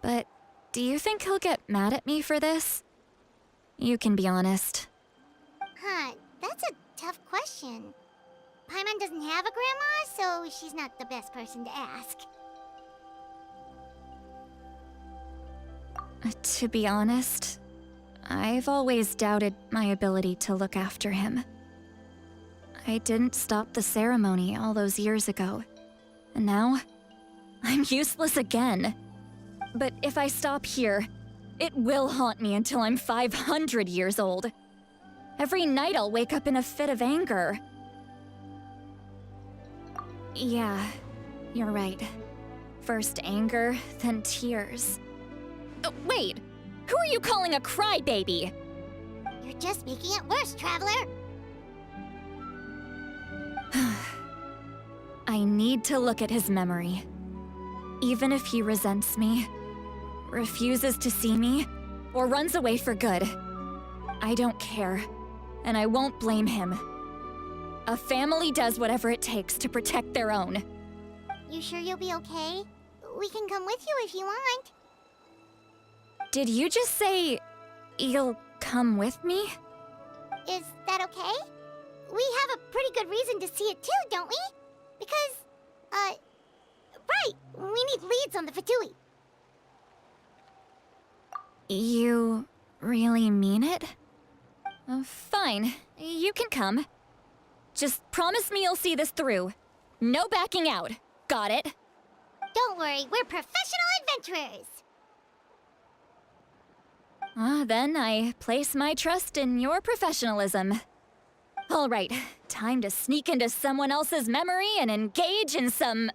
but do you think he'll get mad at me for this? You can be honest. That's a tough question. Paimon doesn't have a grandma, so she's not the best person to ask. To be honest, I've always doubted my ability to look after him. I didn't stop the ceremony all those years ago, and now I'm useless again. But if I stop here, it will haunt me until I'm 500 years old. Every night I'll wake up in a fit of anger. Yeah, you're right. First anger, then tears. Wait! Who are you calling a crybaby? You're just making it worse, Traveler. I need to look at his memory. Even if he resents me, refuses to see me, or runs away for good, I don't care, and I won't blame him. A family does whatever it takes to protect their own. You sure you'll be okay? We can come with you if you want. Did you just say you'll come with me? Is that okay? We have a pretty good reason to see it too, don't we? Because, right, we need leads on the Fatui. You really mean it? Fine, you can come. Just promise me you'll see this through. No backing out. Got it? Don't worry, we're professional adventurers. Then I place my trust in your professionalism. All right, time to sneak into someone else's memory and engage in some,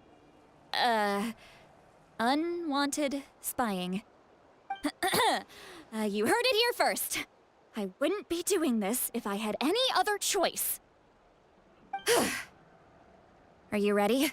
unwanted spying. You heard it here first. I wouldn't be doing this if I had any other choice. Are you ready?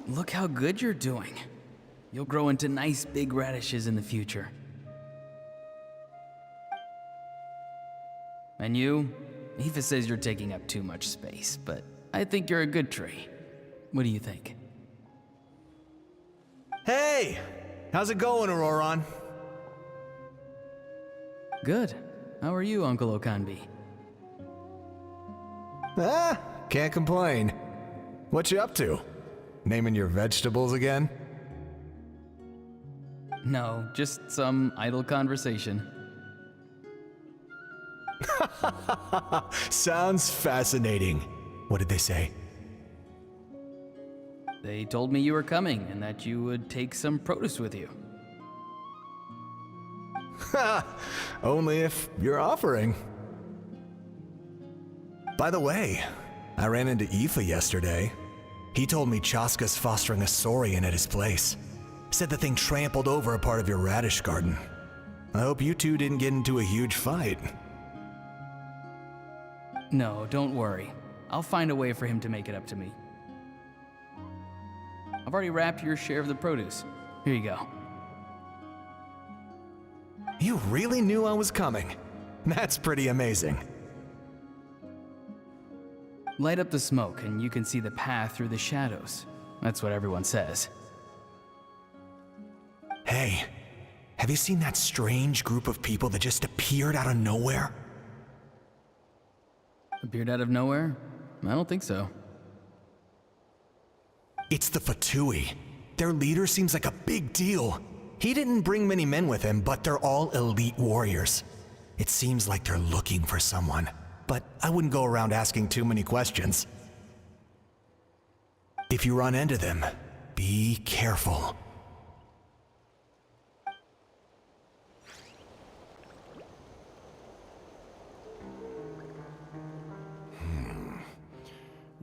Look how good you're doing. You'll grow into nice big radishes in the future. And you? Aoife says you're taking up too much space, but I think you're a good tree. What do you think? Hey! How's it going, Auroron? Good. How are you, Uncle Okanbi? Can't complain. What you up to? Naming your vegetables again? No, just some idle conversation. Sounds fascinating. What did they say? They told me you were coming and that you would take some produce with you. Only if you're offering. By the way, I ran into Aoife yesterday. He told me Chaska's fostering a saurian at his place. Said the thing trampled over a part of your radish garden. I hope you two didn't get into a huge fight. No, don't worry. I'll find a way for him to make it up to me. I've already wrapped your share of the produce. Here you go. You really knew I was coming. That's pretty amazing. Light up the smoke and you can see the path through the shadows. That's what everyone says. Hey, have you seen that strange group of people that just appeared out of nowhere? Appeared out of nowhere? I don't think so. It's the Fatui. Their leader seems like a big deal. He didn't bring many men with him, but they're all elite warriors. It seems like they're looking for someone, but I wouldn't go around asking too many questions. If you run into them, be careful.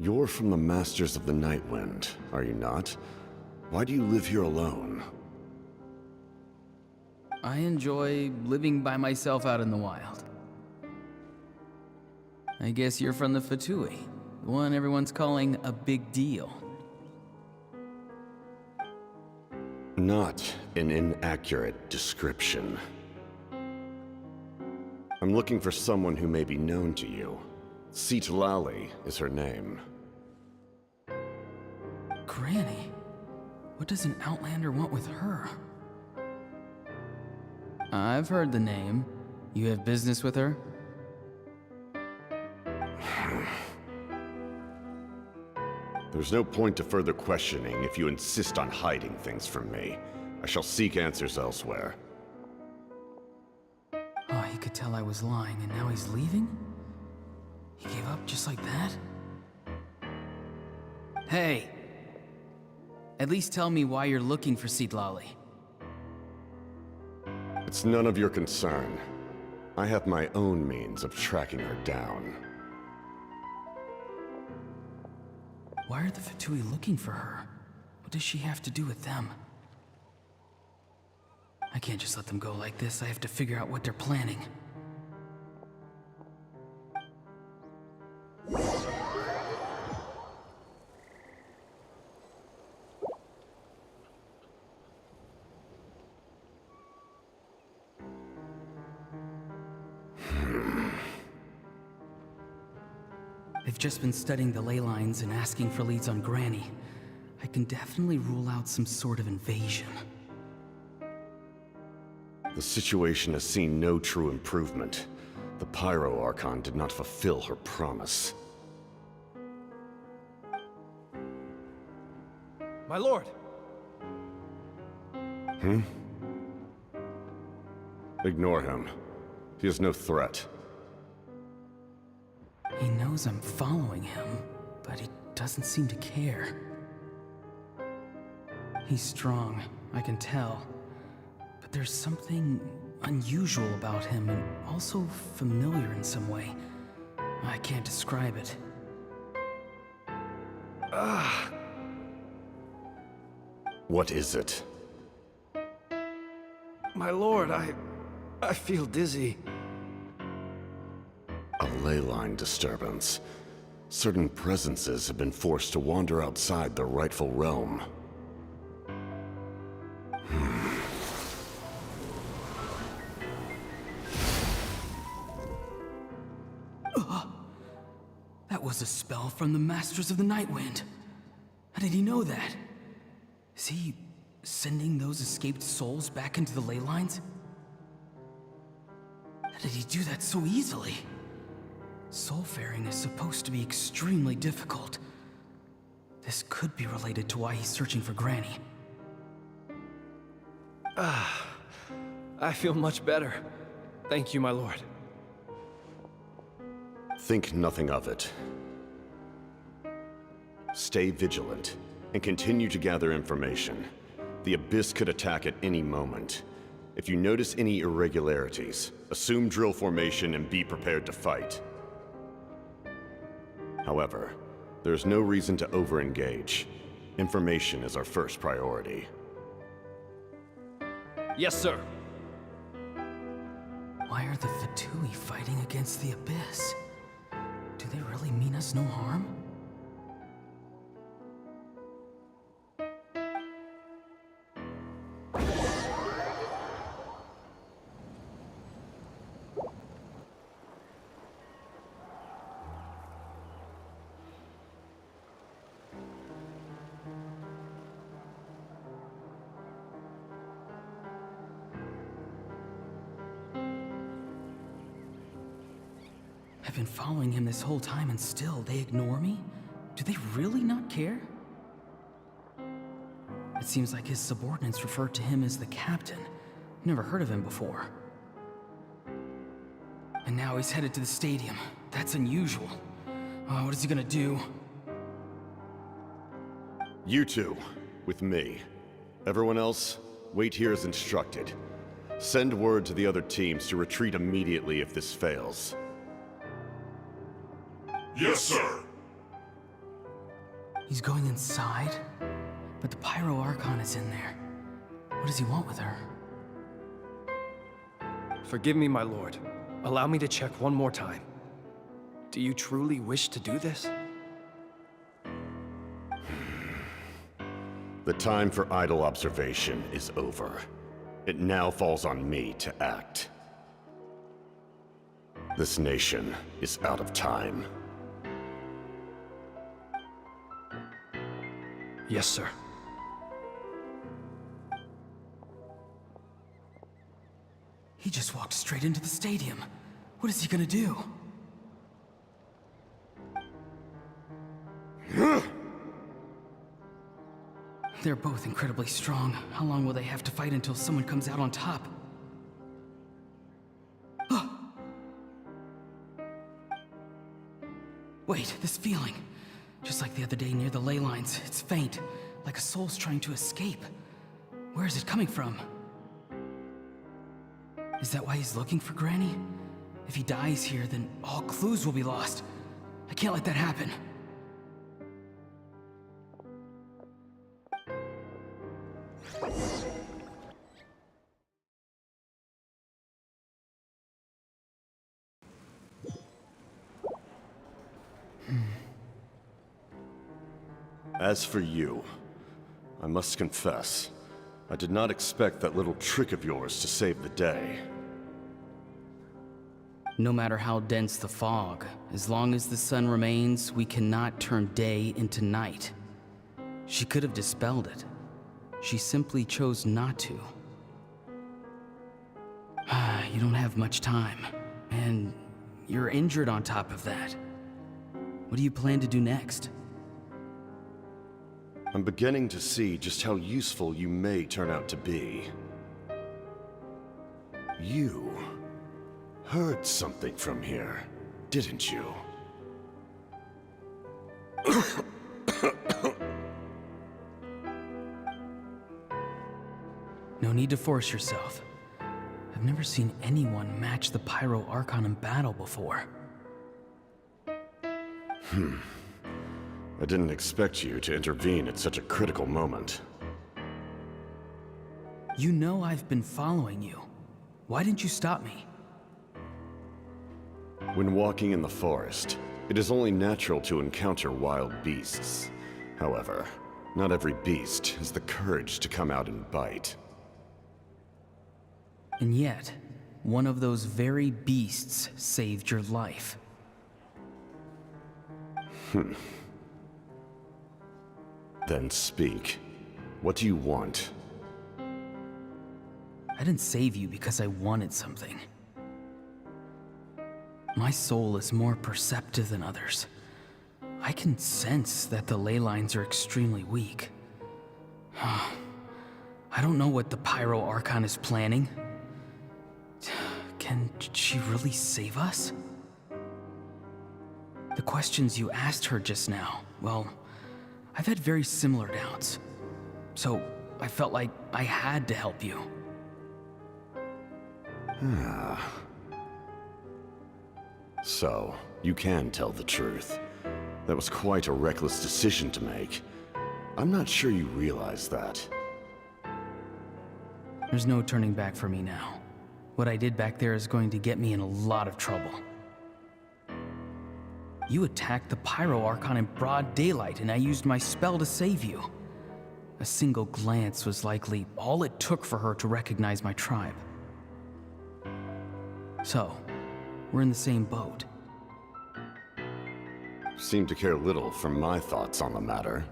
You're from the Masters of the Nightwind, are you not? Why do you live here alone? I enjoy living by myself out in the wild. I guess you're from the Fatui, the one everyone's calling a big deal. Not an inaccurate description. I'm looking for someone who may be known to you. Citlali is her name. Granny? What does an Outlander want with her? I've heard the name. You have business with her? There's no point to further questioning if you insist on hiding things from me. I shall seek answers elsewhere. Oh, he could tell I was lying and now he's leaving? He gave up just like that? Hey! At least tell me why you're looking for Citlali. It's none of your concern. I have my own means of tracking her down. Why are the Fatui looking for her? What does she have to do with them? I can't just let them go like this. I have to figure out what they're planning. I've just been studying the ley lines and asking for leads on Granny. I can definitely rule out some sort of invasion. The situation has seen no true improvement. The Pyro Archon did not fulfill her promise. My lord! Ignore him. He is no threat. He knows I'm following him, but he doesn't seem to care. He's strong, I can tell. But there's something unusual about him and also familiar in some way. I can't describe it. What is it? My lord, I feel dizzy. A ley line disturbance. Certain presences have been forced to wander outside their rightful realm. That was a spell from the Masters of the Nightwind. How did he know that? Is he sending those escaped souls back into the ley lines? How did he do that so easily? Soulfaring is supposed to be extremely difficult. This could be related to why he's searching for Granny. I feel much better. Thank you, my lord. Think nothing of it. Stay vigilant, and continue to gather information. The Abyss could attack at any moment. If you notice any irregularities, assume drill formation and be prepared to fight. However, there's no reason to over-engage. Information is our first priority. Yes, sir. Why are the Fatui fighting against the Abyss? Do they really mean us no harm? I've been following him this whole time and still they ignore me? Do they really not care? It seems like his subordinates refer to him as the captain. Never heard of him before. And now he's headed to the stadium. That's unusual. Oh, what is he gonna do? You two, with me. Everyone else, wait here as instructed. Send word to the other teams to retreat immediately if this fails. Yes, sir. He's going inside? But the Pyro Archon is in there. What does he want with her? Forgive me, my lord. Allow me to check one more time. Do you truly wish to do this? The time for idle observation is over. It now falls on me to act. This nation is out of time. Yes, sir. He just walked straight into the stadium. What is he gonna do? They're both incredibly strong. How long will they have to fight until someone comes out on top? Wait, this feeling. Just like the other day near the ley lines, it's faint, like a soul's trying to escape. Where is it coming from? Is that why he's looking for Granny? If he dies here, then all clues will be lost. I can't let that happen. As for you, I must confess, I did not expect that little trick of yours to save the day. No matter how dense the fog, as long as the sun remains, we cannot turn day into night. She could have dispelled it. She simply chose not to. you don't have much time. And you're injured on top of that. What do you plan to do next? I'm beginning to see just how useful you may turn out to be. You heard something from here, didn't you? No need to force yourself. I've never seen anyone match the Pyro Archon in battle before. I didn't expect you to intervene at such a critical moment. You know I've been following you. Why didn't you stop me? When walking in the forest, it is only natural to encounter wild beasts. However, not every beast has the courage to come out and bite. And yet, one of those very beasts saved your life. Then speak. What do you want? I didn't save you because I wanted something. My soul is more perceptive than others. I can sense that the ley lines are extremely weak. I don't know what the Pyro Archon is planning. Can she really save us? The questions you asked her just now, well, I've had very similar doubts. So I felt like I had to help you. So, you can tell the truth. That was quite a reckless decision to make. I'm not sure you realize that. There's no turning back for me now. What I did back there is going to get me in a lot of trouble. You attacked the Pyro Archon in broad daylight, and I used my spell to save you. A single glance was likely all it took for her to recognize my tribe. So, we're in the same boat. Seem to care little for my thoughts on the matter.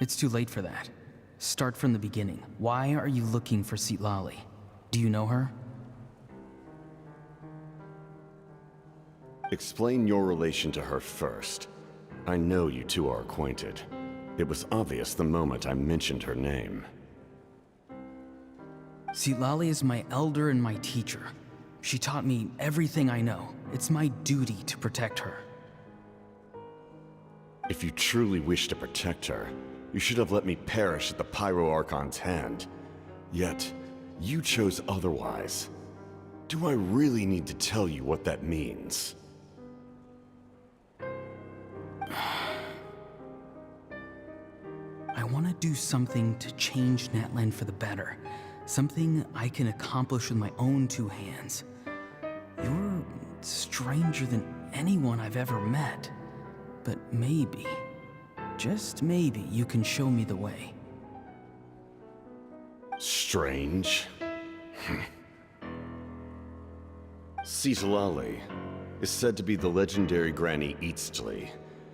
It's too late for that. Start from the beginning. Why are you looking for Citlali? Do you know her? Explain your relation to her first. I know you two are acquainted. It was obvious the moment I mentioned her name. Citlali is my elder and my teacher. She taught me everything I know. It's my duty to protect her. If you truly wish to protect her, you should have let me perish at the Pyro Archon's hand. Yet, you chose otherwise. Do I really need to tell you what that means? I want to do something to change Natlan for the better. Something I can accomplish with my own two hands. You're stranger than anyone I've ever met. But maybe, just maybe, you can show me the way. Strange? Citlali is said to be the legendary Granny Eastli,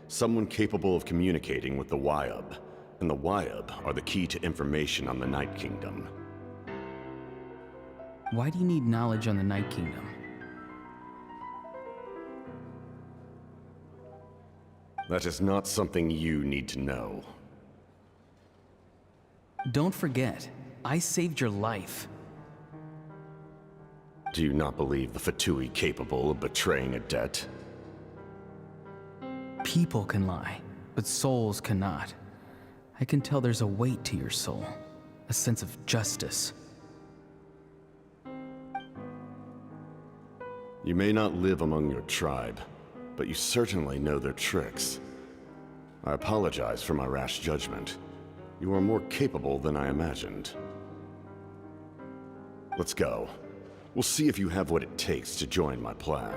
someone capable of communicating with the Wyab, and the Wyab are the key to information on the Night Kingdom. Why do you need knowledge on the Night Kingdom? That is not something you need to know. Don't forget, I saved your life. Do you not believe the Fatui capable of betraying a debt? People can lie, but souls cannot. I can tell there's a weight to your soul, a sense of justice. You may not live among your tribe, but you certainly know their tricks. I apologize for my rash judgment. You are more capable than I imagined. Let's go. We'll see if you have what it takes to join my plan.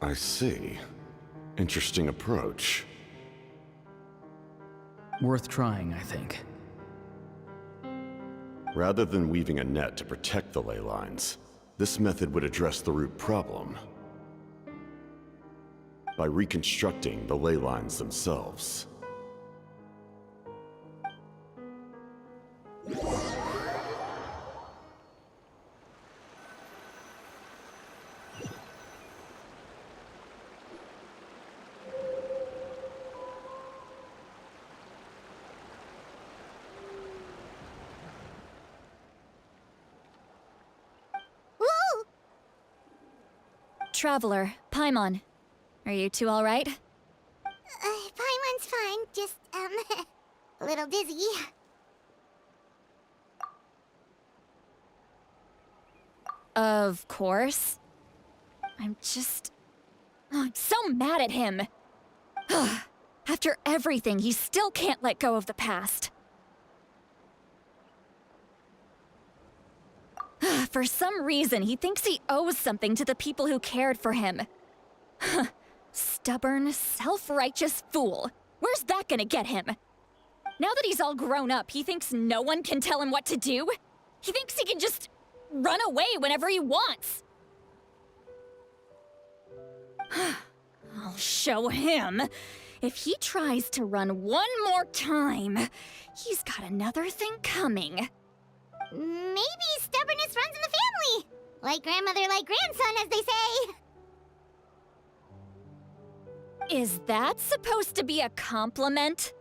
I see. Interesting approach. Worth trying, I think. Rather than weaving a net to protect the ley lines, this method would address the root problem by reconstructing the ley lines themselves. Traveler, Paimon. Are you two all right? Paimon's fine, just, a little dizzy. Of course. I'm so mad at him. After everything, he still can't let go of the past. For some reason, he thinks he owes something to the people who cared for him. Stubborn, self-righteous fool. Where's that gonna get him? Now that he's all grown up, he thinks no one can tell him what to do? He thinks he can just run away whenever he wants. I'll show him. If he tries to run one more time, he's got another thing coming. Maybe stubbornness runs in the family. Like grandmother, like grandson, as they say. Is that supposed to be a compliment?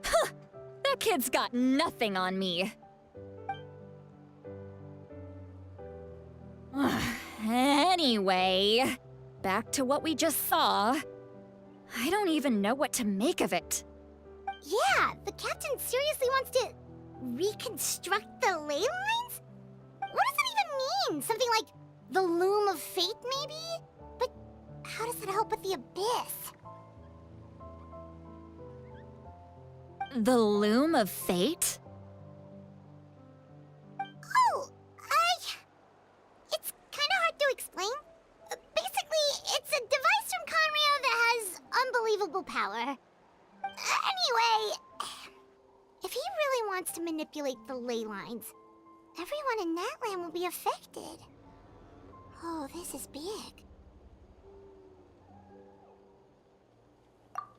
Huh, that kid's got nothing on me. Anyway, back to what we just saw. I don't even know what to make of it. Yeah, the captain seriously wants to reconstruct the ley lines? What does that even mean? Something like the loom of fate, maybe? But how does that help with the abyss? The loom of fate? Oh, it's kind of hard to explain. Basically, it's a device from Conrio that has unbelievable power. Anyway, if he really wants to manipulate the ley lines, everyone in Natlan will be affected. Oh, this is big.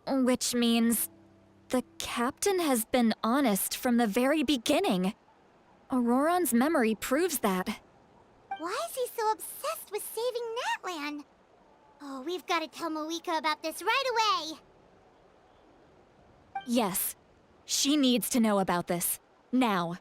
Which means the captain has been honest from the very beginning. Auroron's memory proves that. Why is he so obsessed with saving Natlan? Oh, we've got to tell Moika about this right away. Yes, she needs to know about this. Now.